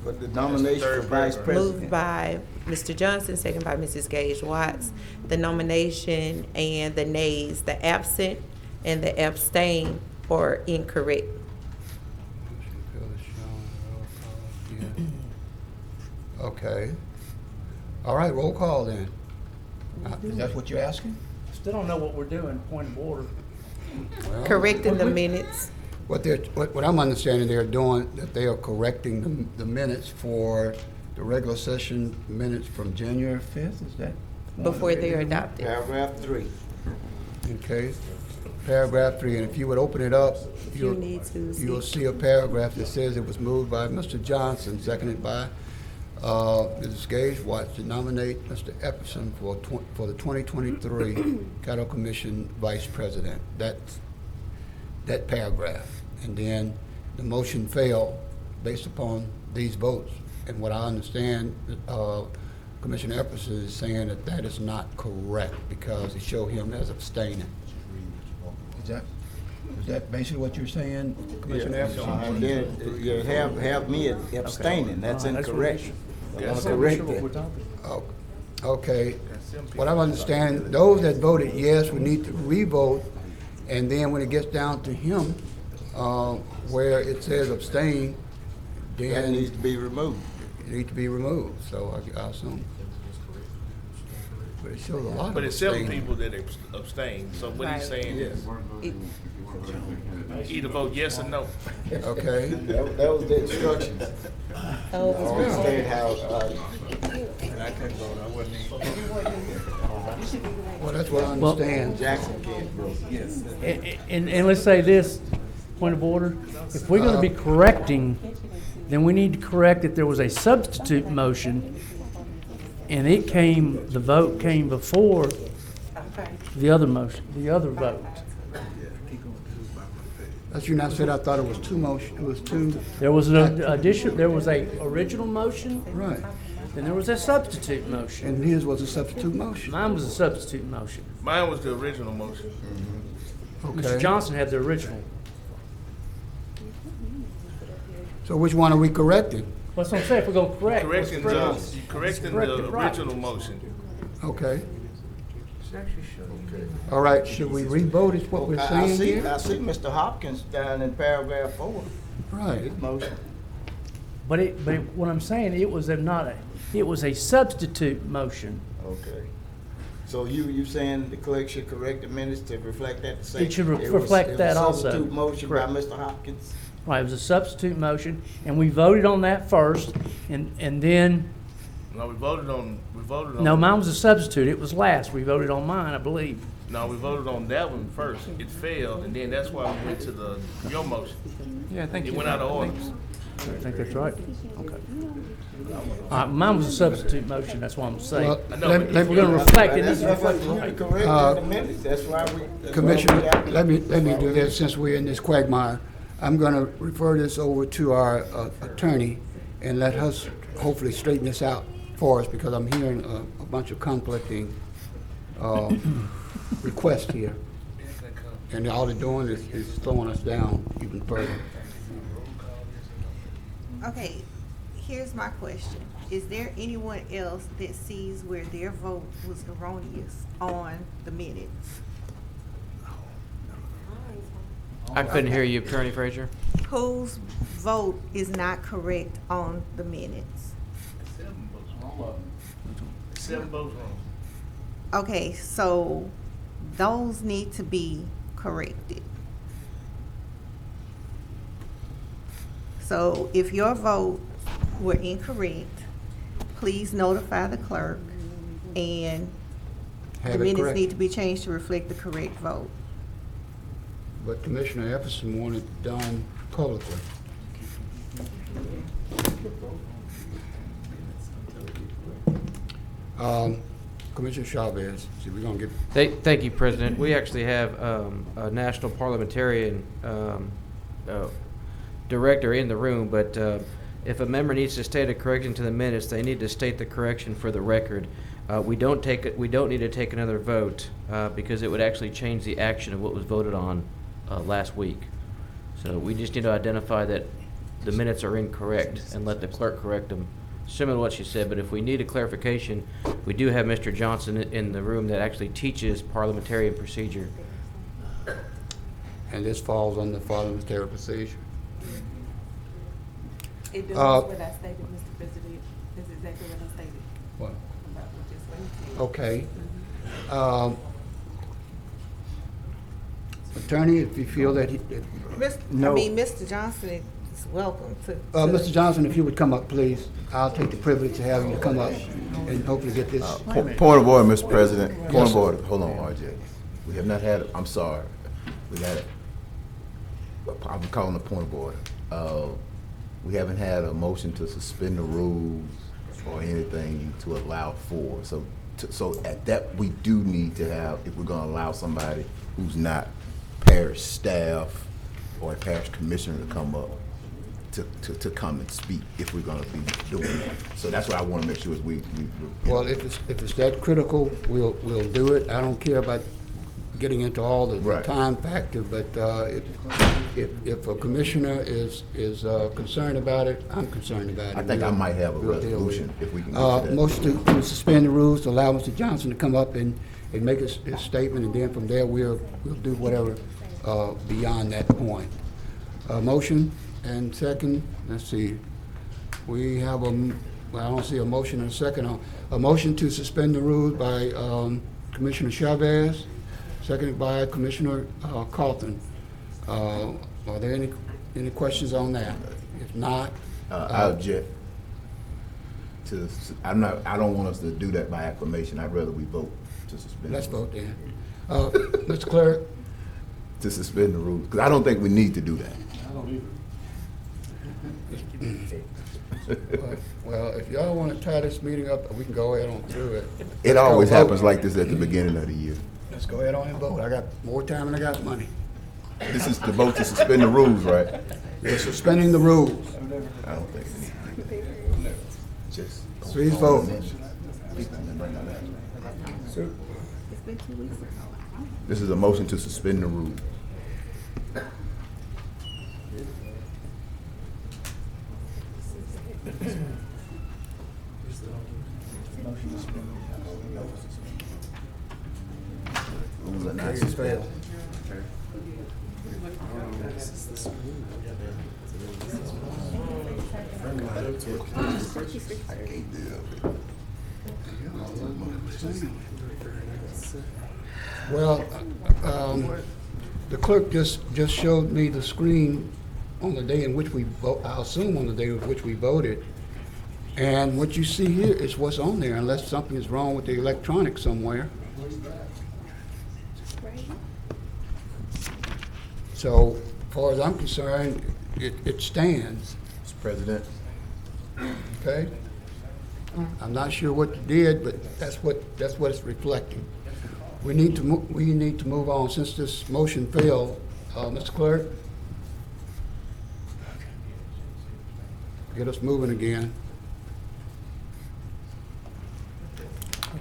For the nomination for vice
moved
president.
by Mr. Johnson, second by Mrs. Gage Watts. The nomination and the nays, the absent and the abstain are incorrect.
Okay. All right, roll call then. Is that what you're asking?
Still don't know what we're doing, point of order.
Well,
Correcting the minutes.
What I'm understanding they're doing, that they are correcting the minutes for the regular session minutes from January 5th, is that?
Before they're adopted.
Paragraph 3.
Okay, paragraph 3, and if you would open it up,
You need to
you'll see a paragraph that says it was moved by Mr. Johnson, seconded by Mrs. Gage Watts to nominate Mr. Epperson for the 2023 Caddo Commission Vice President. That's that paragraph. And then the motion failed based upon these votes. And what I understand, Commissioner Epperson is saying that that is not correct because it showed him as abstaining. Is that basically what you're saying, Commissioner Epperson?
And then you have me abstaining, that's incorrect. I want to correct that.
Okay, what I understand, those that voted yes, we need to re-vote, and then when it gets down to him, where it says abstain, then.
That needs to be removed.
It needs to be removed, so I assume. But it shows a lot of
But it's seven
abstaining.
people that abstain, so what he's saying is either vote yes or no.
Okay.
That was the instructions. I understand how,
Well, that's what I understand.
Jackson can't vote. Yes.
And let's say this, point of order, if we're gonna be correcting, then we need to correct that there was a substitute motion, and the vote came before the other motion, the other vote.
As you now said, I thought it was two motion, it was two.
There was an addition, there was a original motion,
Right.
then there was a substitute motion.
And his was a substitute motion.
Mine was a substitute motion.
Mine was the original motion.
Okay.
Mr. Johnson had the original.
So which one are we correcting?
That's what I'm saying, if we're gonna correct. let's
Correcting
correct
the
it right.
original motion.
Okay. All right, should we re-vote is what we're saying here?
I see Mr. Hopkins down in paragraph 4.
Right.
His motion.
But what I'm saying, it was a substitute motion.
Okay. So you saying the clerk should correct the minutes to reflect that? To say
It should
it was-
reflect that
It was
also.
a substitute motion by
Correct.
Mr. Hopkins?
Right, it was a substitute motion, and we voted on that first, and then,
No, we voted on.
no, mine was a substitute, it was last, we voted on mine, I believe.
No, we voted on that one first. It failed, and then that's why we went to your motion.
Yeah, thank you.
It went out of order.
I think that's right. Okay. All right, mine was a substitute motion, that's what I'm saying.
Well,
If we're gonna reflect it,
That's
it's
what
reflected
you
right.
corrected in the minutes. That's why we.
Commissioner, let me do this since we're in this quagmire. I'm going to refer this over to our attorney and let us hopefully straighten this out for us because I'm hearing a bunch of conflicting requests here. And all they're doing is slowing us down even further.
Okay, here's my question. Is there anyone else that sees where their vote was erroneous on the minutes?
I couldn't hear you, Attorney Frazier.
Whose vote is not correct on the minutes?
7 votes wrong.
Okay, so those need to be corrected. So if your vote were incorrect, please notify the clerk and the
Have it
minutes
correct.
need to be changed to reflect the correct vote.
But Commissioner Epperson wanted it done publicly. Commissioner Chavez, see, we're going to get.
Thank you, President. We actually have a national parliamentarian director in the room, but if a member needs to state a correction to the minutes, they need to state the correction for the record. We don't need to take another vote because it would actually change the action of what was voted on last week. So we just need to identify that the minutes are incorrect and let the clerk correct them, similar to what she said. But if we need a clarification, we do have Mr. Johnson in the room that actually teaches parliamentary procedure.
And this falls under parliamentary procedure.
It does what I stated, Mr. President. That's exactly what I stated.
What?
About what you said.
Okay. Attorney, if you feel that
Mr. Johnson is welcome to.
Mr. Johnson, if you would come up, please. I'll take the privilege of having you come up and hopefully get this.
Point of order, Mr. President. Point of order. Hold on, RJ. We have not had, I'm sorry. We had, I'm calling a point of order. We haven't had a motion to suspend the rules or anything to allow for. So at that, we do need to have, if we're gonna allow somebody who's not parish staff or a parish commissioner to come up, to come and speak if we're gonna be doing that. So that's what I wanna make sure is we
Well, if it's that critical, we'll do it. I don't care about getting into all the time factor, but if a commissioner is concerned about it, I'm concerned about it.
I think I might have a resolution if we can get to that.
Motion to suspend the rules to allow Mr. Johnson to come up and make his statement, and then from there we'll do whatever beyond that point. Motion and second. Let's see. We have I don't see a motion and a second. A motion to suspend the rules by Commissioner Chavez, seconded by Commissioner Carlton. Are there any questions on that? If not,
I object. I don't want us to do that by acclamation. I'd rather we vote to suspend.
Let's vote then. Mr. Clerk?
To suspend the rules, because I don't think we need to do that.
I don't either. Well, if y'all want to tie this meeting up, we can go ahead on through it.
It always happens like this at the beginning of the year.
Let's go ahead on and vote. I got more time than I got money.
This is the vote to suspend the rules, right?
We're suspending the rules.
I don't think it just.
Please vote.
This is a motion to suspend the rules. Rules are not suspended.
Well, the clerk just showed me the screen on the day in which we vote, I assume on the day of which we voted. And what you see here is what's on there, unless something is wrong with the electronics somewhere. So, as far as I'm concerned, it stands.
Mr. President.
Okay? I'm not sure what you did, but that's what it's reflecting. We need to move on since this motion failed. Mr. Clerk? Get us moving again.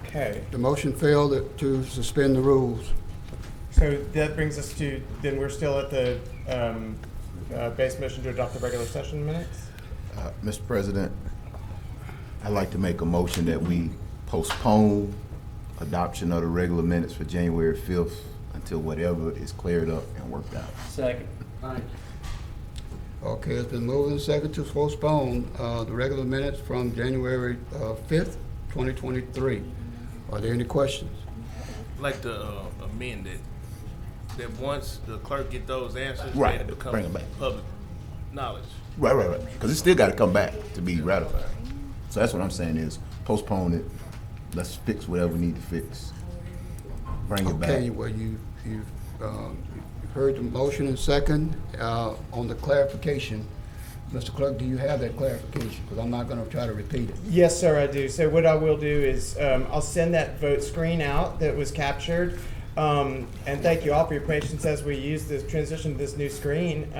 Okay.
The motion failed to suspend the rules.
So that brings us to, then we're still at the base motion to adopt the regular session minutes?
Mr. President, I'd like to make a motion that we postpone adoption of the regular minutes for January 5th until whatever is cleared up and worked out.
Second.
Okay, it's been moved and seconded to postpone the regular minutes from January 5th, 2023. Are there any questions?
I'd like to amend it, that once the clerk get those answers,
Right,
they become
bring 'em back.
public knowledge.
Right. Because it still got to come back to be ratified. So that's what I'm saying is postpone it. Let's fix whatever we need to fix. Bring it back.
Okay, well, you've heard the motion and second on the clarification. Mr. Clerk, do you have that clarification? Because I'm not going to try to repeat it.
Yes, sir, I do. So what I will do is I'll send that vote screen out that was captured. And thank you all for your patience as we use this transition to this new screen.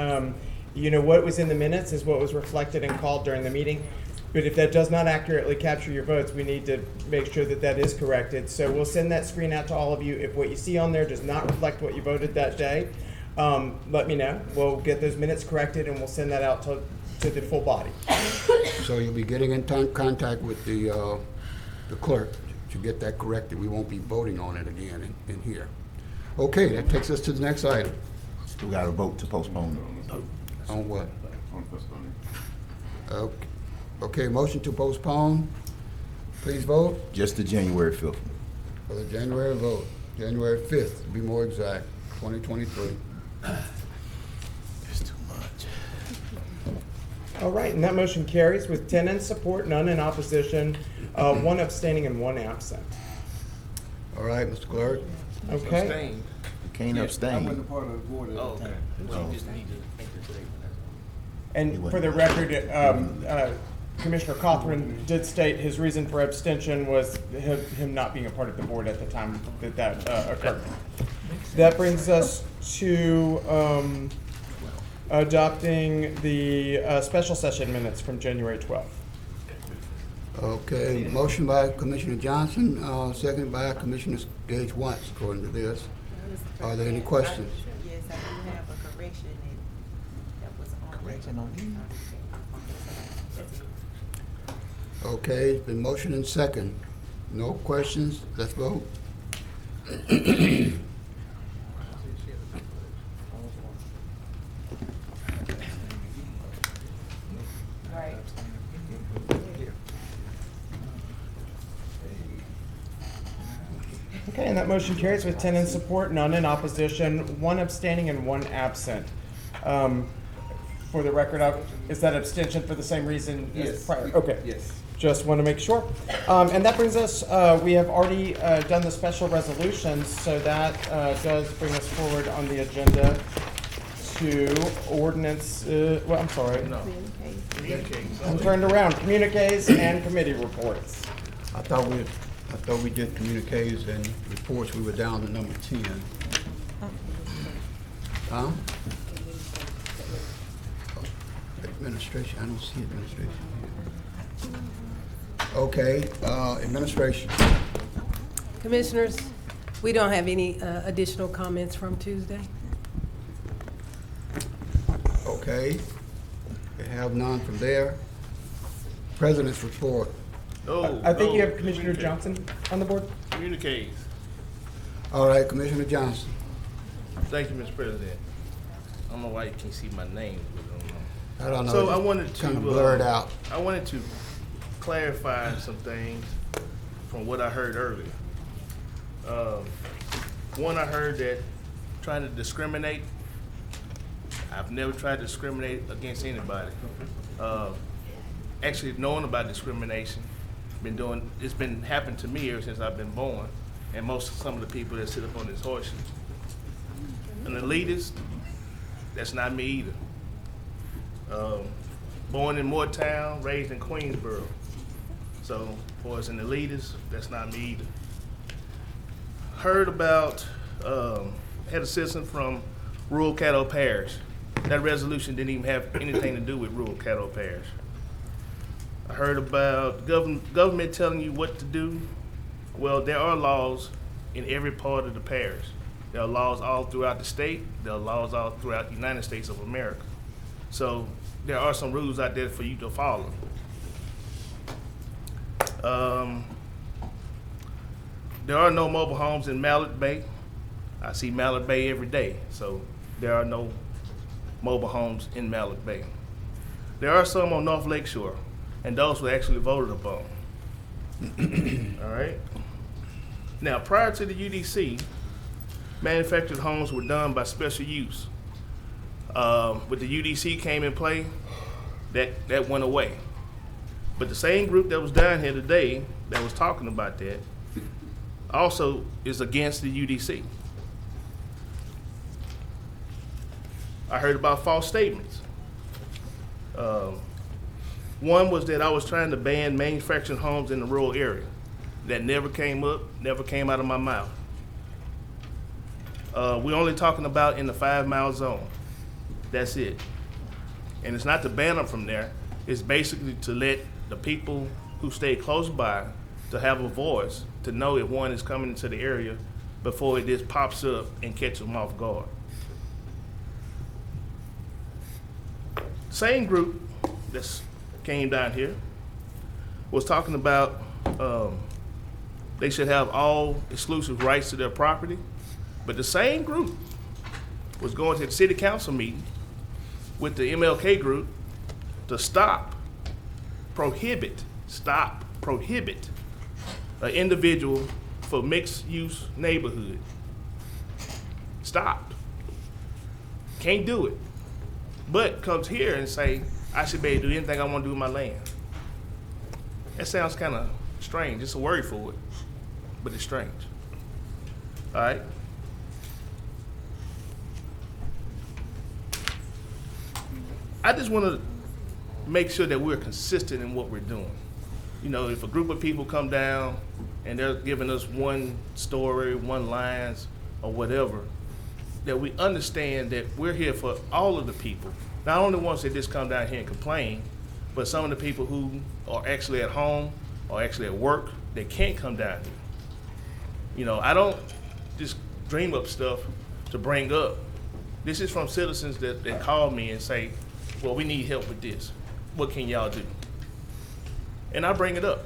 You know, what was in the minutes is what was reflected and called during the meeting. But if that does not accurately capture your votes, we need to make sure that that is corrected. So we'll send that screen out to all of you. If what you see on there does not reflect what you voted that day, let me know. We'll get those minutes corrected and we'll send that out to the full body.
So you'll be getting in contact with the clerk to get that corrected. We won't be voting on it again in here. Okay, that takes us to the next item.
We got a vote to postpone.
On what? Okay, motion to postpone. Please vote.
Just the January 5th.
For the January vote, January 5th, to be more exact, 2023.
It's too much.
All right, and that motion carries with 10 in support, none in opposition, 1 abstaining and 1 absent.
All right, Mr. Clerk.
Okay.
You can't abstain.
I wasn't a part of the board at the time.
Well,
And for the record, Commissioner Cothran did state his reason for abstention was him not being a part of the board at the time that occurred. That brings us to adopting the special session minutes from January 12th.
Okay, motion by Commissioner Johnson, seconded by Commissioner Gage Watts, according to this. Are there any questions?
Yes, I do have a correction that was on. Correction on
Okay, it's been motion and second. No questions, let's vote.
Okay, and that motion carries with 10 in support, none in opposition, 1 abstaining and 1 absent. For the record, is that abstention for the same reason as prior? Okay.
Yes.
Just want to make sure. And that brings us, we have already done the special resolutions, so that does bring us forward on the agenda to ordinance, well, I'm sorry.
No.
I'm turned around. Communiques and committee reports.
I thought we did communiques and reports. We were down to number 10. Huh? Administration, I don't see administration here. Okay, administration.
Commissioners, we don't have any additional comments from Tuesday.
Okay, we have none from there. President's report.
I think you have Commissioner Johnson on the board.
Communiques.
All right, Commissioner Johnson.
Thank you, Mr. President. I don't know why you can't see my name.
I don't know.
So I wanted to
kind of blurred out.
I wanted to clarify some things from what I heard earlier. One, I heard that trying to discriminate. I've never tried to discriminate against anybody. Actually, knowing about discrimination, it's been happening to me ever since I've been born, and some of the people that sit up on these horses. An elitist, that's not me either. Born in Moortown, raised in Queensboro. So, for as an elitist, that's not me either. Heard about, had a citizen from rural Caddo Parish. That resolution didn't even have anything to do with rural Caddo Parish. I heard about government telling you what to do. Well, there are laws in every part of the parish. There are laws all throughout the state. There are laws all throughout the United States of America. So there are some rules out there for you to follow. There are no mobile homes in Mallard Bay. I see Mallard Bay every day, so there are no mobile homes in Mallard Bay. There are some on North Lakeshore, and those were actually voted upon. All right? Now, prior to the UDC, manufactured homes were done by special use. With the UDC came in play, that went away. But the same group that was down here today that was talking about that also is against the UDC. I heard about false statements. One was that I was trying to ban manufactured homes in the rural area. That never came up, never came out of my mouth. We're only talking about in the 5-mile zone. That's it. And it's not to ban them from there. It's basically to let the people who stay close by to have a voice, to know if one is coming into the area before it just pops up and catches them off guard. Same group that came down here was talking about they should have all exclusive rights to their property, but the same group was going to the city council meeting with the MLK group to prohibit an individual for mixed-use neighborhood. Stop. Can't do it. But comes here and say, I should be able to do anything I want to do with my land. That sounds kind of strange. It's a word for it, but it's strange. All right? I just want to make sure that we're consistent in what we're doing. You know, if a group of people come down and they're giving us one story, one lines, or whatever, that we understand that we're here for all of the people. Not only ones that just come down here and complain, but some of the people who are actually at home or actually at work that can't come down here. You know, I don't just dream up stuff to bring up. This is from citizens that call me and say, well, we need help with this. What can y'all do? And I bring it up.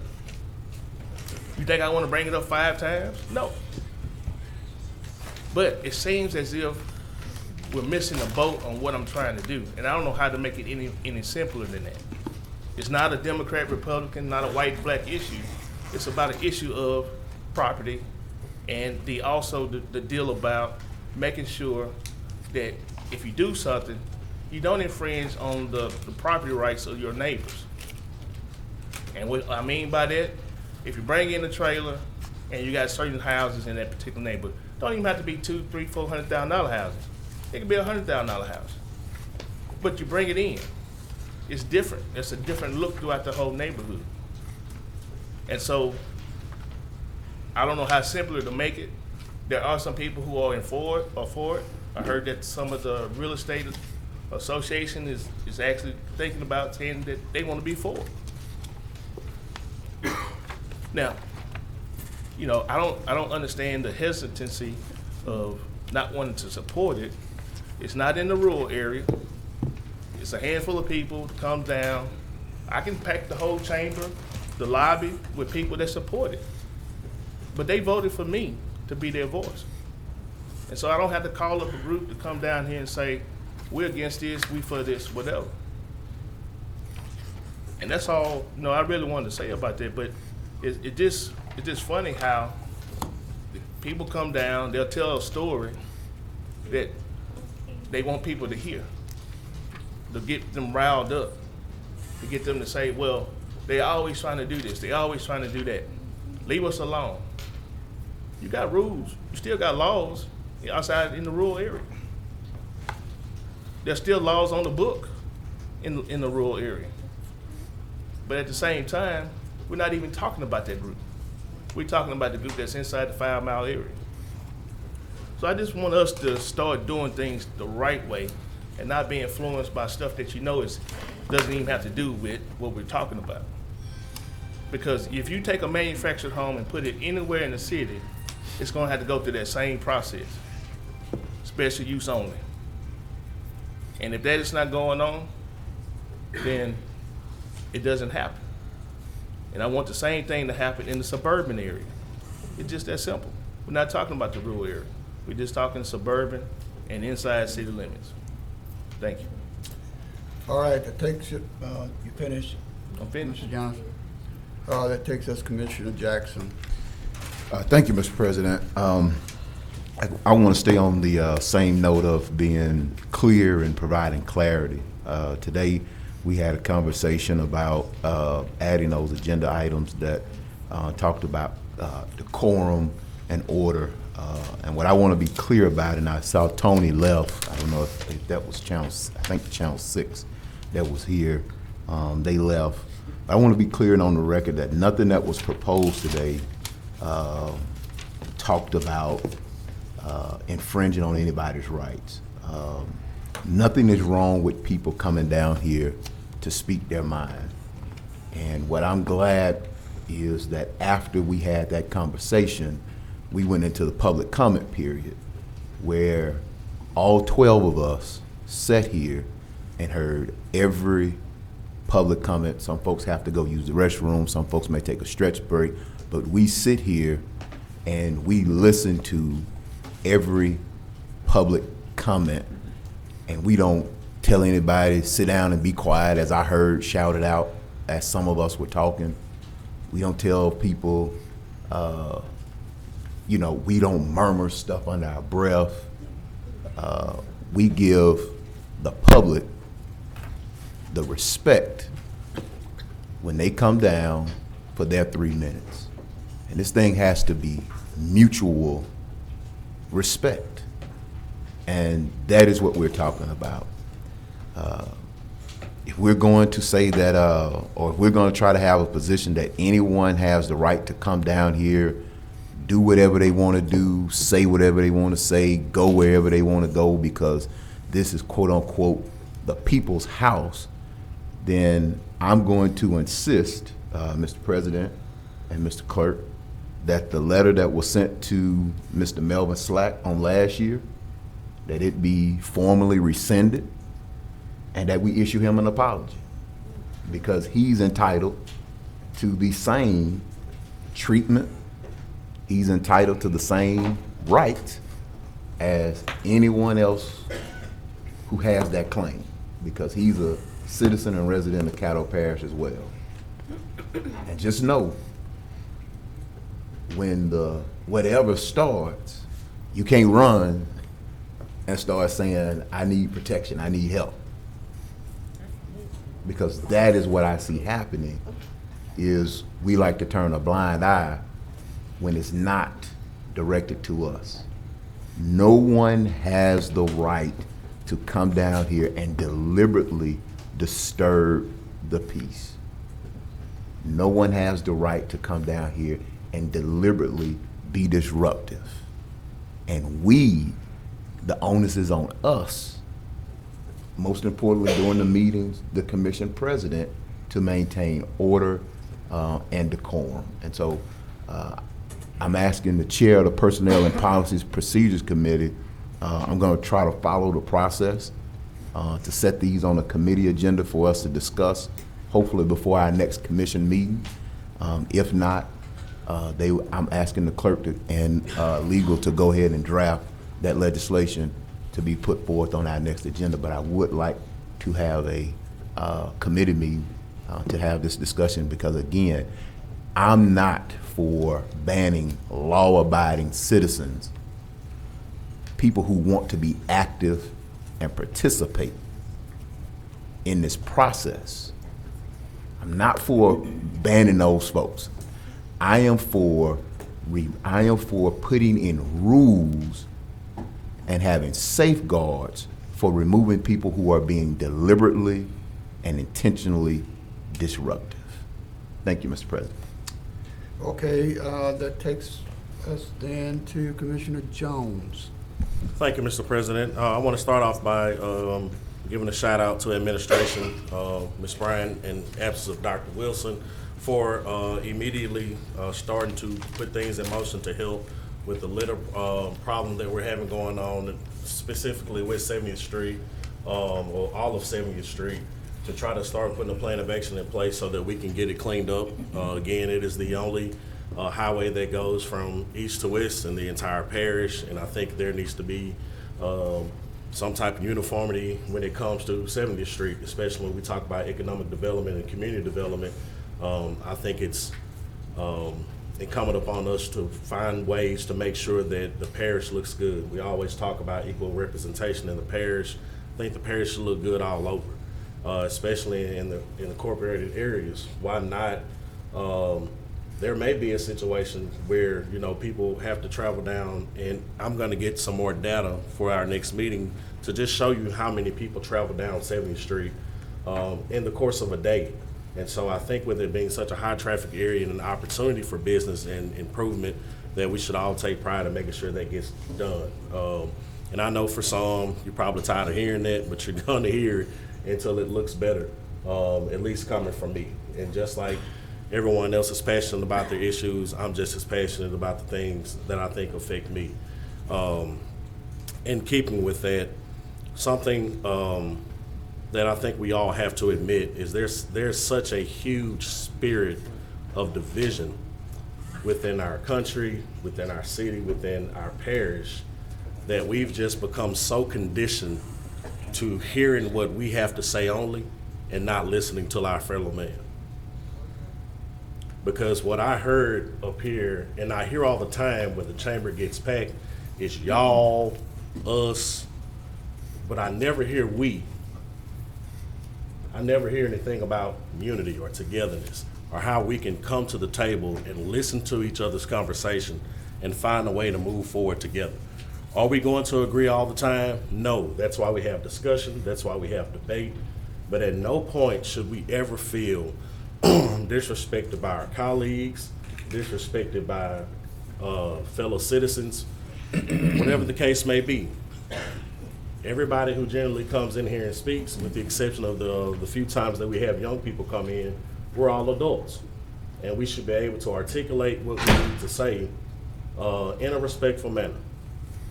You think I want to bring it up 5 times? No. But it seems as if we're missing a boat on what I'm trying to do. And I don't know how to make it any simpler than that. It's not a Democrat, Republican, not a white, black issue. It's about an issue of property and also the deal about making sure that if you do something, you don't infringe on the property rights of your neighbors. And what I mean by that, if you bring in a trailer and you got certain houses in that particular neighborhood, don't even have to be $200,000, $300,000, $400,000 houses. It can be a $100,000 house. But you bring it in. It's different. It's a different look throughout the whole neighborhood. And so, I don't know how simpler to make it. There are some people who are for it. I heard that some of the real estate association is actually thinking about saying that they want to be for it. Now, you know, I don't understand the hesitancy of not wanting to support it. It's not in the rural area. It's a handful of people to come down. I can pack the whole chamber, the lobby with people that support it. But they voted for me to be their voice. And so I don't have to call up a group to come down here and say, we're against this, we for this, whatever. And that's all, you know, I really wanted to say about that, but it's just funny how people come down, they'll tell a story that they want people to hear, to get them riled up, to get them to say, well, they're always trying to do this, they're always trying to do that. Leave us alone. You got rules, you still got laws outside in the rural area. There's still laws on the book in the rural area. But at the same time, we're not even talking about that group. We're talking about the group that's inside the 5-mile area. So I just want us to start doing things the right way and not be influenced by stuff that you know doesn't even have to do with what we're talking about. Because if you take a manufactured home and put it anywhere in the city, it's gonna have to go through that same process, special use only. And if that is not going on, then it doesn't happen. And I want the same thing to happen in the suburban area. It's just that simple. We're not talking about the rural area. We're just talking suburban and inside city limits. Thank you.
All right, that takes it, you finished?
I'm finished.
Mr. Johnson? That takes us Commissioner Jackson.
Thank you, Mr. President. I want to stay on the same note of being clear and providing clarity. Today, we had a conversation about adding those agenda items that talked about decorum and order. And what I want to be clear about, and I saw Tony left, I don't know if that was Channel 6 that was here, they left. I want to be clear and on the record that nothing that was proposed today talked about infringing on anybody's rights. Nothing is wrong with people coming down here to speak their mind. And what I'm glad is that after we had that conversation, we went into the public comment period where all 12 of us sat here and heard every public comment. Some folks have to go use the restroom, some folks may take a stretch break, but we sit here and we listen to every public comment, and we don't tell anybody sit down and be quiet, as I heard shouted out as some of us were talking. We don't tell people, we don't murmur stuff under our breath. We give the public the respect when they come down for their 3 minutes. And this thing has to be mutual respect. And that is what we're talking about. If we're going to say that, or if we're going to try to have a position that anyone has the right to come down here, do whatever they want to do, say whatever they want to say, go wherever they want to go, because this is quote unquote the people's house, then I'm going to insist, Mr. President and Mr. Clerk, that the letter that was sent to Mr. Melvin Slack on last year, that it be formally rescinded and that we issue him an apology, because he's entitled to the same treatment, he's entitled to the same rights as anyone else who has that claim, because he's a citizen and resident of Caddo Parish as well. And just know, when the whatever starts, you can't run and start saying, I need protection, I need help. Because that is what I see happening, is we like to turn a blind eye when it's not directed to us. No one has the right to come down here and deliberately disturb the peace. No one has the right to come down here and deliberately be disruptive. And the onus is on us, most importantly during the meetings, the commission president, to maintain order and decorum. And so I'm asking the chair of the Personnel and Policies Procedures Committee, I'm going to try to follow the process to set these on a committee agenda for us to discuss, hopefully before our next commission meeting. If not, I'm asking the clerk and legal to go ahead and draft that legislation to be put forth on our next agenda. But I would like to have a committee meeting to have this discussion, because again, I'm not for banning law-abiding citizens, people who want to be active and participate in this process. I'm not for banning those folks. I am for putting in rules and having safeguards for removing people who are being deliberately and intentionally disruptive. Thank you, Mr. President.
Okay, that takes us then to Commissioner Jones.
Thank you, Mr. President. I want to start off by giving a shout out to administration, Ms. Bryan, in absence of Dr. Wilson, for immediately starting to put things in motion to help with the litter problem that we're having going on, specifically with 70th Street, or all of 70th Street, to try to start putting a plan of action in place so that we can get it cleaned up. Again, it is the only highway that goes from east to west in the entire parish, and I think there needs to be some type of uniformity when it comes to 70th Street, especially when we talk about economic development and community development. I think it's incumbent upon us to find ways to make sure that the parish looks good. We always talk about equal representation in the parish. I think the parish should look good all over, especially in the incorporated areas. Why not? There may be a situation where people have to travel down, and I'm going to get some more data for our next meeting to just show you how many people travel down 70th Street in the course of a day. And so I think with it being such a high traffic area and an opportunity for business and improvement, that we should all take pride in making sure that gets done. And I know for some, you're probably tired of hearing that, but you're going to hear it until it looks better, at least coming from me. And just like everyone else is passionate about their issues, I'm just as passionate about the things that I think affect me. In keeping with that, something that I think we all have to admit is there's such a huge spirit of division within our country, within our city, within our parish, that we've just become so conditioned to hearing what we have to say only and not listening to our fellow man. Because what I heard up here, and I hear all the time when the chamber gets packed, is y'all, us, but I never hear we. I never hear anything about unity or togetherness or how we can come to the table and listen to each other's conversation and find a way to move forward together. Are we going to agree all the time? No. That's why we have discussion. That's why we have debate. But at no point should we ever feel disrespected by our colleagues, disrespected by fellow citizens, whatever the case may be. Everybody who generally comes in here and speaks, with the exception of the few times that we have young people come in, we're all adults. And we should be able to articulate what we need to say in a respectful manner.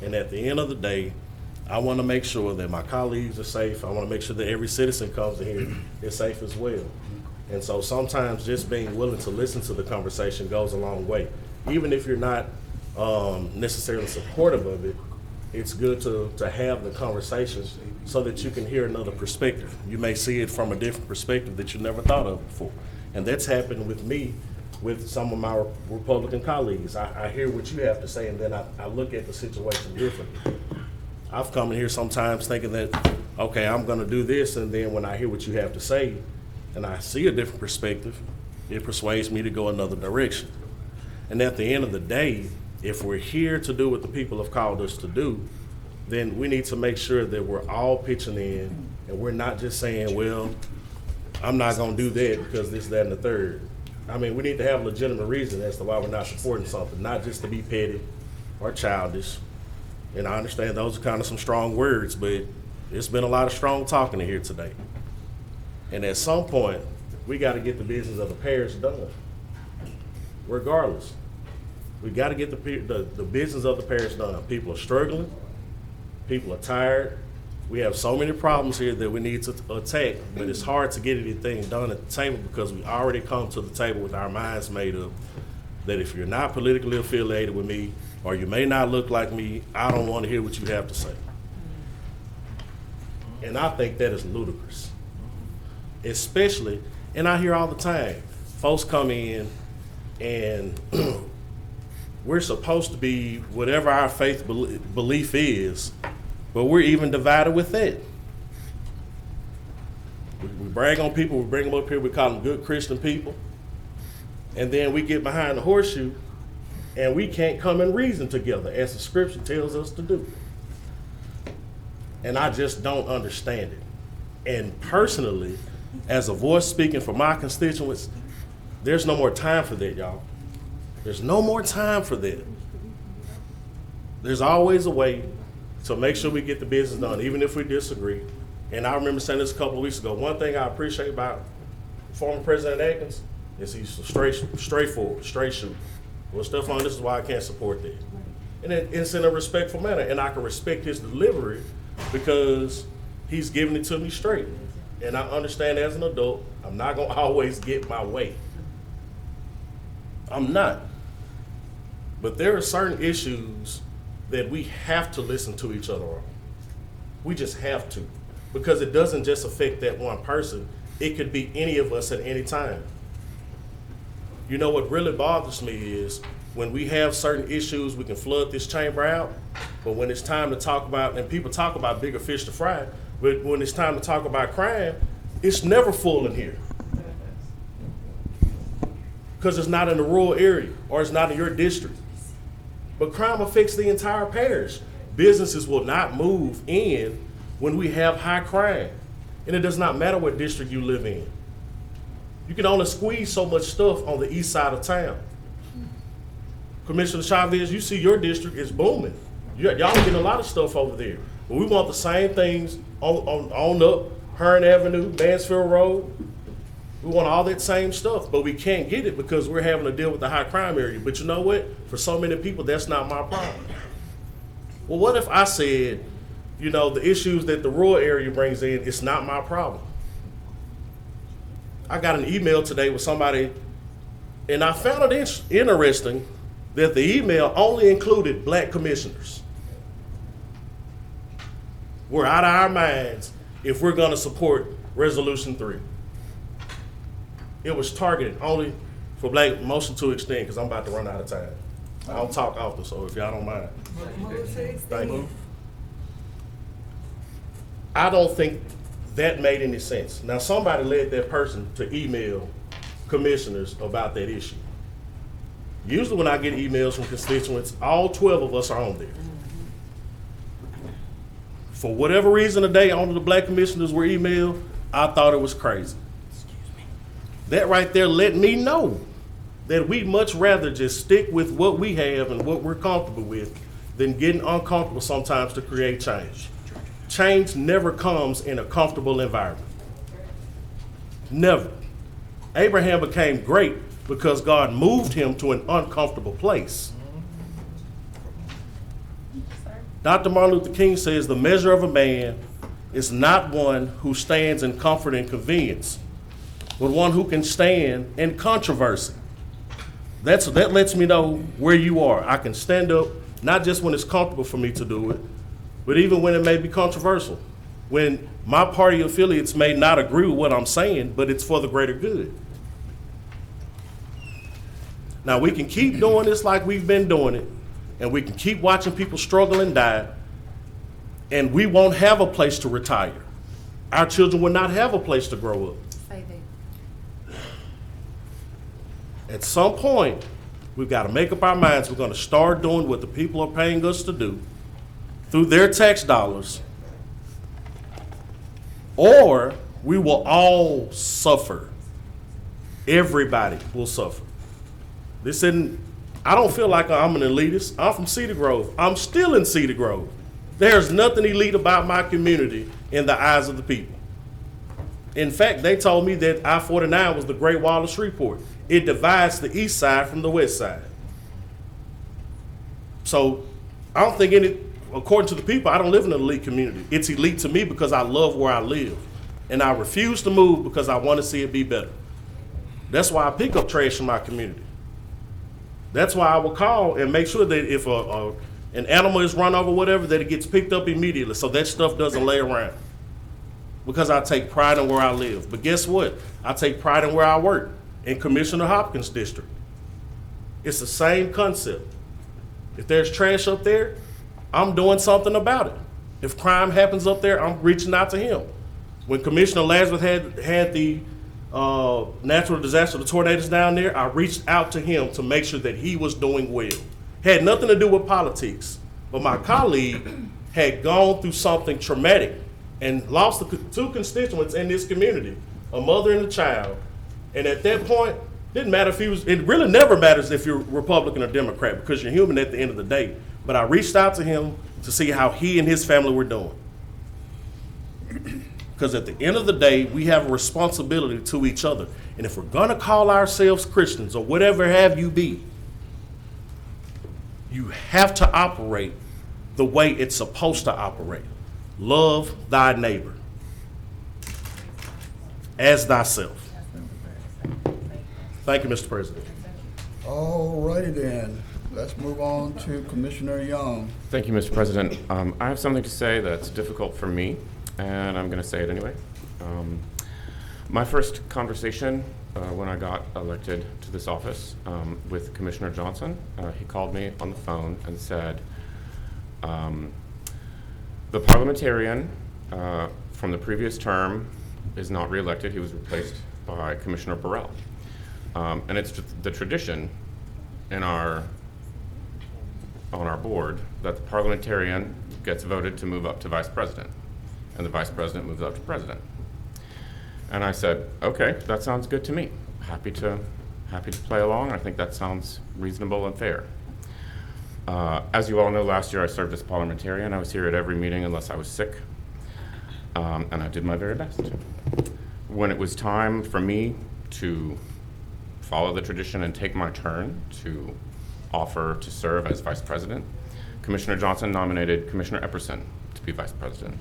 And at the end of the day, I want to make sure that my colleagues are safe. I want to make sure that every citizen comes in here is safe as well. And so sometimes just being willing to listen to the conversation goes a long way. Even if you're not necessarily supportive of it, it's good to have the conversation so that you can hear another perspective. You may see it from a different perspective that you never thought of before. And that's happened with me, with some of my Republican colleagues. I hear what you have to say, and then I look at the situation differently. I've come in here sometimes thinking that, okay, I'm gonna do this, and then when I hear what you have to say, and I see a different perspective, it persuades me to go another direction. And at the end of the day, if we're here to do what the people have called us to do, then we need to make sure that we're all pitching in, and we're not just saying, well, I'm not gonna do that because this, that, and the third. I mean, we need to have a legitimate reason as to why we're not supporting something, not just to be petty or childish. And I understand those are kind of some strong words, but it's been a lot of strong talking in here today. And at some point, we got to get the business of the parish done, regardless. We got to get the business of the parish done. People are struggling. People are tired. We have so many problems here that we need to attack, but it's hard to get anything done at the table because we already come to the table with our minds made up that if you're not politically affiliated with me, or you may not look like me, I don't want to hear what you have to say. And I think that is ludicrous. Especially, and I hear all the time, folks come in and we're supposed to be whatever our faith belief is, but we're even divided with that. We brag on people, we bring them up here, we call them good Christian people, and then we get behind the horseshoe and we can't come and reason together as the scripture tells us to do. And I just don't understand it. And personally, as a voice speaking for my constituents, there's no more time for that, y'all. There's no more time for that. There's always a way to make sure we get the business done, even if we disagree. And I remember saying this a couple of weeks ago, one thing I appreciate about former President Atkins is he's straightforward, straight shooter. Well, Stephon, this is why I can't support that. And it's in a respectful manner, and I can respect his delivery because he's giving it to me straight. And I understand as an adult, I'm not gonna always get my way. I'm not. But there are certain issues that we have to listen to each other on. We just have to. Because it doesn't just affect that one person, it could be any of us at any time. You know what really bothers me is when we have certain issues, we can flood this chamber out, but when it's time to talk about, and people talk about bigger fish to fry, but when it's time to talk about crime, it's never full in here. Because it's not in the rural area or it's not in your district. But crime affects the entire parish. Businesses will not move in when we have high crime. And it does not matter what district you live in. You can only squeeze so much stuff on the east side of town. Commissioner Chavez, you see your district is booming. Y'all getting a lot of stuff over there. But we want the same things on up Hearn Avenue, Mansfield Road. We want all that same stuff, but we can't get it because we're having to deal with the high crime area. But you know what? For so many people, that's not my problem. Well, what if I said, you know, the issues that the rural area brings in, it's not my problem? I got an email today with somebody, and I found it interesting that the email only included black commissioners. We're out of our minds if we're gonna support Resolution 3. It was targeted only for black. Motion to extend, because I'm about to run out of time. I don't talk often, so if y'all don't mind. Thank you. I don't think that made any sense. Now, somebody led that person to email commissioners about that issue. Usually when I get emails from constituents, all 12 of us are on there. For whatever reason today, only the black commissioners were emailed. I thought it was crazy. That right there let me know that we'd much rather just stick with what we have and what we're comfortable with than getting uncomfortable sometimes to create change. Change never comes in a comfortable environment. Never. Abraham became great because God moved him to an uncomfortable place. Dr. Martin Luther King says the measure of a man is not one who stands in comfort and convenience, but one who can stand in controversy. That lets me know where you are. I can stand up, not just when it's comfortable for me to do it, but even when it may be controversial. When my party affiliates may not agree with what I'm saying, but it's for the greater good. Now, we can keep doing this like we've been doing it, and we can keep watching people struggle and die, and we won't have a place to retire. Our children will not have a place to grow up. At some point, we've got to make up our minds we're going to start doing what the people are paying us to do through their tax dollars, or we will all suffer. Everybody will suffer. This isn't, I don't feel like I'm an elitist. I'm from Cedar Grove. I'm still in Cedar Grove. There's nothing elite about my community in the eyes of the people. In fact, they told me that I-49 was the Great Wall of Shreveport. It divides the east side from the west side. So I don't think according to the people, I don't live in an elite community. It's elite to me because I love where I live. And I refuse to move because I want to see it be better. That's why I pick up trash in my community. That's why I will call and make sure that if an animal is run over, whatever, that it gets picked up immediately so that stuff doesn't lay around. Because I take pride in where I live. But guess what? I take pride in where I work, in Commissioner Hopkins' district. It's the same concept. If there's trash up there, I'm doing something about it. If crime happens up there, I'm reaching out to him. When Commissioner Lazarus had the natural disaster, the tornadoes down there, I reached out to him to make sure that he was doing well. Had nothing to do with politics, but my colleague had gone through something traumatic and lost two constituents in this community, a mother and a child. And at that point, didn't matter if it really never matters if you're Republican or Democrat because you're human at the end of the day. But I reached out to him to see how he and his family were doing. Because at the end of the day, we have a responsibility to each other. And if we're gonna call ourselves Christians or whatever have you be, you have to operate the way it's supposed to operate. Love thy neighbor as thyself. Thank you, Mr. President.
All righty then. Let's move on to Commissioner Young.
Thank you, Mr. President. I have something to say that's difficult for me, and I'm going to say it anyway. My first conversation when I got elected to this office with Commissioner Johnson, he called me on the phone and said, the parliamentarian from the previous term is not reelected. He was replaced by Commissioner Burrell. And it's the tradition in on our board that the parliamentarian gets voted to move up to vice president, and the vice president moves up to president. And I said, okay, that sounds good to me. Happy to play along. I think that sounds reasonable and fair. As you all know, last year I served as parliamentarian. I was here at every meeting unless I was sick, and I did my very best. When it was time for me to follow the tradition and take my turn to offer to serve as vice president, Commissioner Johnson nominated Commissioner Epperson to be vice president.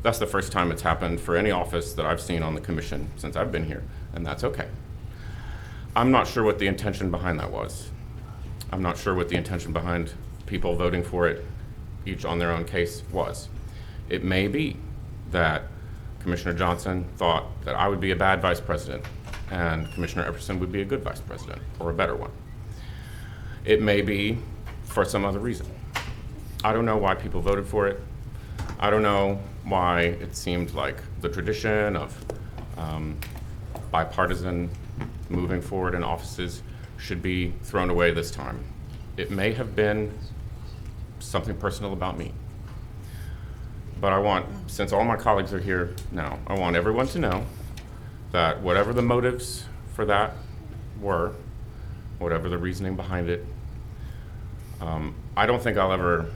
That's the first time it's happened for any office that I've seen on the commission since I've been here, and that's okay. I'm not sure what the intention behind that was. I'm not sure what the intention behind people voting for it, each on their own case, was. It may be that Commissioner Johnson thought that I would be a bad vice president and Commissioner Epperson would be a good vice president, or a better one. It may be for some other reason. I don't know why people voted for it. I don't know why it seemed like the tradition of bipartisan moving forward in offices should be thrown away this time. It may have been something personal about me. But I want, since all my colleagues are here now, I want everyone to know that whatever the motives for that were, whatever the reasoning behind it, I don't think I'll ever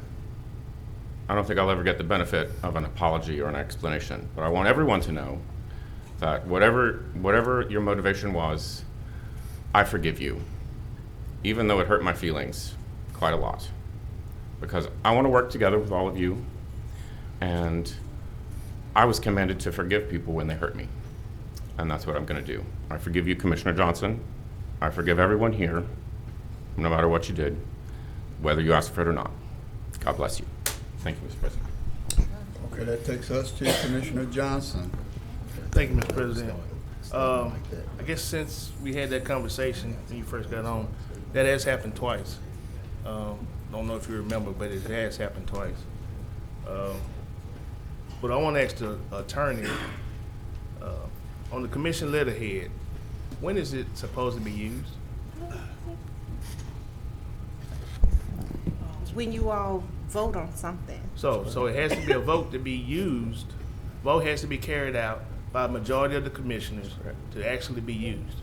get the benefit of an apology or an explanation. But I want everyone to know that whatever your motivation was, I forgive you, even though it hurt my feelings quite a lot, because I want to work together with all of you, and I was commanded to forgive people when they hurt me, and that's what I'm going to do. I forgive you, Commissioner Johnson. I forgive everyone here, no matter what you did, whether you asked for it or not. God bless you. Thank you, Mr. President.
Okay, that takes us to Commissioner Johnson.
Thank you, Mr. President. I guess since we had that conversation when you first got on, that has happened twice. Don't know if you remember, but it has happened twice. But I want to ask the attorney, on the commission letterhead, when is it supposed to be used?
When you all vote on something.
So it has to be a vote to be used. Vote has to be carried out by a majority of the commissioners to actually be used.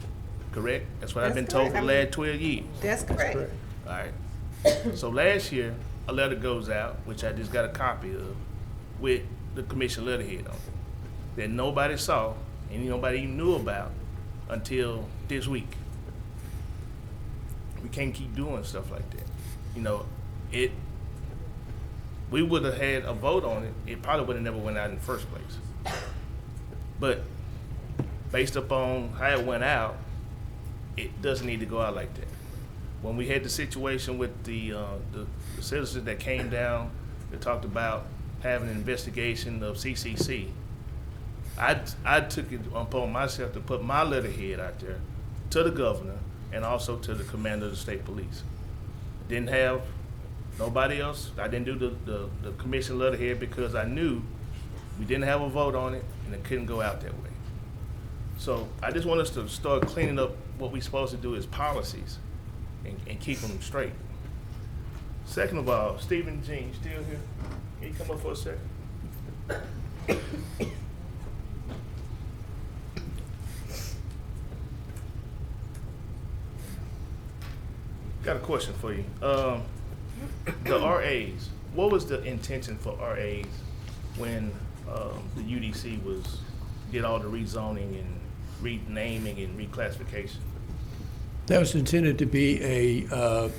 Correct? That's what I've been told for the last 12 years.
That's correct.
All right. So last year, a letter goes out, which I just got a copy of, with the commission letterhead on it, that nobody saw and nobody even knew about until this week. We can't keep doing stuff like that. You know, we would have had a vote on it, it probably would have never went out in the first place. But based upon how it went out, it doesn't need to go out like that. When we had the situation with the citizens that came down, that talked about having an investigation of CCC, I took it upon myself to put my letterhead out there to the governor and also to the commander of the state police. Didn't have nobody else. I didn't do the commission letterhead because I knew we didn't have a vote on it and it couldn't go out that way. So I just want us to start cleaning up what we're supposed to do as policies and keep them straight. Second of all, Stephen Jean, still here? Can you come up for a second? Got a question for you. The RAs, what was the intention for RAs when the UDC did all the rezoning and renaming and reclassification?
That was intended to be a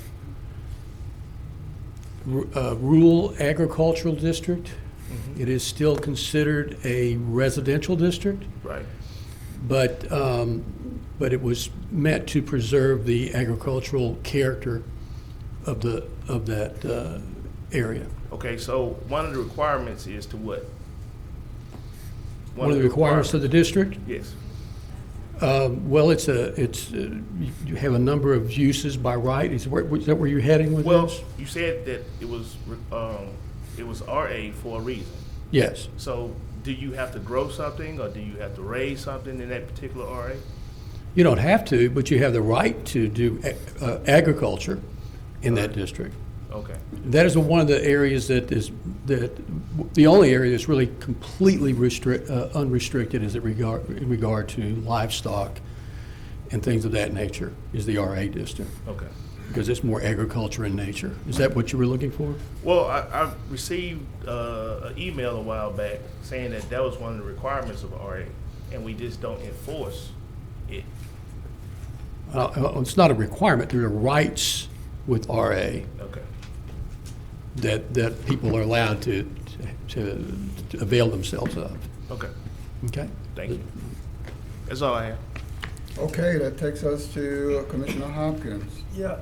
rural agricultural district.
Mm-hmm.
It is still considered a residential district.
Right.
But it was meant to preserve the agricultural character of that area.
Okay, so one of the requirements is to what?
One of the requirements of the district?
Yes.
Well, you have a number of uses by right. Is that where you're heading with
Well,
this?
you said that it was RA for a reason.
Yes.
So do you have to grow something or do you have to raise something in that particular RA?
You don't have to, but you have the right to do agriculture in that district.
Okay.
That is one of the areas the only area that's really completely unrestricted is in regard to livestock and things of that nature is the RA district.
Okay.
Because it's more agriculture in nature. Is that what you were looking for?
Well, I received an email a while back saying that was one of the requirements of RA, and we just don't enforce it
it's not a requirement, there are rights with RA
Okay.
that people are allowed to avail themselves of.
Okay.
Okay?
Thank you. That's all I have.
Okay, that takes us to Commissioner Hopkins.
Yeah,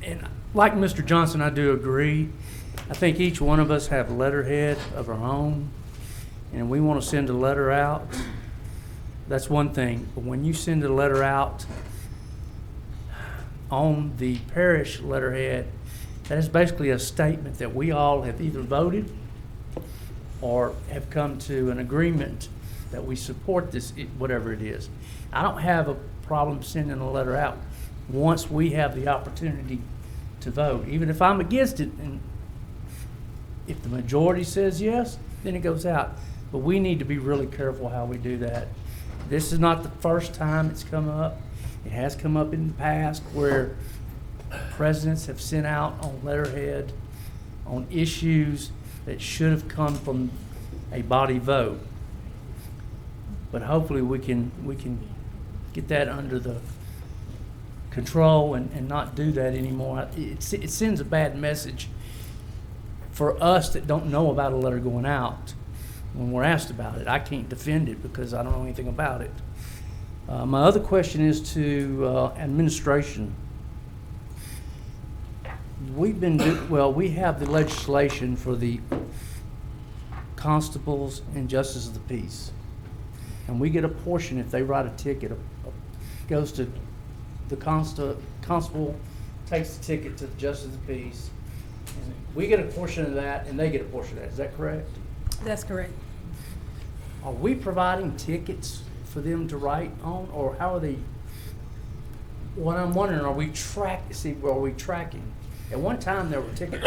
and like Mr. Johnson, I do agree. I think each one of us have a letterhead of our own, and we want to send a letter out. That's one thing, but when you send a letter out on the parish letterhead, that is basically a statement that we all have either voted or have come to an agreement that we support this, whatever it is. I don't have a problem sending a letter out once we have the opportunity to vote, even if I'm against it. And if the majority says yes, then it goes out. But we need to be really careful how we do that. This is not the first time it's come up. It has come up in the past where presidents have sent out on letterhead on issues that should have come from a body vote. But hopefully we can get that under the control and not do that anymore. It sends a bad message for us that don't know about a letter going out when we're asked about it. I can't defend it because I don't know anything about it. My other question is to administration. We have the legislation for the constables and justices of the peace. And we get a portion if they write a ticket. It goes to the constable, takes the ticket to the justice of the peace. And we get a portion of that, and they get a portion of that. Is that correct?
That's correct.
Are we providing tickets for them to write on, or how are they? What I'm wondering, are we tracking? At one time there were tickets,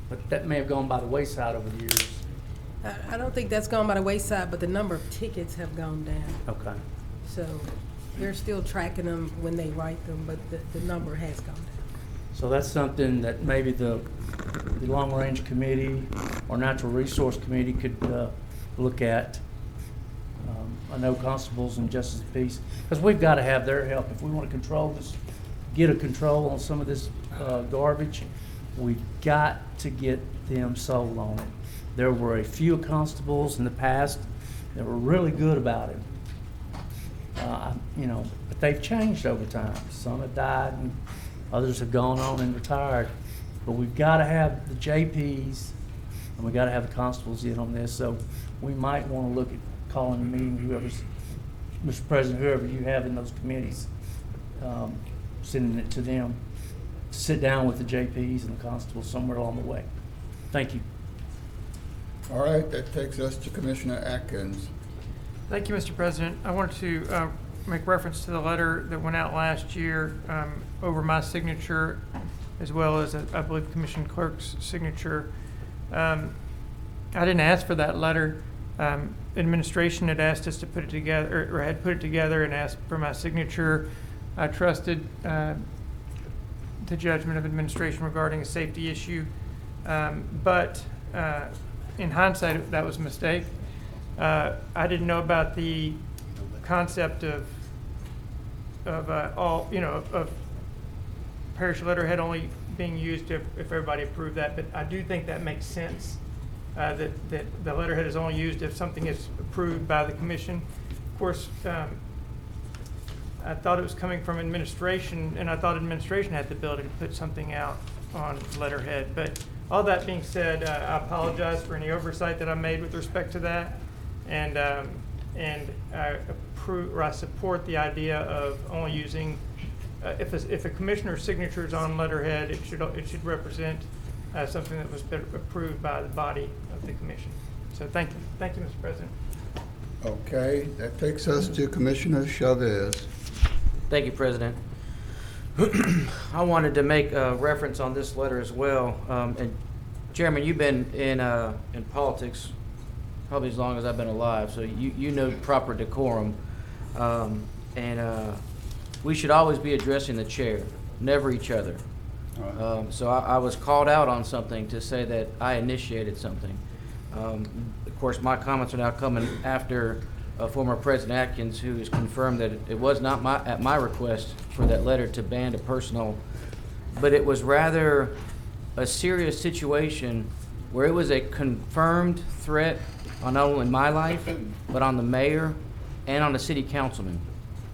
but that may have gone by the wayside over the years.
I don't think that's gone by the wayside, but the number of tickets have gone down.
Okay.
So they're still tracking them when they write them, but the number has gone down.
So that's something that maybe the Long Range Committee or Natural Resource Committee could look at. I know constables and justice of peace, because we've got to have their help. If we want to control this, get a control on some of this garbage, we've got to get them sold on it. There were a few constables in the past that were really good about it. But they've changed over time. Some have died and others have gone on and retired. But we've got to have the JPs and we've got to have the constables in on this. So we might want to look at calling a meeting, Mr. President, whoever you have in those committees, sending it to them, sit down with the JPs and the constables somewhere along the way. Thank you.
All right, that takes us to Commissioner Atkins.
Thank you, Mr. President. I wanted to make reference to the letter that went out last year over my signature, as well as, I believe, Commission Clerk's signature. I didn't ask for that letter. Administration had asked us to put it together, or had put it together and asked for my signature. I trusted the judgment of administration regarding a safety issue, but in hindsight, that was a mistake. I didn't know about the concept of parish letterhead only being used if everybody approved that, but I do think that makes sense. That the letterhead is only used if something is approved by the commission. Of course, I thought it was coming from administration, and I thought administration had the ability to put something out on letterhead. But all that being said, I apologize for any oversight that I made with respect to that, and I support the idea of only using if a commissioner's signature is on letterhead, it should represent something that was approved by the body of the commission. So thank you, Mr. President.
Okay, that takes us to Commissioner Chavez.
Thank you, President. I wanted to make a reference on this letter as well. And Chairman, you've been in politics probably as long as I've been alive, so you know proper decorum. We should always be addressing the chair, never each other. Right. So I was called out on something to say that I initiated something. Of course, my comments are now coming after former President Atkins, who has confirmed that it was not at my request for that letter to ban a personal, but it was rather a serious situation where it was a confirmed threat on not only my life, but on the mayor and on the city councilman,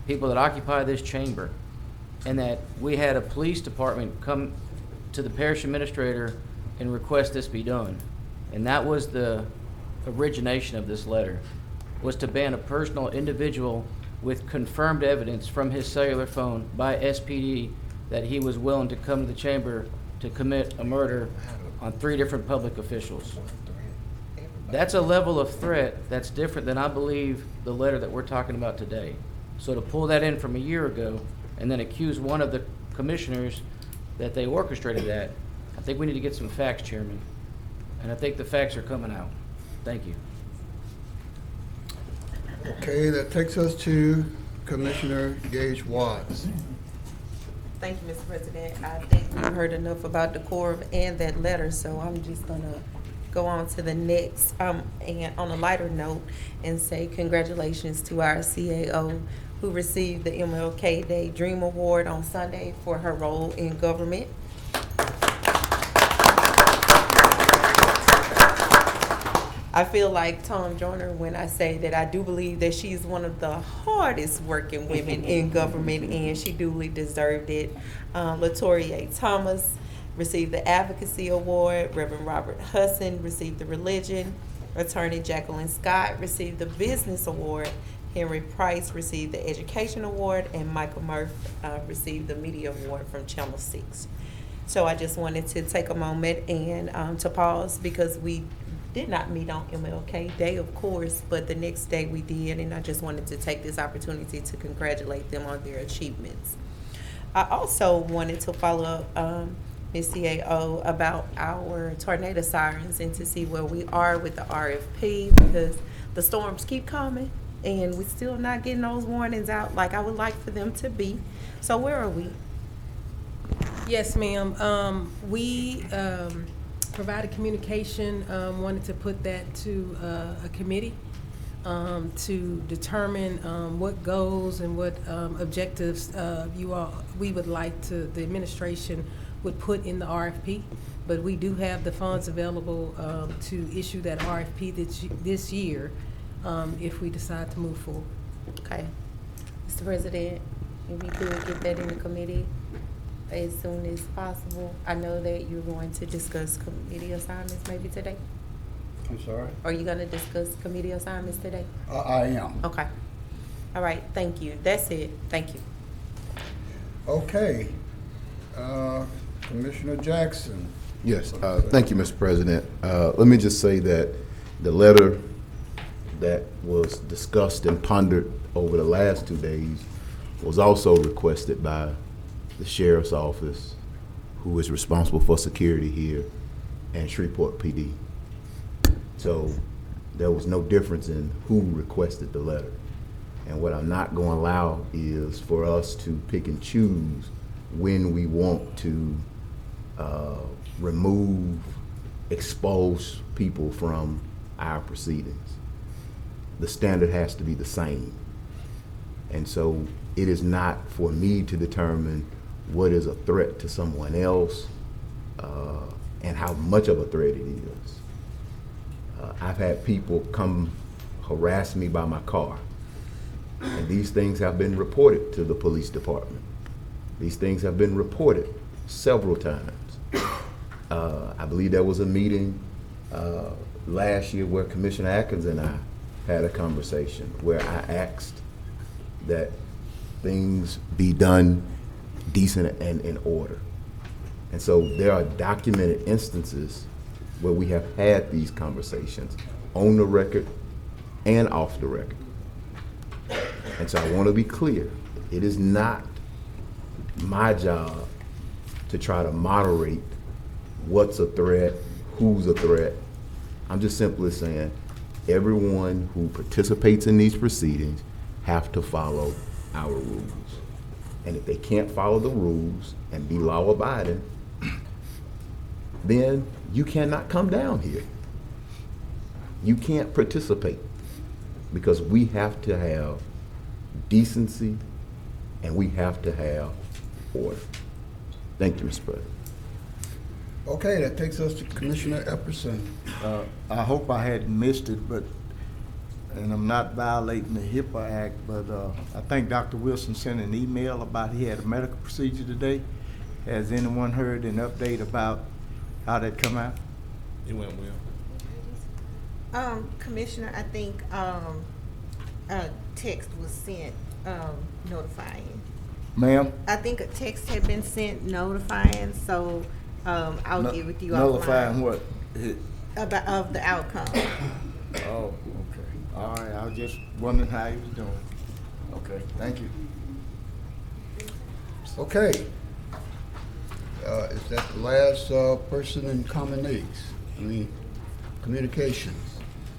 people that occupy this chamber, and that we had a police department come to the parish administrator and request this be done. And that was the origination of this letter, was to ban a personal individual with confirmed evidence from his cellular phone by SPD that he was willing to come to the chamber to commit a murder on 3 different public officials. That's a level of threat that's different than I believe the letter that we're talking about today. So to pull that in from a year ago and then accuse one of the commissioners that they orchestrated that, I think we need to get some facts, Chairman. And I think the facts are coming out. Thank you.
Okay, that takes us to Commissioner Gage Watts.
Thank you, Mr. President. I think we've heard enough about decorum and that letter, so I'm just gonna go on to the next, and on a lighter note, and say congratulations to our CAO who received the MLK Day Dream Award on Sunday for her role in government. I feel like Tom Joyner when I say that I do believe that she's one of the hardest working women in government, and she duly deserved it. Latoya Thomas received the Advocacy Award. Reverend Robert Hudson received the Religion. Attorney Jacqueline Scott received the Business Award. Henry Price received the Education Award, and Michael Murph received the Media Award from Channel 6. So I just wanted to take a moment and to pause, because we did not meet on MLK Day, of course, but the next day we did, and I just wanted to take this opportunity to congratulate them on their achievements. I also wanted to follow up, Ms. CAO, about our tornado sirens and to see where we are with the RFP, because the storms keep coming and we're still not getting those warnings out like I would like for them to be. So where are we?
Yes, ma'am. We provided communication, wanted to put that to a committee to determine what goals and what objectives we would like the administration would put in the RFP. But we do have the funds available to issue that RFP this year if we decide to move forward.
Okay. Mr. President, if you could get that in the committee as soon as possible. I know that you're going to discuss committee assignments maybe today.
I'm sorry?
Are you going to discuss committee assignments today?
I am.
Okay. All right, thank you. That's it. Thank you.
Okay. Commissioner Jackson.
Yes, thank you, Mr. President. Let me just say that the letter that was discussed and pondered over the last 2 days was also requested by the Sheriff's Office, who is responsible for security here, and Shreveport PD. So there was no difference in who requested the letter. And what I'm not going to allow is for us to pick and choose when we want to remove, expose people from our proceedings. The standard has to be the same. And so it is not for me to determine what is a threat to someone else and how much of a threat it is. I've had people come harass me by my car, and these things have been reported to the police department. These things have been reported several times. I believe there was a meeting last year where Commissioner Atkins and I had a conversation where I asked that things be done decent and in order. And so there are documented instances where we have had these conversations on the record and off the record. And so I want to be clear, it is not my job to try to moderate what's a threat, who's a threat. I'm just simply saying everyone who participates in these proceedings have to follow our rules. And if they can't follow the rules and be law-abiding, then you cannot come down here. You can't participate. because we have to have decency and we have to have order. Thank you, Mr. President.
Okay, that takes us to Commissioner Epperson.
I hope I hadn't missed it, but, and I'm not violating the HIPAA Act, but I think Dr. Wilson sent an email about he had a medical procedure today. Has anyone heard an update about how that come out?
It went well.
Commissioner, I think a text was sent notifying.
Ma'am?
I think a text had been sent notifying, so I'll get with you offline.
Nullifying what?
About of the outcome.
Oh, okay. All right, I was just wondering how he was doing. Okay, thank you.
Okay. Is that the last person in common needs? I mean, communications.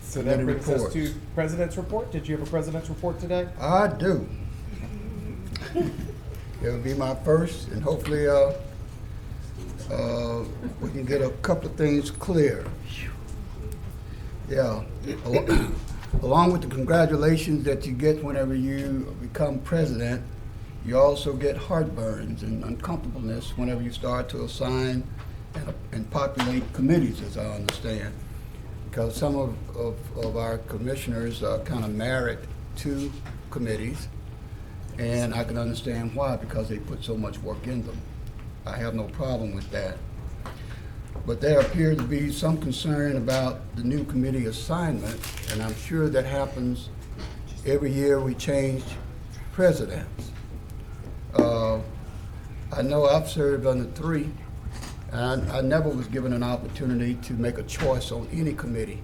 So that
Committee
brings us
reports.
to President's report. Did you have a President's report today?
I do. It'll be my first, and hopefully we can get a couple of things clear. Yeah. Along with the congratulations that you get whenever you become president, you also get heartburns and uncomfortableness whenever you start to assign and populate committees, as I understand. Because some of our commissioners are kind of married to committees, and I can understand why, because they put so much work in them. I have no problem with that. But there appears to be some concern about the new committee assignment, and I'm sure that happens every year we change presidents. I know I've served under 3, and I never was given an opportunity to make a choice on any committee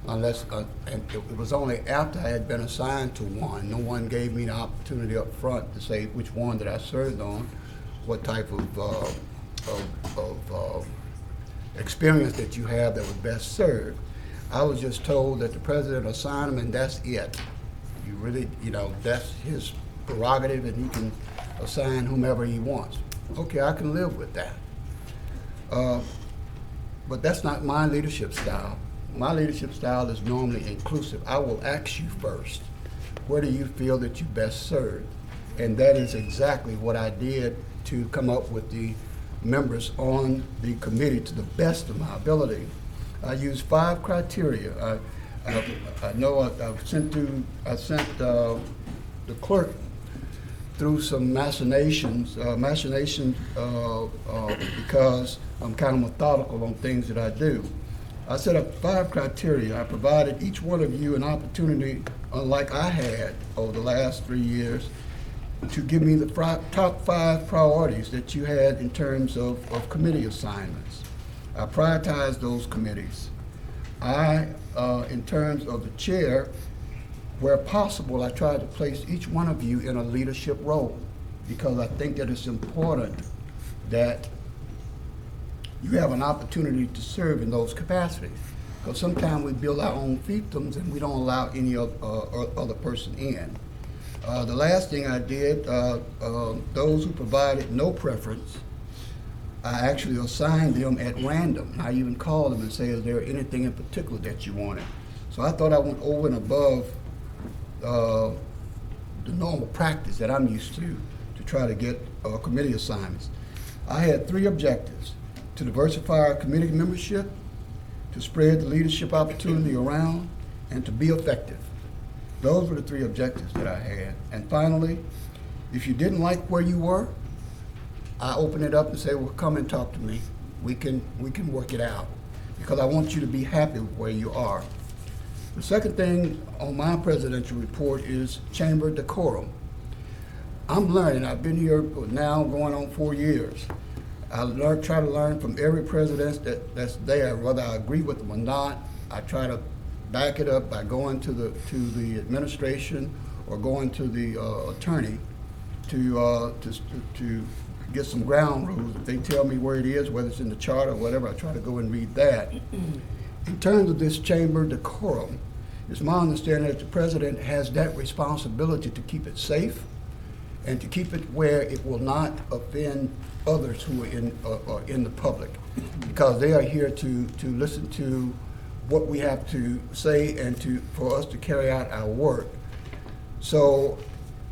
unless, and it was only after I had been assigned to one. No one gave me the opportunity up front to say which one that I served on, what type of experience that you have that would best serve. I was just told that the president assigned them and that's it. You really, that's his prerogative and he can assign whomever he wants. Okay, I can live with that. But that's not my leadership style. My leadership style is normally inclusive. I will ask you first, where do you feel that you best serve? And that is exactly what I did to come up with the members on the committee to the best of my ability. I used 5 criteria. I know I've sent the clerk through some machinations because I'm kind of methodical on things that I do. I set up 5 criteria. I provided each one of you an opportunity, unlike I had over the last 3 years, to give me the top 5 priorities that you had in terms of committee assignments. I prioritized those committees. In terms of the chair, where possible, I tried to place each one of you in a leadership role because I think that it's important that you have an opportunity to serve in those capacities. Because sometimes we build our own fiefdoms and we don't allow any other person in. The last thing I did, those who provided no preference, I actually assigned them at random. I even called them and said, is there anything in particular that you wanted? So I thought I went over and above the normal practice that I'm used to try to get committee assignments. I had 3 objectives: to diversify our committee membership, to spread the leadership opportunity around, and to be effective. Those were the 3 objectives that I had. And finally, if you didn't like where you were, I open it up and say, well, come and talk to me. We can work it out because I want you to be happy with where you are. The second thing on my presidential report is chamber decorum. I'm learning. I've been here now going on 4 years. I try to learn from every president that's there, whether I agree with them or not. I try to back it up by going to the administration or going to the attorney to get some ground rules. If they tell me where it is, whether it's in the charter or whatever, I try to go and read that. In terms of this chamber decorum, it's my understanding that the president has that responsibility to keep it safe and to keep it where it will not offend others who are in the public, because they are here to listen to what we have to say and for us to carry out our work. So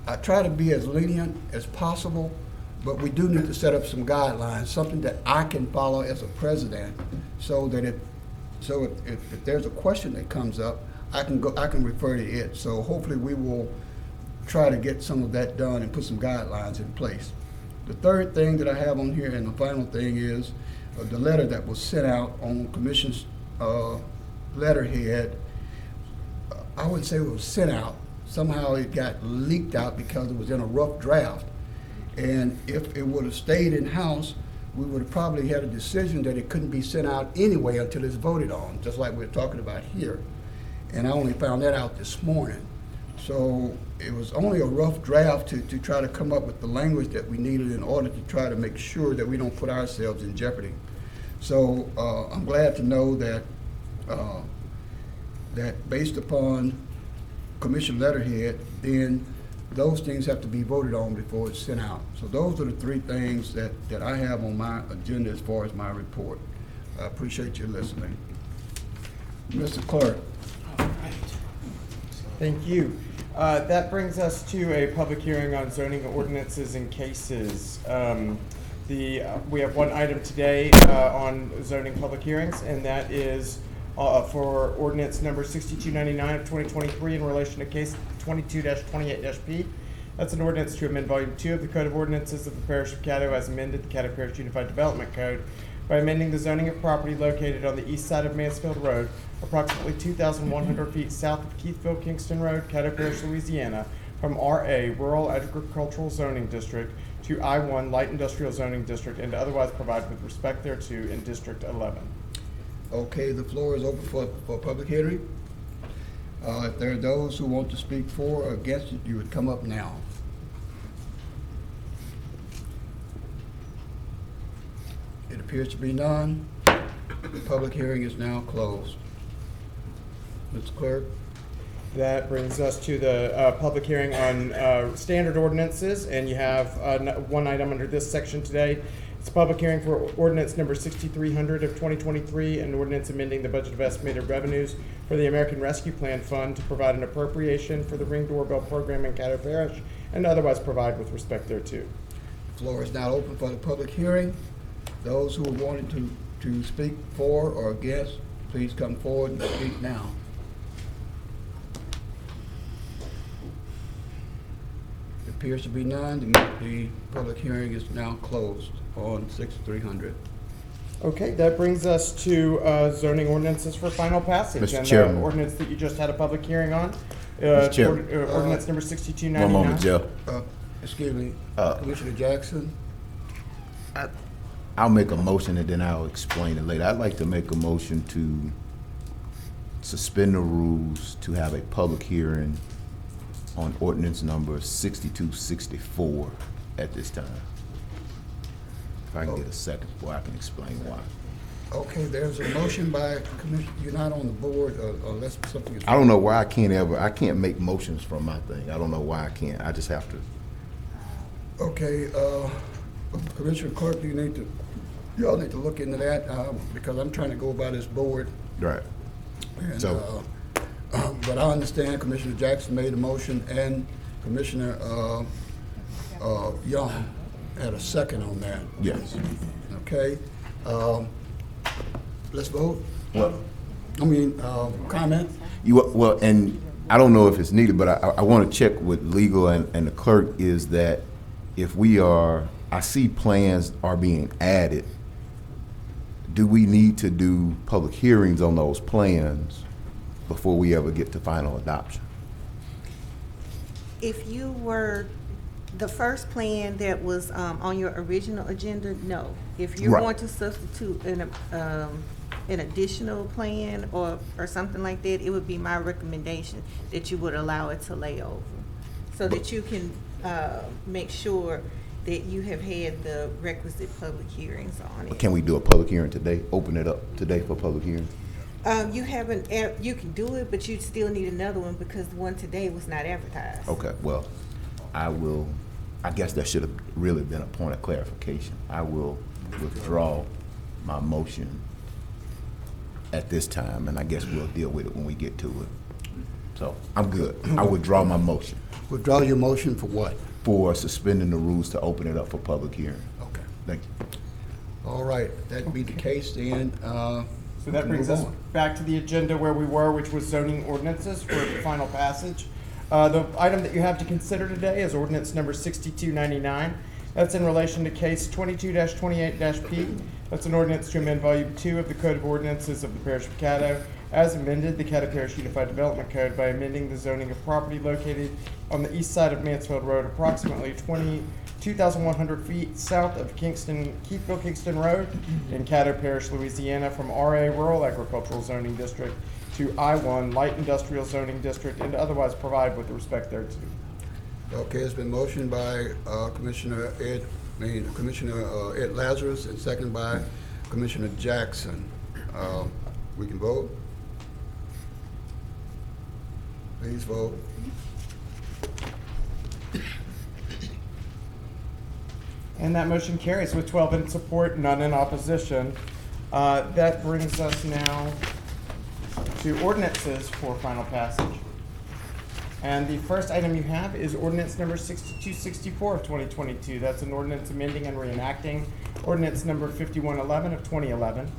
I try to be as lenient as possible, but we do need to set up some guidelines, something that I can follow as a president, so that if there's a question that comes up, I can refer to it. So hopefully we will try to get some of that done and put some guidelines in place. The third thing that I have on here, and the final thing, is the letter that was sent out on Commission's letterhead. I wouldn't say it was sent out. Somehow it got leaked out because it was in a rough draft. And if it would have stayed in-house, we would have probably had a decision that it couldn't be sent out anyway until it's voted on, just like we're talking about here. And I only found that out this morning. So it was only a rough draft to try to come up with the language that we needed in order to try to make sure that we don't put ourselves in jeopardy. So I'm glad to know that that based upon Commission letterhead, then those things have to be voted on before it's sent out. So those are the three things that I have on my agenda as far as my report. I appreciate you listening. Mr. Clerk.
Thank you. That brings us to a public hearing on zoning ordinances and cases. We have one item today on zoning public hearings, and that is for ordinance number 6299 of 2023 in relation to case 22-28-P. That's an ordinance to amend Volume 2 of the Code of Ordinances of the Parish of Caddo as amended, the Caddo Parish Unified Development Code, by amending the zoning of property located on the east side of Mansfield Road, approximately 2,100 feet south of Keithville Kingston Road, Caddo Parish, Louisiana, from RA, Rural Agricultural Zoning District, to I1, Light Industrial Zoning District, and to otherwise provide with respect thereto in District 11.
Okay, the floor is open for public hearing. If there are those who want to speak for or against it, you would come up now. It appears to be none. The public hearing is now closed. Mr. Clerk.
That brings us to the public hearing on standard ordinances, and you have one item under this section today. It's a public hearing for ordinance number 6300 of 2023, an ordinance amending the budget of estimated revenues for the American Rescue Plan Fund to provide an appropriation for the Ring Doorbell program in Caddo Parish and otherwise provide with respect thereto.
The floor is now open for the public hearing. Those who are wanting to speak for or against, please come forward and speak now. It appears to be none. The public hearing is now closed on 6300.
Okay, that brings us to zoning ordinances for final passage.
Mr.
And
Chairman.
the ordinance that you just had a public hearing on,
Mr. Chairman.
ordinance number 6299.
One moment, Joe.
Excuse me, Commissioner Jackson.
I'll make a motion and then I'll explain it later. I'd like to make a motion to suspend the rules to have a public hearing on ordinance number 6264 at this time. If I can get a second, boy, I can explain why.
Okay, there's a motion by Commissioner, you're not on the board unless something is.
I don't know why I can't make motions from my thing. I don't know why I can't. I just have to.
Okay, Commissioner Clark, y'all need to look into that, because I'm trying to go by this board.
Right.
And,
So-
but I understand Commissioner Jackson made a motion and Commissioner Young had a second on that.
Yes.
Okay, let's vote.
Well,
Comment?
Well, and I don't know if it's needed, but I want to check with legal and the clerk is that if I see plans are being added, do we need to do public hearings on those plans before we ever get to final adoption?
If you were the first plan that was on your original agenda, no. If you're
Right.
going to substitute an additional plan or something like that, it would be my recommendation that you would allow it to lay over, so that you can make sure that you have had the requisite public hearings on it.
Can we do a public hearing today? Open it up today for public hearing?
You can do it, but you still need another one because the one today was not advertised.
Okay, well, I guess that should have really been a point of clarification. I will withdraw my motion at this time, and I guess we'll deal with it when we get to it. So I'm good. I withdraw my motion.
Withdraw your motion for what?
For suspending the rules to open it up for public hearing.
Okay.
Thank you.
All right, that be the case then.
So that brings us back to the agenda where we were, which was zoning ordinances for final passage. The item that you have to consider today is ordinance number 6299. That's in relation to case 22-28-P. That's an ordinance to amend volume 2 of the Code of Ordinances of the Parish of Caddo, as amended the Caddo Parish Unified Development Code by amending the zoning of property located on the east side of Mansfield Road, approximately 2,100 feet south of Keithville Kingston Road in Caddo Parish, Louisiana, from RA Rural Agricultural Zoning District to I-1 Light Industrial Zoning District, and to otherwise provide with respect thereto.
Okay, it's been motioned by Commissioner Ed Lazarus and seconded by Commissioner Jackson. We can vote. Please vote.
And that motion carries with 12 in support, none in opposition. That brings us now to ordinances for final passage. And the first item you have is ordinance number 6264 of 2022. That's an ordinance amending and reenacting ordinance number 5111 of 2011,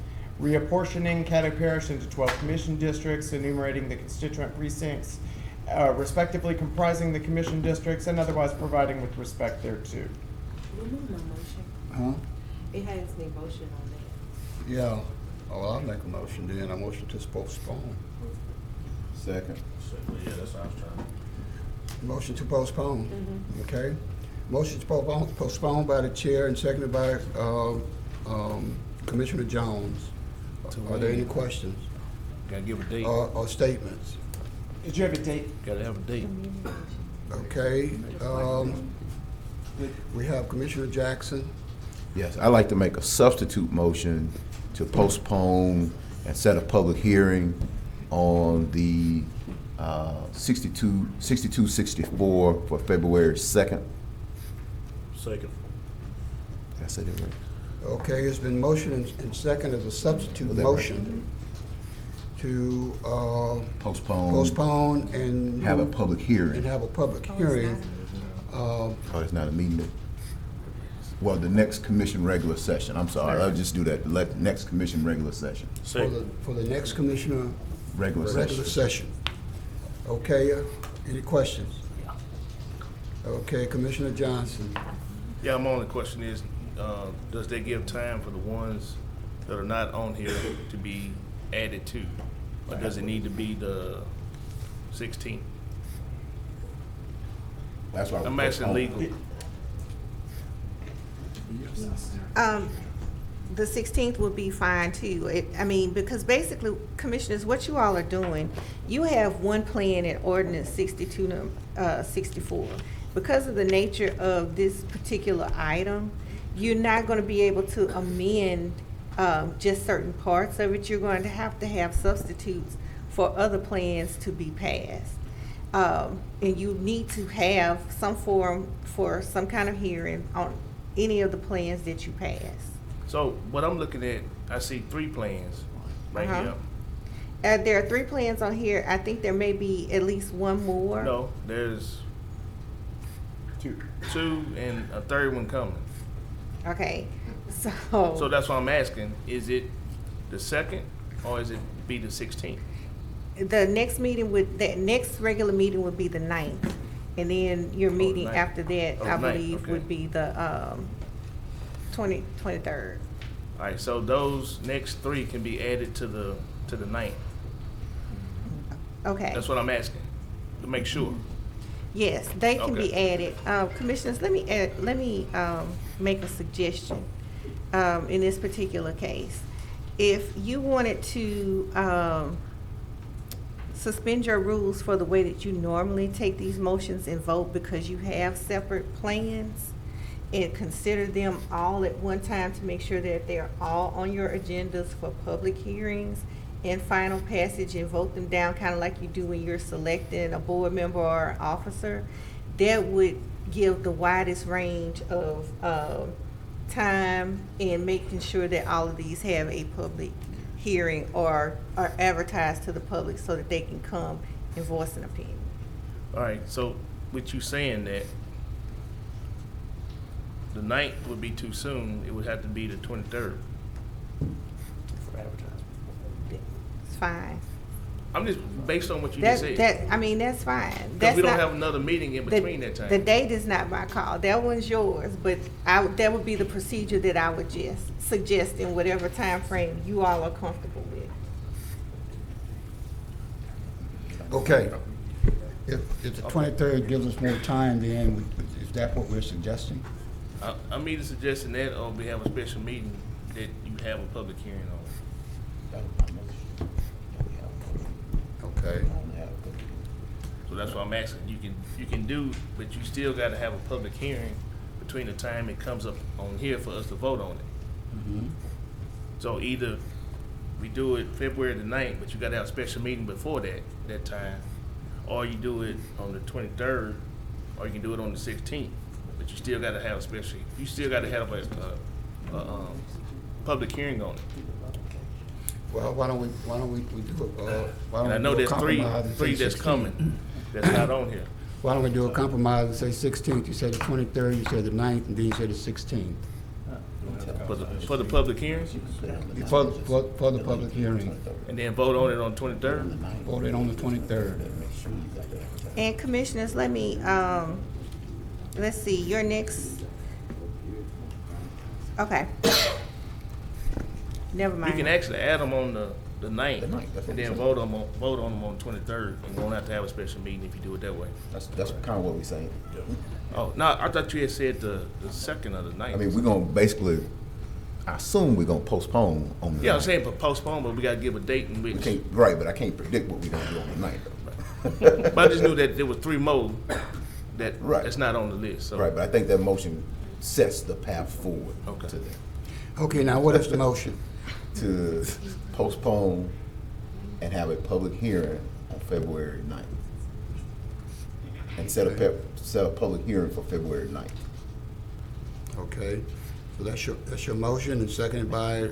reapportioning Caddo Parish into 12 commission districts, enumerating the constituent precincts, respectively comprising the commission districts, and otherwise providing with respect thereto.
Remove my motion.
Huh?
It has the motion on there.
Yeah. Oh, I'll make a motion then. I motion to postpone.
Second.
Yeah, that's what I was trying to.
Motion to postpone. Okay. Motion to postpone by the chair and seconded by Commissioner Jones. Are there any questions?
Gotta give a date.
Or statements?
Did you have a date?
Gotta have a date.
Okay. We have Commissioner Jackson.
Yes, I'd like to make a substitute motion to postpone and set a public hearing on the 6264 for February 2nd.
Second.
Did I say that right?
Okay, it's been motion and second as a substitute motion to postpone and
have a public hearing.
And have a public hearing.
Oh, it's not a meeting. Well, the next commission regular session. I'm sorry, I'll just do that. Next commission regular session.
For the next commissioner
regular
session. Okay, any questions? Okay, Commissioner Johnson.
Yeah, my only question is, does that give time for the ones that are not on here to be added to? Or does it need to be the 16th?
That's why
I'm asking legal.
The 16th would be fine too. I mean, because basically, commissioners, what you all are doing, you have one plan in ordinance 6264. Because of the nature of this particular item, you're not going to be able to amend just certain parts of it. You're going to have substitutes for other plans to be passed. And you need to have some forum for some kind of hearing on any of the plans that you pass.
So what I'm looking at, I see 3 plans right here.
There are 3 plans on here. I think there may be at least one more.
No, there's 2 and a third one coming.
Okay, so.
So that's what I'm asking. Is it the 2nd or is it be the 16th?
The next meeting the next regular meeting would be the 9th. And then your meeting after that, I believe, would be the 23rd.
All right, so those next 3 can be added to the 9th.
Okay.
That's what I'm asking, to make sure.
Yes, they can be added. Commissioners, let me make a suggestion in this particular case. If you wanted to suspend your rules for the way that you normally take these motions and vote because you have separate plans, and consider them all at one time to make sure that they're all on your agendas for public hearings and final passage, and vote them down kind of like you do when you're selecting a board member or an officer, that would give the widest range of time and making sure that all of these have a public hearing or advertised to the public so that they can come and voice an opinion.
All right, so with you saying that, the 9th would be too soon, it would have to be the 23rd.
It's fine.
I'm just, based on what you just said.
That's fine.
Because we don't have another meeting in between that time.
The date is not my call. That one's yours, but that would be the procedure that I would just suggest in whatever time frame you all are comfortable with.
Okay. If the 23rd gives us more time, then is that what we're suggesting?
I'm either suggesting that or we have a special meeting that you have a public hearing on.
Okay.
So that's what I'm asking. You can do, but you still gotta have a public hearing between the time it comes up on here for us to vote on it. So either we do it February the 9th, but you gotta have a special meeting before that time, or you do it on the 23rd, or you can do it on the 16th. But you still gotta have a public hearing on it.
Well, why don't we do it? Why don't
And I
we
know
do a
there's three
compromise and say
that's
16th?
coming, that's not on here.
Why don't we do a compromise and say 16th? You said the 23rd, you said the 9th, and then you said the 16th.
For the public hearing?
For the public hearing.
And then vote on it on 23rd?
Vote it on the 23rd.
And commissioners, let me, let's see, your next, okay. Never mind.
You can actually add them on the 9th, and then vote on them on 23rd, and you won't have to have a special meeting if you do it that way.
That's kind of what we're saying.
Oh, no, I thought you had said the 2nd of the 9th.
I mean, we're gonna basically, I assume we're gonna postpone on the 9th.
Yeah, I'm saying postpone, but we gotta give a date in which.
Right, but I can't predict what we're gonna do on the 9th.
But I just knew that there was 3 more that's not on the list, so.
Right, but I think that motion sets the path forward to that.
Okay, now what is the motion?
To postpone and have a public hearing on February 9th. And set a public hearing for February 9th.
Okay, so that's your motion and seconded by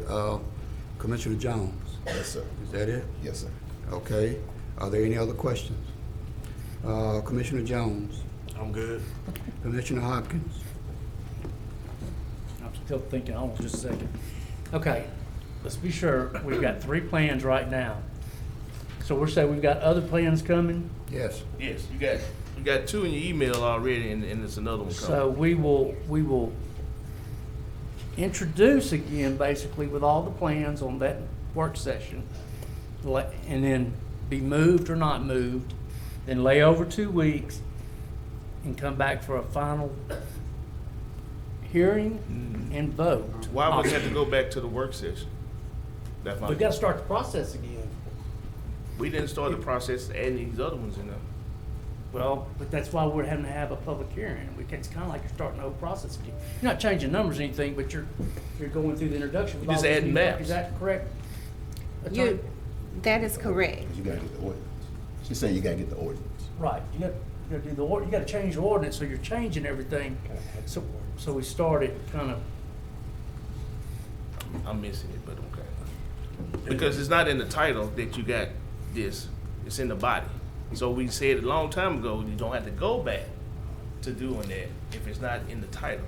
Commissioner Jones.
Yes, sir.
Is that it?
Yes, sir.
Okay, are there any other questions? Commissioner Jones?
I'm good.
Commissioner Hopkins?
I'm still thinking, hold on just a second. Okay, let's be sure, we've got 3 plans right now. So we're saying we've got other plans coming?
Yes.
Yes, you got 2 in your email already, and there's another one coming.
So we will introduce again, basically, with all the plans on that work session, and then be moved or not moved, then lay over 2 weeks, and come back for a final hearing and vote.
Why would we have to go back to the work session? That's my.
We've got to start the process again.
We didn't start the process adding these other ones in there.
Well, but that's why we're having to have a public hearing. It's kind of like you're starting the whole process again. You're not changing numbers or anything, but you're going through the introduction. with
You're just
all these
adding
new-
maps.
Is that correct? Attorney?
That is correct.
You gotta get the ordinance. She's saying you gotta get the ordinance.
Right, you got to do you got to change the ordinance, so you're changing everything. So we started kind of.
I'm missing it, but okay. Because it's not in the title that you got this, it's in the body. So we said a long time ago, you don't have to go back to doing that if it's not in the title.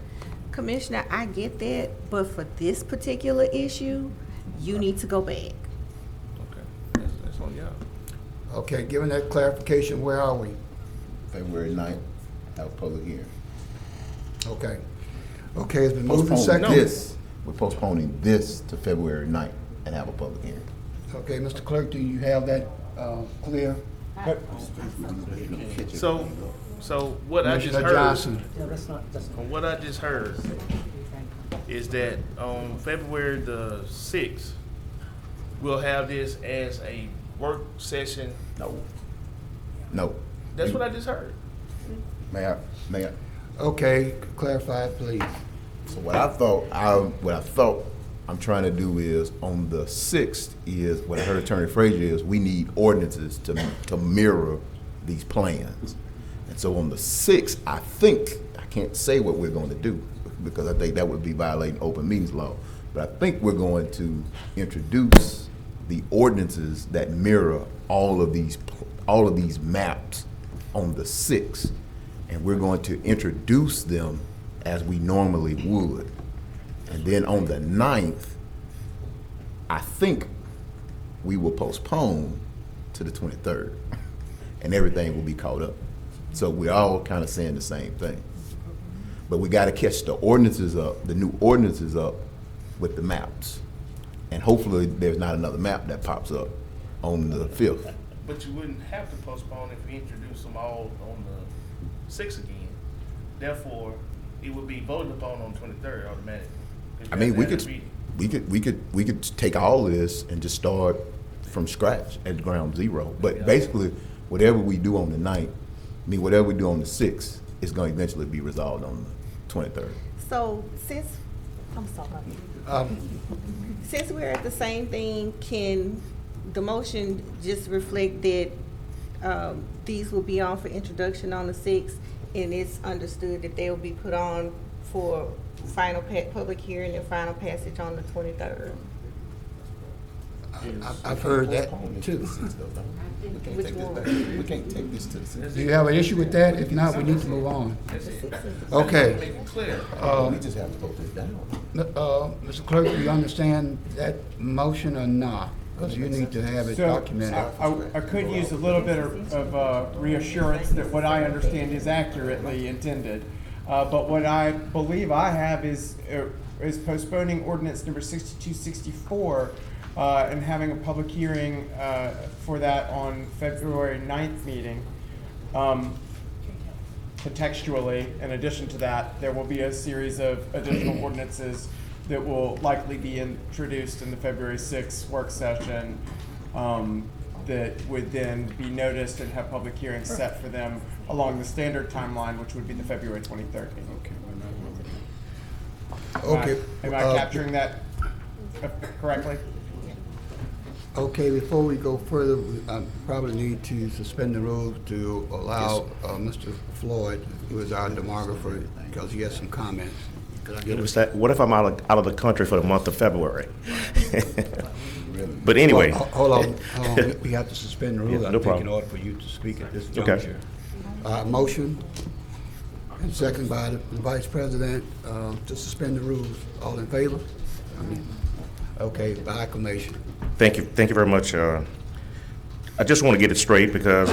Commissioner, I get that, but for this particular issue, you need to go back.
Okay, that's on y'all.
Okay, given that clarification, where are we?
February 9th, have a public hearing.
Okay. Okay, it's been moved and
Postpone
seconded.
this, we're postponing this to February 9th and have a public hearing.
Okay, Mr. Clerk, do you have that clear?
So what I just
Commissioner
heard,
Johnson.
from what I just heard, is that on February the 6th, we'll have this as a work session.
No.
That's what I just heard.
May I?
Okay, clarify it, please.
So what I thought I'm trying to do is on the 6th is what I heard Attorney Frazier is we need ordinances to mirror these plans. And so on the 6th, I can't say what we're going to do because I think that would be violating open meetings law. But I think we're going to introduce the ordinances that mirror all of these maps on the 6th, and we're going to introduce them as we normally would. And then on the 9th, I think we will postpone to the 23rd, and everything will be caught up. So we're all kind of saying the same thing. But we got to catch the ordinances up, the new ordinances up with the maps. And hopefully there's not another map that pops up on the 5th.
But you wouldn't have to postpone if we introduce them all on the 6th again. Therefore, it would be voted upon on 23rd automatically.
I mean, we could take all of this and just start from scratch at ground zero. But basically, whatever we do on the 9th, whatever we do on the 6th is going to eventually be resolved on the 23rd.
So I'm sorry. Since we're at the same thing, can the motion just reflect that these will be on for introduction on the 6th, and it's understood that they will be put on for final public hearing and final passage on the 23rd?
I've heard that too.
We can't take this to the 6th.
Do you have an issue with that? If not, we need to move on. Okay.
We just have to vote this down.
Mr. Clerk, do you understand that motion or not? Because you need to have it documented.
I could use a little bit of reassurance that what I understand is accurately intended. But what I believe I have is postponing ordinance number 6264 and having a public hearing for that on February 9th meeting. Contextually, in addition to that, there will be a series of additional ordinances that will likely be introduced in the February 6th work session that would then be noticed and have public hearings set for them along the standard timeline, which would be the February 23rd meeting.
Okay.
Am I capturing that correctly?
Okay, before we go further, we probably need to suspend the rules to allow Mr. Floyd, who is our demographer, because he has some comments.
What if I'm out of the country for the month of February? But anyway.
Well, hold on. We have to suspend the rules,
Yeah, no problem.
in order for you to speak at this
Okay.
juncture. Motion, and second by the Vice President, to suspend the rules. All in favor? Okay, by acclamation.
Thank you very much. I just want to get it straight because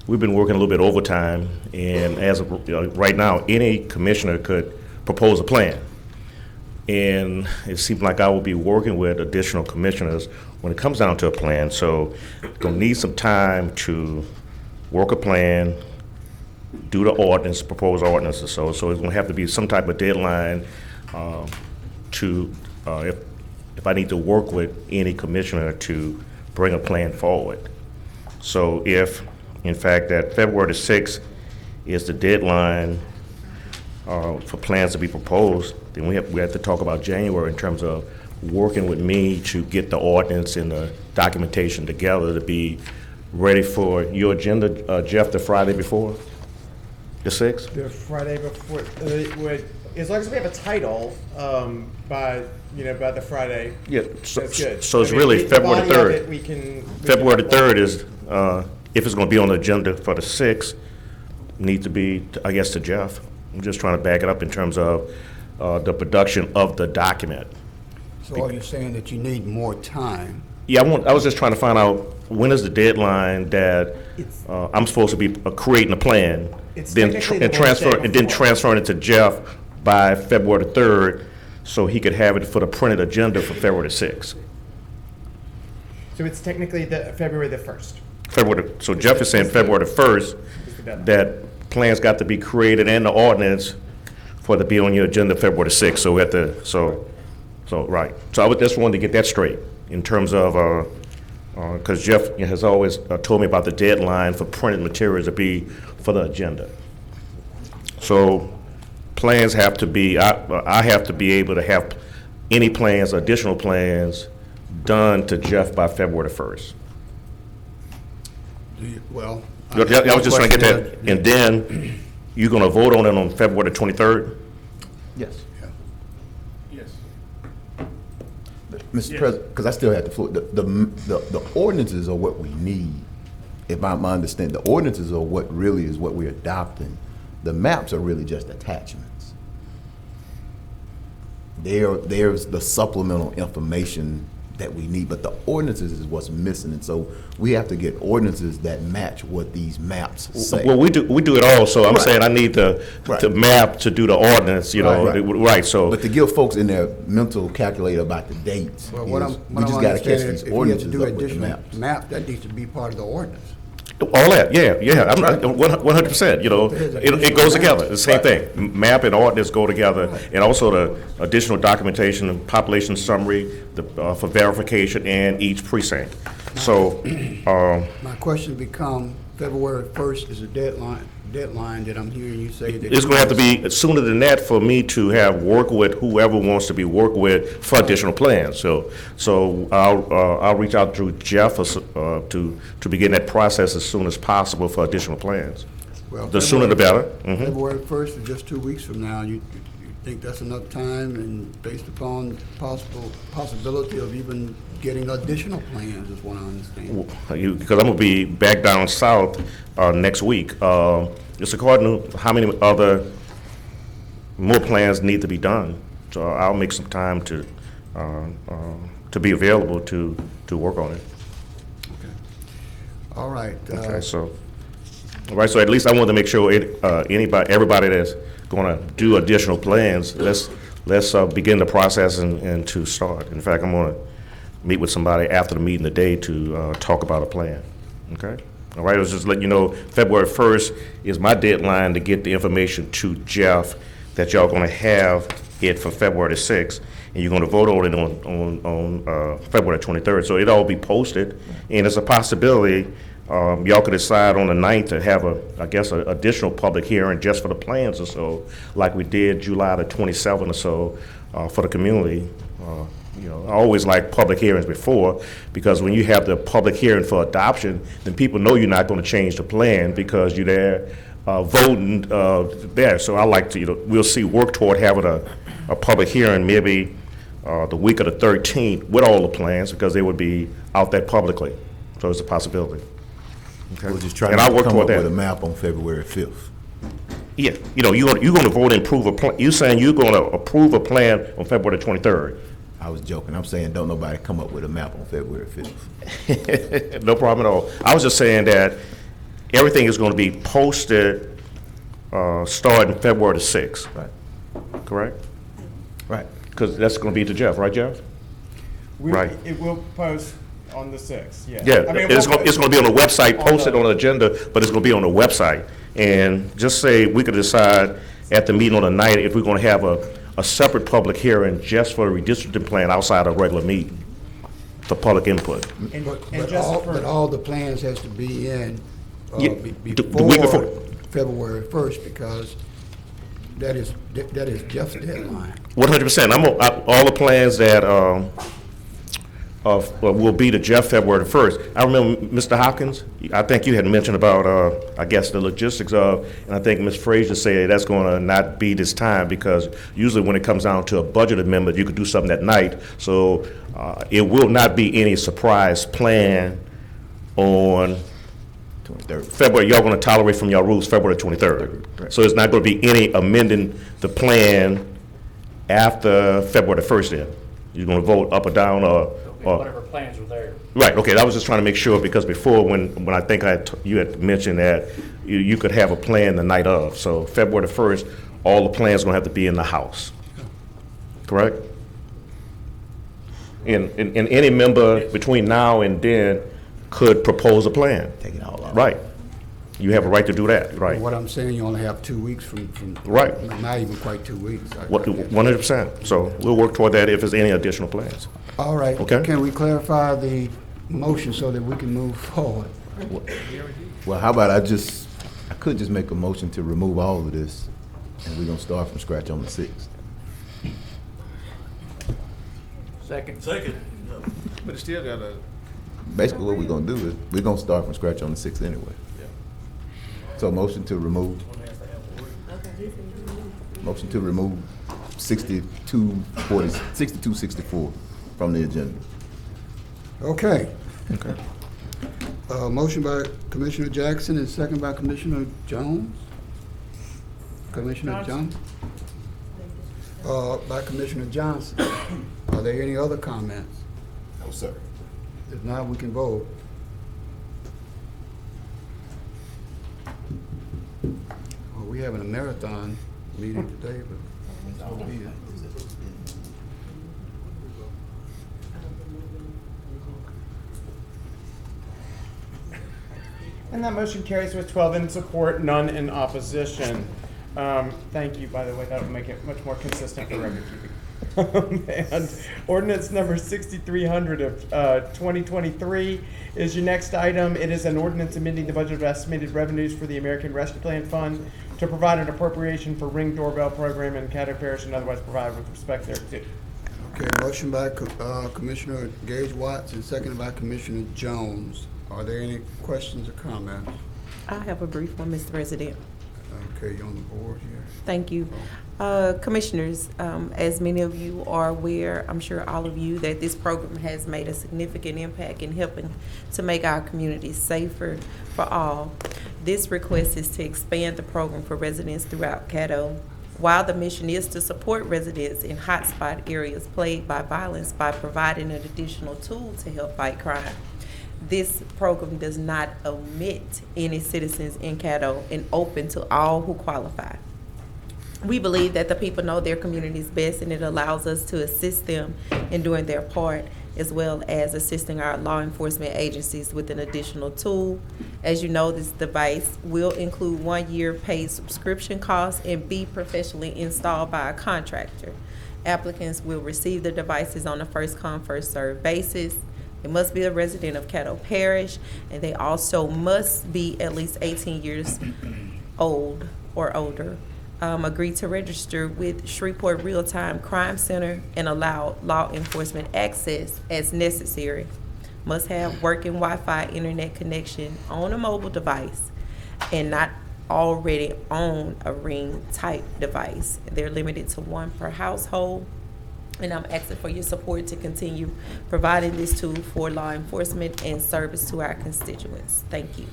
we've been working a little bit overtime, and as of right now, any commissioner could propose a plan. And it seems like I will be working with additional commissioners when it comes down to a plan. So gonna need some time to work a plan, do the ordinance, propose ordinances. So it's gonna have to be some type of deadline if I need to work with any commissioner to bring a plan forward. So if, in fact, that February the 6th is the deadline for plans to be proposed, then we have to talk about January in terms of working with me to get the ordinance and the documentation together to be ready for your agenda, Jeff, the Friday before, the 6th?
The Friday before, as long as we have a title by the Friday.
Yeah,
that's good.
so it's
I mean,
really February the 3rd.
We can
February the 3rd is, if it's going to be on the agenda for the 6th, needs to be, I guess, to Jeff. I'm just trying to back it up in terms of the production of the document.
So are you saying that you need more time?
Yeah, I was just trying to find out when is the deadline that I'm supposed to be creating a plan, then transferring it to Jeff by February the 3rd, so he could have it for the printed agenda for February the 6th.
So it's technically February the 1st.
So Jeff is saying February the 1st, that plans got to be created and the ordinance for to be on your agenda February the 6th. So we have to, right. So I just wanted to get that straight in terms of, because Jeff has always told me about the deadline for printed materials to be for the agenda. So plans have to be, I have to be able to have any plans, additional plans done to Jeff by February the 1st.
Well,
I was just trying to get that, and then you're going to vote on it on February the 23rd?
Yes.
Yes.
Mr. President, because I still have the floor, the ordinances are what we need. If I'm understanding, the ordinances are what really is what we're adopting. The maps are really just attachments. There's the supplemental information that we need, but the ordinances is what's missing, and so we have to get ordinances that match what these maps say.
Well, we do it all, so I'm
Right.
saying I need the map to do the ordinance, you know, right, so.
But to give folks in their mental calculator about the dates,
Well,
we just gotta catch these
if you have to
ordinances
do
up with the
additional
maps.
map, that needs to be part of the ordinance.
All that, yeah, I'm 100%, you know, it goes together, the same thing. Map and ordinance go together, and also the additional documentation and population summary, for verification and each precinct. So,
My question become, February 1st is a deadline that I'm hearing you say that.
it's gonna have to be sooner than that for me to have work with whoever wants to be worked with for additional plans. So I'll reach out to Jeff to begin that process as soon as possible for additional plans.
Well,
The sooner the better. Mhm.
February 1st is just 2 weeks from now. You think that's enough time, and based upon possibility of even getting additional plans is what I understand.
Because I'm gonna be back down south next week. It's according to how many other more plans need to be done. So I'll make some time to be available to work on it.
All right.
Okay, so, all right, so at least I want to make sure everybody that's gonna do additional plans, let's begin the process and to start. In fact, I'm gonna meet with somebody after the meeting today to talk about a plan, okay? All right, I was just letting you know, February 1st is my deadline to get the information to Jeff that y'all gonna have it for February 6th, and you're gonna vote on it on February 23rd. So it'll all be posted, and it's a possibility y'all could decide on the 9th to have an additional public hearing just for the plans or so, like we did July the 27th or so for the community. You know, I always like public hearings before, because when you have the public hearing for adoption, then people know you're not going to change the plan because you're there voting there. So I like to, you know, we'll work toward having a public hearing maybe the week of the 13th with all the plans, because they would be out there publicly. So it's a possibility. Okay.
We'll just try
and
to
I'll work
come
toward
up
that.
with a map on February 5th.
Yeah, you know, you're going to vote and approve a plan. You're saying you're going to approve a plan on February 23rd.
I was joking. I'm saying don't nobody come up with a map on February 5th.
No problem at all. I was just saying that everything is going to be posted starting February the 6th.
Right.
Correct?
Right.
Because that's going to be to Jeff, right, Jeff? Right.
It will post on the 6th, yeah.
Yeah,
I mean,
it's going to be on the website, posted on the agenda, but it's going to be on the website. And just say we could decide at the meeting on the night if we're going to have a separate public hearing just for the redistricting plan outside of regular meeting for public input.
But all the plans has to be in
Yeah, the week before.
February 1st, because that is Jeff's deadline.
100%. All the plans that will be to Jeff February 1st. I remember Mr. Hopkins, I think you had mentioned about, I guess, the logistics of, and I think Ms. Frazier said that's going to not be this time, because usually when it comes down to a budget amendment, you could do something that night. So it will not be any surprise plan on
23rd.
February. Y'all going to tolerate from your rules February 23rd.
Right.
So it's not going to be any amending the plan after February 1st then. You're going to vote up or down or
Whatever plans are there.
right, okay, I was just trying to make sure, because before, when I think you had mentioned that you could have a plan the night of. So February the 1st, all the plans are going to have to be in the House. Correct? And any member between now and then could propose a plan.
Take it all out.
Right. You have a right to do that, right?
What I'm saying, you only have 2 weeks from.
Right.
Not even quite 2 weeks.
100%. So we'll work toward that if there's any additional plans.
All right.
Okay.
Can we clarify the motion so that we can move forward?
Well, how about I could just make a motion to remove all of this, and we're gonna start from scratch on the 6th.
Second.
But it still got a,
Basically, what we're gonna do is, we're gonna start from scratch on the 6th anyway. So motion to remove 6264. from the agenda.
Okay. Motion by Commissioner Jackson and second by Commissioner Jones. Commissioner Johnson? By Commissioner Johnson. Are there any other comments?
No, sir.
If not, we can vote. Well, we having a marathon meeting today, but so be it.
And that motion carries with 12 in support, none in opposition. Thank you, by the way, that will make it much more consistent for record keeping. And ordinance number 6300 of 2023 is your next item. It is an ordinance amending the budget of estimated revenues for the American Rescue Plan Fund to provide an appropriation for Ring Doorbell Program in Caddo Parish and otherwise provide with respect thereto.
Okay, motion by Commissioner Gage Watts and seconded by Commissioner Jones. Are there any questions or comments?
I have a brief one, Mr. President.
Okay, you're on the board here.
Thank you. Commissioners, as many of you are aware, I'm sure all of you, that this program has made a significant impact in helping to make our communities safer for all. This request is to expand the program for residents throughout Caddo. While the mission is to support residents in hotspot areas plagued by violence by providing an additional tool to help fight crime, this program does not omit any citizens in Caddo and open to all who qualify. We believe that the people know their communities best, and it allows us to assist them in doing their part, as well as assisting our law enforcement agencies with an additional tool. As you know, this device will include 1 year paid subscription costs and be professionally installed by a contractor. Applicants will receive the devices on a first-come, first-served basis. They must be a resident of Caddo Parish, and they also must be at least 18 years old or older. Agree to register with Shreveport Real-Time Crime Center and allow law enforcement access as necessary. Must have working Wi-Fi internet connection on a mobile device and not already own a Ring type device. They're limited to 1 per household. And I'm asking for your support to continue providing this tool for law enforcement and service to our constituents. Thank you.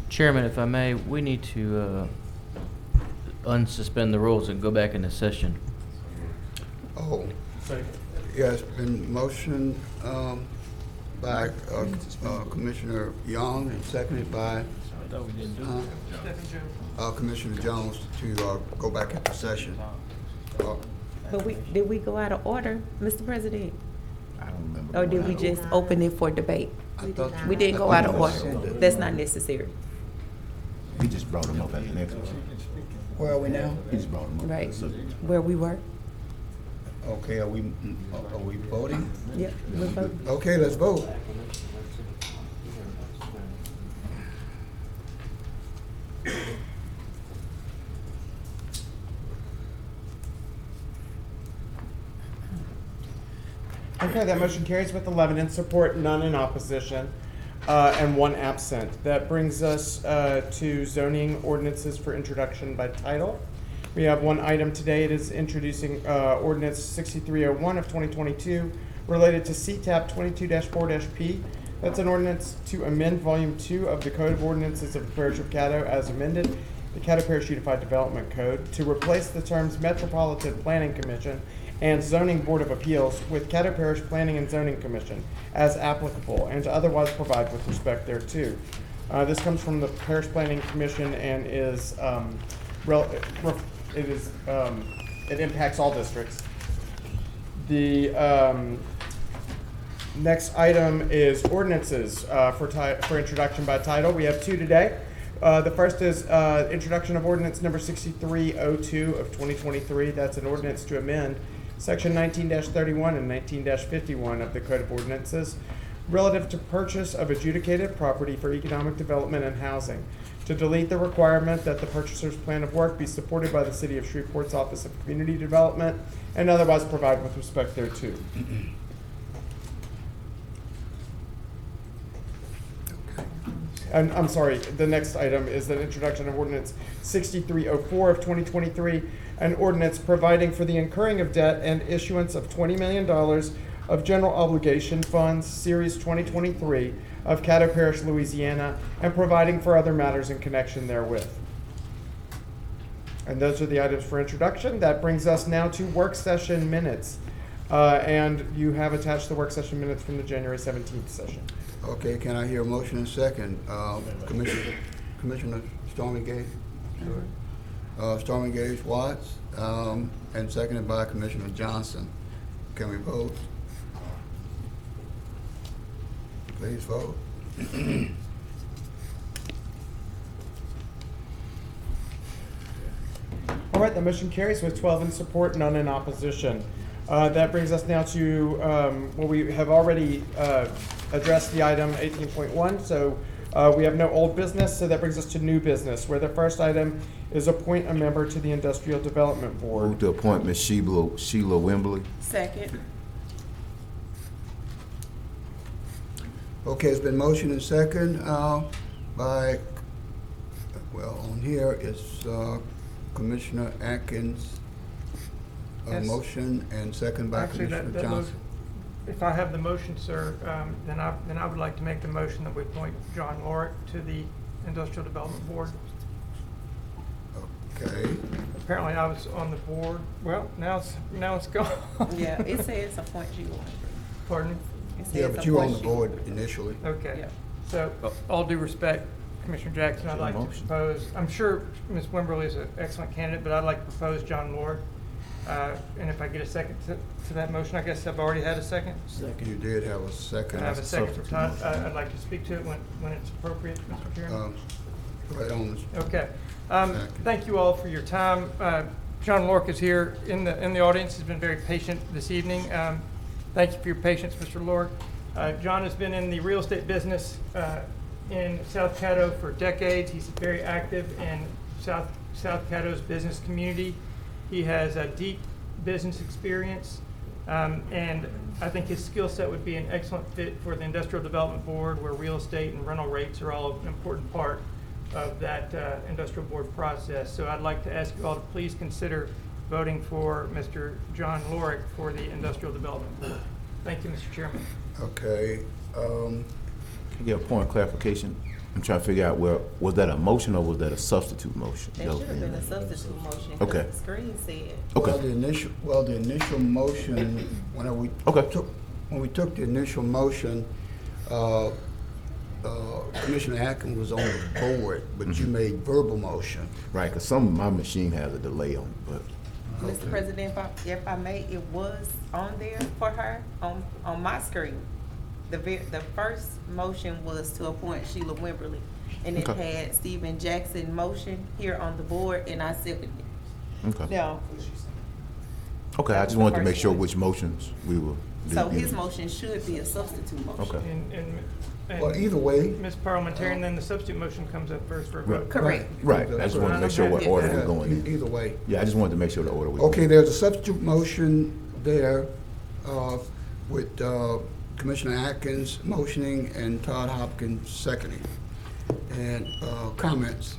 Chairman, if I may, we need to unsuspend the rules and go back into session.
Oh, yeah, it's been motioned by Commissioner Young and seconded by Commissioner Jones to go back into session.
But did we go out of order, Mr. President?
I don't remember.
Or did we just open it for debate? We didn't go out of order. That's not necessary.
He just brought him up at the next one.
Where are we now?
He just brought him up.
Right, where we were.
Okay, are we voting?
Yep, we're voting.
Okay, let's vote.
Okay, that motion carries with 11 in support, none in opposition, and 1 absent. That brings us to zoning ordinances for introduction by title. We have 1 item today. It is introducing ordinance 6301 of 2022 related to CTAP 22-4-P. That's an ordinance to amend Volume 2 of the Code of Ordinances of the Parish of Caddo as amended, the Caddo Parish Unified Development Code, to replace the terms Metropolitan Planning Commission and Zoning Board of Appeals with Caddo Parish Planning and Zoning Commission as applicable, and to otherwise provide with respect thereto. This comes from the Parish Planning Commission and is it impacts all districts. The next item is ordinances for introduction by title. We have 2 today. The first is introduction of ordinance number 6302 of 2023. That's an ordinance to amend Section 19-31 and 19-51 of the Code of Ordinances relative to purchase of adjudicated property for economic development and housing, to delete the requirement that the purchaser's plan of work be supported by the City of Shreveport's Office of Community Development and otherwise provide with respect thereto. And I'm sorry, the next item is the introduction of ordinance 6304 of 2023, an ordinance providing for the incurring of debt and issuance of $20 million of General Obligation Funds, Series 2023 of Caddo Parish, Louisiana, and providing for other matters in connection therewith. And those are the items for introduction. That brings us now to work session minutes. And you have attached the work session minutes from the January 17th session.
Okay, can I hear a motion and second? Commissioner Stormy Gage? Stormy Gage Watts, and seconded by Commissioner Johnson. Can we vote? Please vote.
All right, the motion carries with 12 in support, none in opposition. That brings us now to, well, we have already addressed the item 18.1, so we have no old business, so that brings us to new business, where the first item is appoint a member to the Industrial Development Board.
Move to appoint Ms. Sheila Wembley.
Second.
Okay, it's been motion and second by, well, on here is Commissioner Atkins'
Yes.
motion and second by
Actually,
Commissioner Johnson.
if I have the motion, sir, then I would like to make the motion that we appoint John Lorick to the Industrial Development Board.
Okay.
Apparently, I was on the board. Well, now it's gone.
Yeah, it says appoint you.
Pardon?
It says
Yeah, but you were on the
appoint
board initially.
Okay.
Yeah.
So, all due respect, Commissioner Jackson, I'd like to propose, I'm sure Ms. Wimberly is an excellent candidate, but I'd like to propose John Lord. And if I get a second to that motion, I guess I've already had a second.
You did have a second.
I have a second for Todd. I'd like to speak to it when it's appropriate, Mr. Chairman.
Go ahead on.
Okay. Thank you all for your time. John Lork is here in the audience. He's been very patient this evening. Thank you for your patience, Mr. Lork. John has been in the real estate business in South Caddo for decades. He's very active in South Caddo's business community. He has a deep business experience, and I think his skill set would be an excellent fit for the Industrial Development Board, where real estate and rental rates are all an important part of that industrial board process. So I'd like to ask you all to please consider voting for Mr. John Lorick for the Industrial Development Board. Thank you, Mr. Chairman.
Okay.
Can you get a point of clarification? I'm trying to figure out was that a motion or was that a substitute motion?
That should have been a substitute motion.
Okay.
The screen said.
Okay.
Well, the initial motion, when we took the initial motion, Commissioner Atkins was on the board, but you made verbal motion.
Right, because my machine has a delay on it, but.
Mr. President, if I may, it was on there for her on my screen. The first motion was to appoint Sheila Wimberly, and it had Stephen Jackson motion here on the board, and I seconded it.
Okay.
Now,
Okay, I just wanted to make sure which motions we were.
so his motion should be a substitute motion.
Okay.
And
Well, either way.
Ms. Parliamentarian, then the substitute motion comes up first for a vote.
Correct.
Right, I just wanted to make sure what order we're going in.
Either way.
Yeah, I just wanted to make sure the order we.
Okay, there's a substitute motion there with Commissioner Atkins motioning and Todd Hopkins seconding. And comments?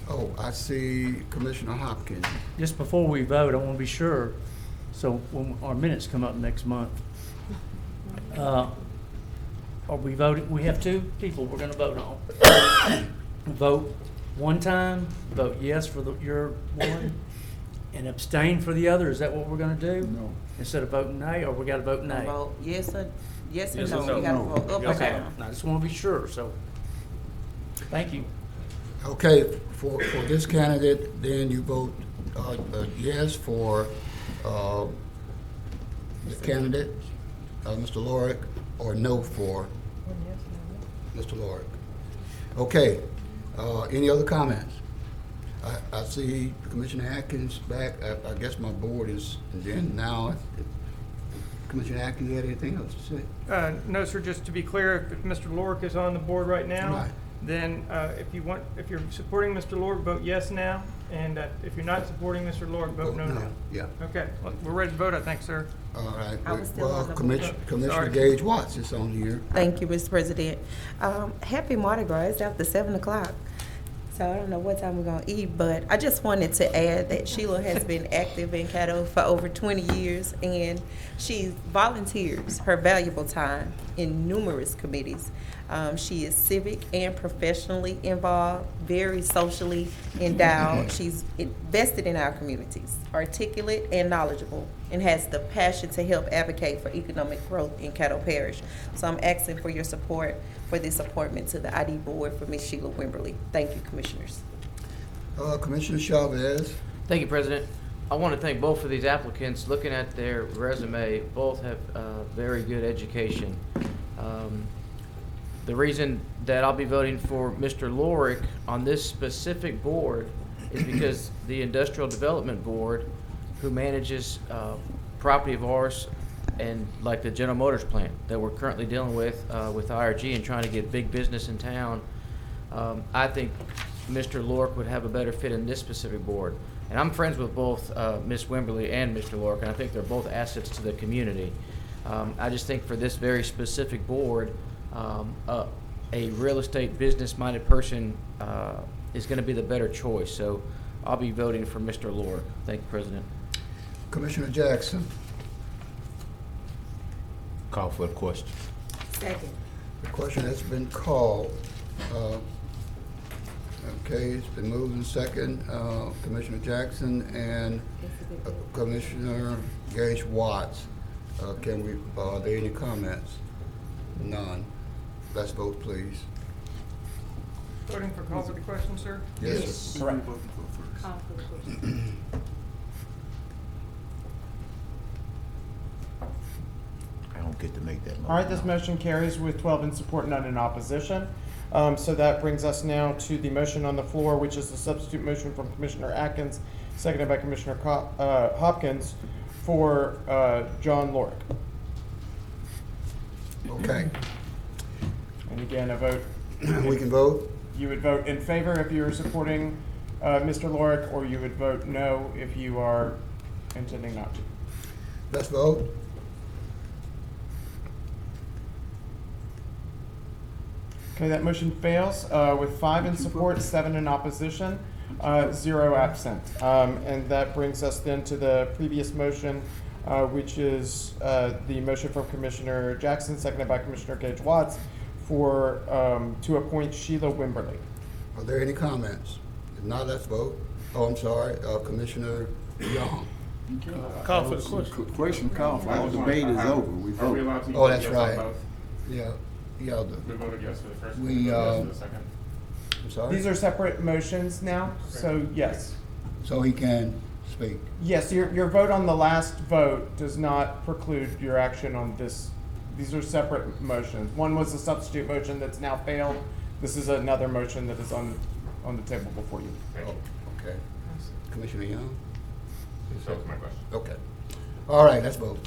Oh, I see Commissioner Hopkins.
Just before we vote, I want to be sure, so when our minutes come up next month, are we voting, we have two people we're going to vote on. Vote one time, vote yes for your one, and abstain for the other. Is that what we're going to do? No. Instead of voting nay, or we got to vote nay?
Vote yes or no.
no.
We got to vote up or
Okay,
down.
I just want to be sure, so, thank you.
Okay, for this candidate, then you vote yes for the candidate, Mr. Lorick, or no for Mr. Lorick. Okay, any other comments? I see Commissioner Atkins back. I guess my board is, and then now, Commissioner Atkins, you had anything else to say?
No, sir, just to be clear, if Mr. Lorick is on the board right now,
Right.
then if you're supporting Mr. Lorick, vote yes now, and if you're not supporting Mr. Lorick, vote no now.
Yeah.
Okay, well, we're ready to vote, I think, sir.
All right.
I was still on the
Commissioner
Sorry.
Gage Watts is on here.
Thank you, Mr. President. Happy Mardi Gras. It's after 7 o'clock. So I don't know what time we're gonna eat, but I just wanted to add that Sheila has been active in Caddo for over 20 years, and she volunteers her valuable time in numerous committees. She is civic and professionally involved, very socially endowed. She's invested in our communities, articulate and knowledgeable, and has the passion to help advocate for economic growth in Caddo Parish. So I'm asking for your support for this appointment to the ID Board for Ms. Sheila Wimberly. Thank you, Commissioners.
Commissioner Chavez.
Thank you, President. I want to thank both of these applicants. Looking at their resume, both have very good education. The reason that I'll be voting for Mr. Lorick on this specific board is because the Industrial Development Board, who manages property of ours and like the General Motors plant that we're currently dealing with IRG and trying to get big business in town, I think Mr. Lorick would have a better fit in this specific board. And I'm friends with both Ms. Wimberly and Mr. Lorick, and I think they're both assets to the community. I just think for this very specific board, a real estate business-minded person is going to be the better choice. So I'll be voting for Mr. Lorick. Thank you, President.
Commissioner Jackson.
Call for the question.
Second.
The question has been called. Okay, it's been moved in second. Commissioner Jackson and Commissioner Gage Watts. Are there any comments? None. Let's vote, please.
Voting for call for the question, sir?
Yes.
Correct.
Call for the question.
I don't get to make that motion.
All right, this motion carries with 12 in support, none in opposition. So that brings us now to the motion on the floor, which is the substitute motion from Commissioner Atkins, seconded by Commissioner Hopkins, for John Lorick.
Okay.
And again, a vote.
We can vote?
You would vote in favor if you are supporting Mr. Lorick, or you would vote no if you are intending not to.
Let's vote.
Okay, that motion fails with 5 in support, 7 in opposition, 0 absent. And that brings us then to the previous motion, which is the motion from Commissioner Jackson, seconded by Commissioner Gage Watts, for to appoint Sheila Wimberly.
Are there any comments? If not, let's vote. Oh, I'm sorry, Commissioner Young.
Call for the question.
Question called for. All debate is over. We
Are we
vote.
allowed to?
Oh, that's
yes on
right.
both?
Yeah, yeah.
We voted yes for the first one.
We,
We voted yes for the second.
I'm sorry?
These are separate motions now, so yes.
So he can speak.
Yes, your vote on the last vote does not preclude your action on this. These are separate motions. One was a substitute motion that's now failed. This is another motion that is on the table before you.
Oh, okay. Commissioner Young?
That was my question.
Okay. All right, let's vote.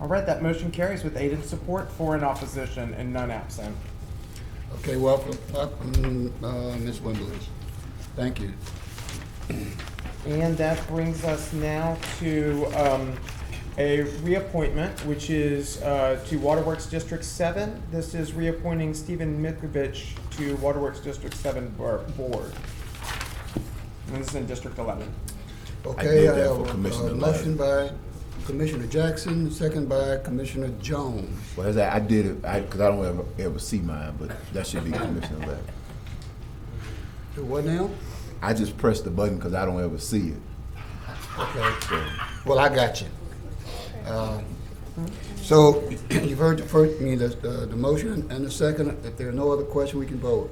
All right, that motion carries with 8 in support, 4 in opposition, and none absent.
Okay, welcome, Ms. Wimberly. Thank you.
And that brings us now to a reappointment, which is to Waterworks District 7. This is reappointing Stephen Mikovich to Waterworks District 7 Board. And this is in District 11.
Okay, I
that
have
for
a
Commissioner
motion by Commissioner Jackson, second by Commissioner Jones.
Well, as I did it, because I don't ever see mine, but that should be Commissioner Left.
Do what now?
I just pressed the button because I don't ever see it.
Okay,
So,
well, I got you. So you've heard the motion and the second. If there are no other questions, we can vote.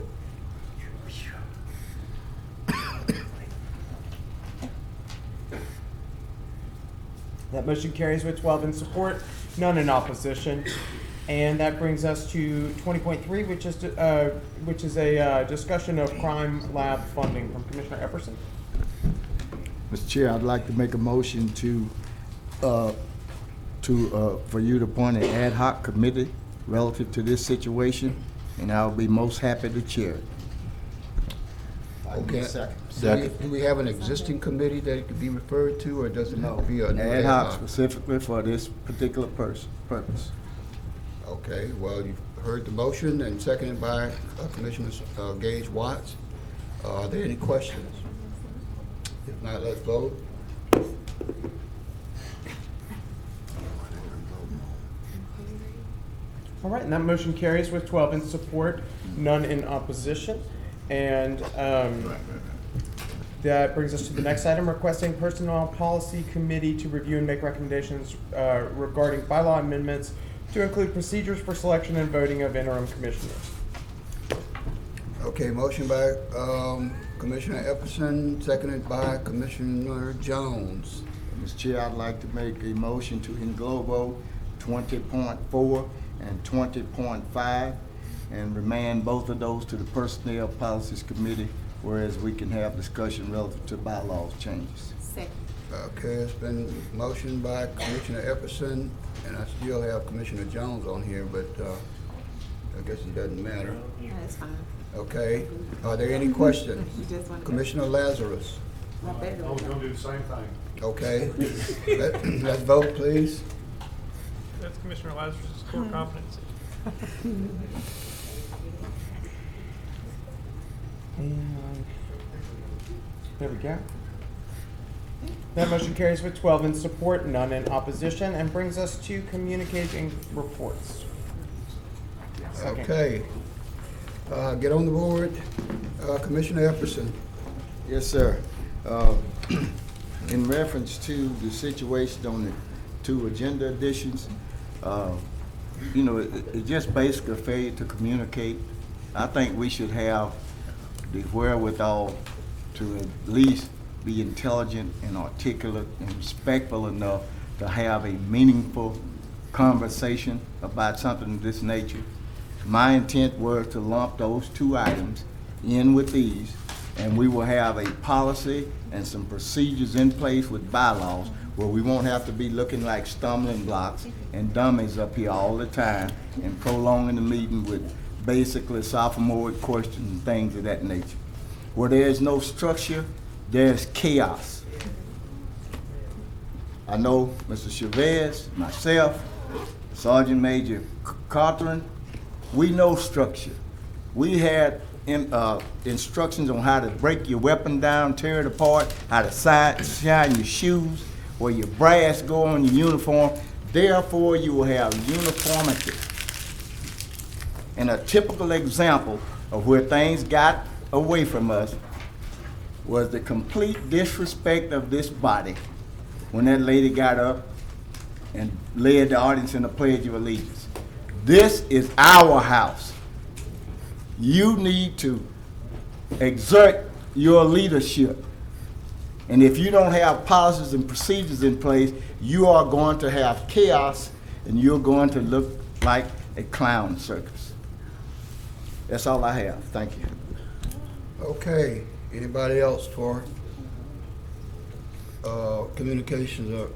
That motion carries with 12 in support, none in opposition. And that brings us to 20.3, which is a discussion of crime lab funding from Commissioner Epperson.
Mr. Chair, I'd like to make a motion for you to appoint an ad hoc committee relative to this situation, and I'll be most happy to chair it.
Okay.
Second.
Do we have an existing committee that it could be referred to, or does it have to be a new
Ad hoc specifically for this particular purpose.
Okay, well, you've heard the motion and seconded by Commissioner Gage Watts. Are there any questions? If not, let's vote.
All right, and that motion carries with 12 in support, none in opposition. And that brings us to the next item, requesting Personnel Policy Committee to review and make recommendations regarding bylaw amendments to include procedures for selection and voting of interim commissioners.
Okay, motion by Commissioner Epperson, seconded by Commissioner Jones.
Mr. Chair, I'd like to make a motion to englobo 20.4 and 20.5 and remand both of those to the Personnel Policies Committee, whereas we can have discussion relative to bylaws changes.
Second.
Okay, it's been motioned by Commissioner Epperson, and I still have Commissioner Jones on here, but I guess it doesn't matter.
That's fine.
Okay, are there any questions? Commissioner Lazarus?
I was gonna do the same thing.
Okay, let's vote, please.
That's Commissioner Lazarus' core competency.
And there we go. That motion carries with 12 in support, none in opposition, and brings us to communicating reports. Second.
Okay, get on the board. Commissioner Epperson.
Yes, sir. In reference to the situation on the two agenda additions, you know, it just basically failed to communicate. I think we should have the wherewithal to at least be intelligent and articulate and respectful enough to have a meaningful conversation about something of this nature. My intent was to lump those two items in with these, and we will have a policy and some procedures in place with bylaws where we won't have to be looking like stumbling blocks and dummies up here all the time and prolonging the meeting with basically sophomoric questions and things of that nature. Where there is no structure, there's chaos. I know Mr. Chavez, myself, Sergeant Major Cawthorn, we know structure. We had instructions on how to break your weapon down, tear it apart, how to shine your shoes, where your brass go on your uniform. Therefore, you will have uniformity. And a typical example of where things got away from us was the complete disrespect of this body when that lady got up and led the audience in the Pledge of Allegiance. This is our house. You need to exert your leadership. And if you don't have policies and procedures in place, you are going to have chaos and you're going to look like a clown circus. That's all I have. Thank you.
Okay, anybody else for communications?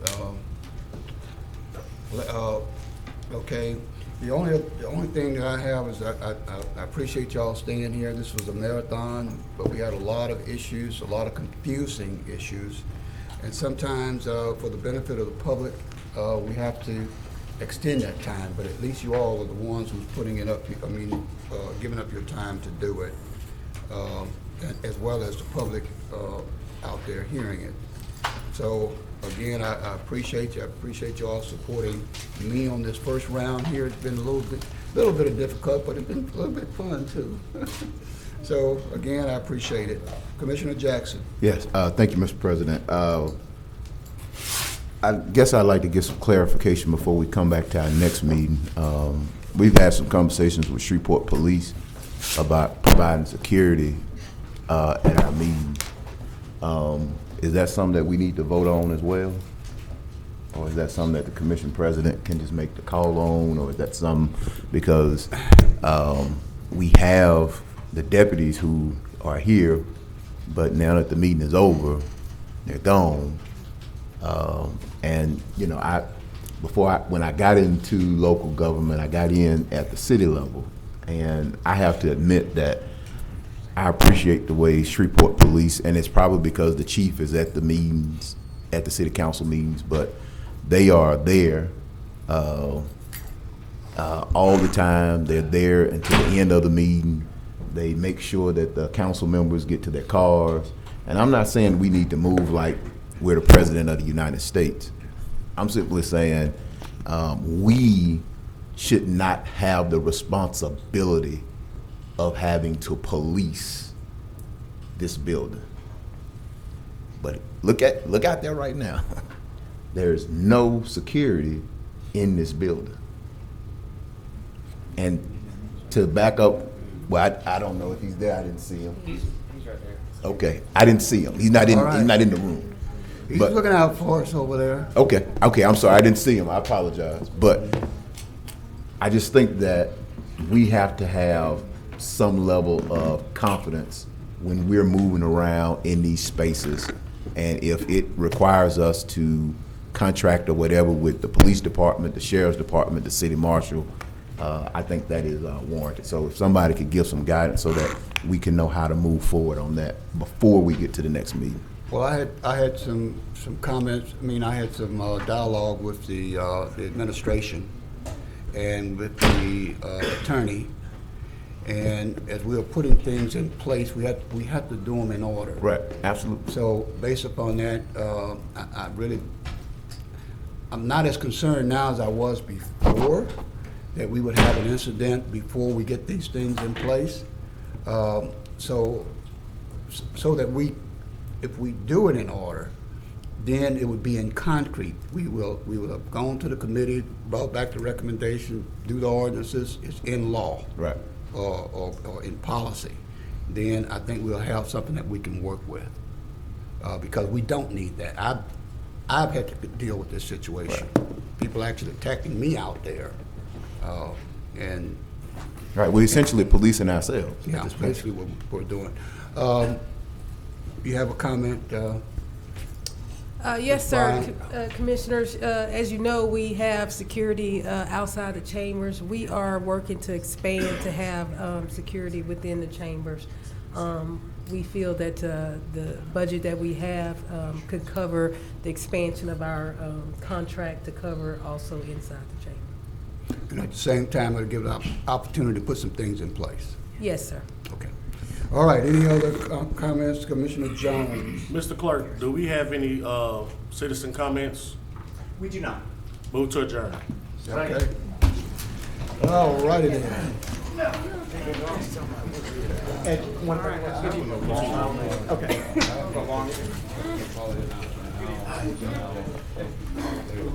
Okay, the only thing that I have is I appreciate y'all staying here. This was a marathon, but we had a lot of issues, a lot of confusing issues, and sometimes for the benefit of the public, we have to extend that time. But at least you all are the ones who's putting it up. I mean, giving up your time to do it, as well as the public out there hearing it. So again, I appreciate you. I appreciate you all supporting me on this first round here. It's been a little bit of difficult, but it's been a little bit fun too. So again, I appreciate it. Commissioner Jackson.
Yes, thank you, Mr. President. I guess I'd like to get some clarification before we come back to our next meeting. We've had some conversations with Shreveport Police about providing security at our meetings. Is that something that we need to vote on as well? Or is that something that the commission president can just make the call on? Or is that something, because we have the deputies who are here, but now that the meeting is over, they're gone. And you know, when I got into local government, I got in at the city level, and I have to admit that I appreciate the way Shreveport Police, and it's probably because the chief is at the meetings, at the city council meetings, but they are there all the time. They're there until the end of the meeting. They make sure that the council members get to their cars. And I'm not saying we need to move like we're the president of the United States. I'm simply saying we should not have the responsibility of having to police this building. But look out there right now. There's no security in this building. And to back up, well, I don't know if he's there. I didn't see him.
He's right there.
Okay, I didn't see him. He's not in.
All right.
He's not in the room.
He's
But-
looking out for us over there.
Okay, I'm sorry, I didn't see him, I apologize. But I just think that we have to have some level of confidence when we're moving around in these spaces. And if it requires us to contract or whatever with the police department, the sheriff's department, the city marshal, I think that is warranted. So if somebody could give some guidance so that we can know how to move forward on that before we get to the next meeting.
Well, I had some comments. I mean, I had some dialogue with the administration and with the attorney. And as we were putting things in place, we had to do them in order.
Right, absolutely.
So based upon that, I'm not as concerned now as I was before that we would have an incident before we get these things in place. So that if we do it in order, then it would be in concrete. We will have gone to the committee, brought back the recommendation, do the ordinances, it's in law.
Right.
Or in policy. Then I think we'll have something that we can work with. Because we don't need that. I've had to deal with this situation. Right. People actually attacking me out there. And
right, we're essentially policing ourselves.
yeah, that's basically what we're doing. You have a comment?
Yes, sir. Commissioners, as you know, we have security outside the chambers. We are working to expand to have security within the chambers. We feel that the budget that we have could cover the expansion of our contract to cover also inside the chamber.
And at the same time, it'll give an opportunity to put some things in place.
Yes, sir.
Okay. All right, any other comments, Commissioner Jones?
Mr. Clerk, do we have any citizen comments?
We do not.
Move to adjourn.
Okay. All righty then.
And one thing, okay.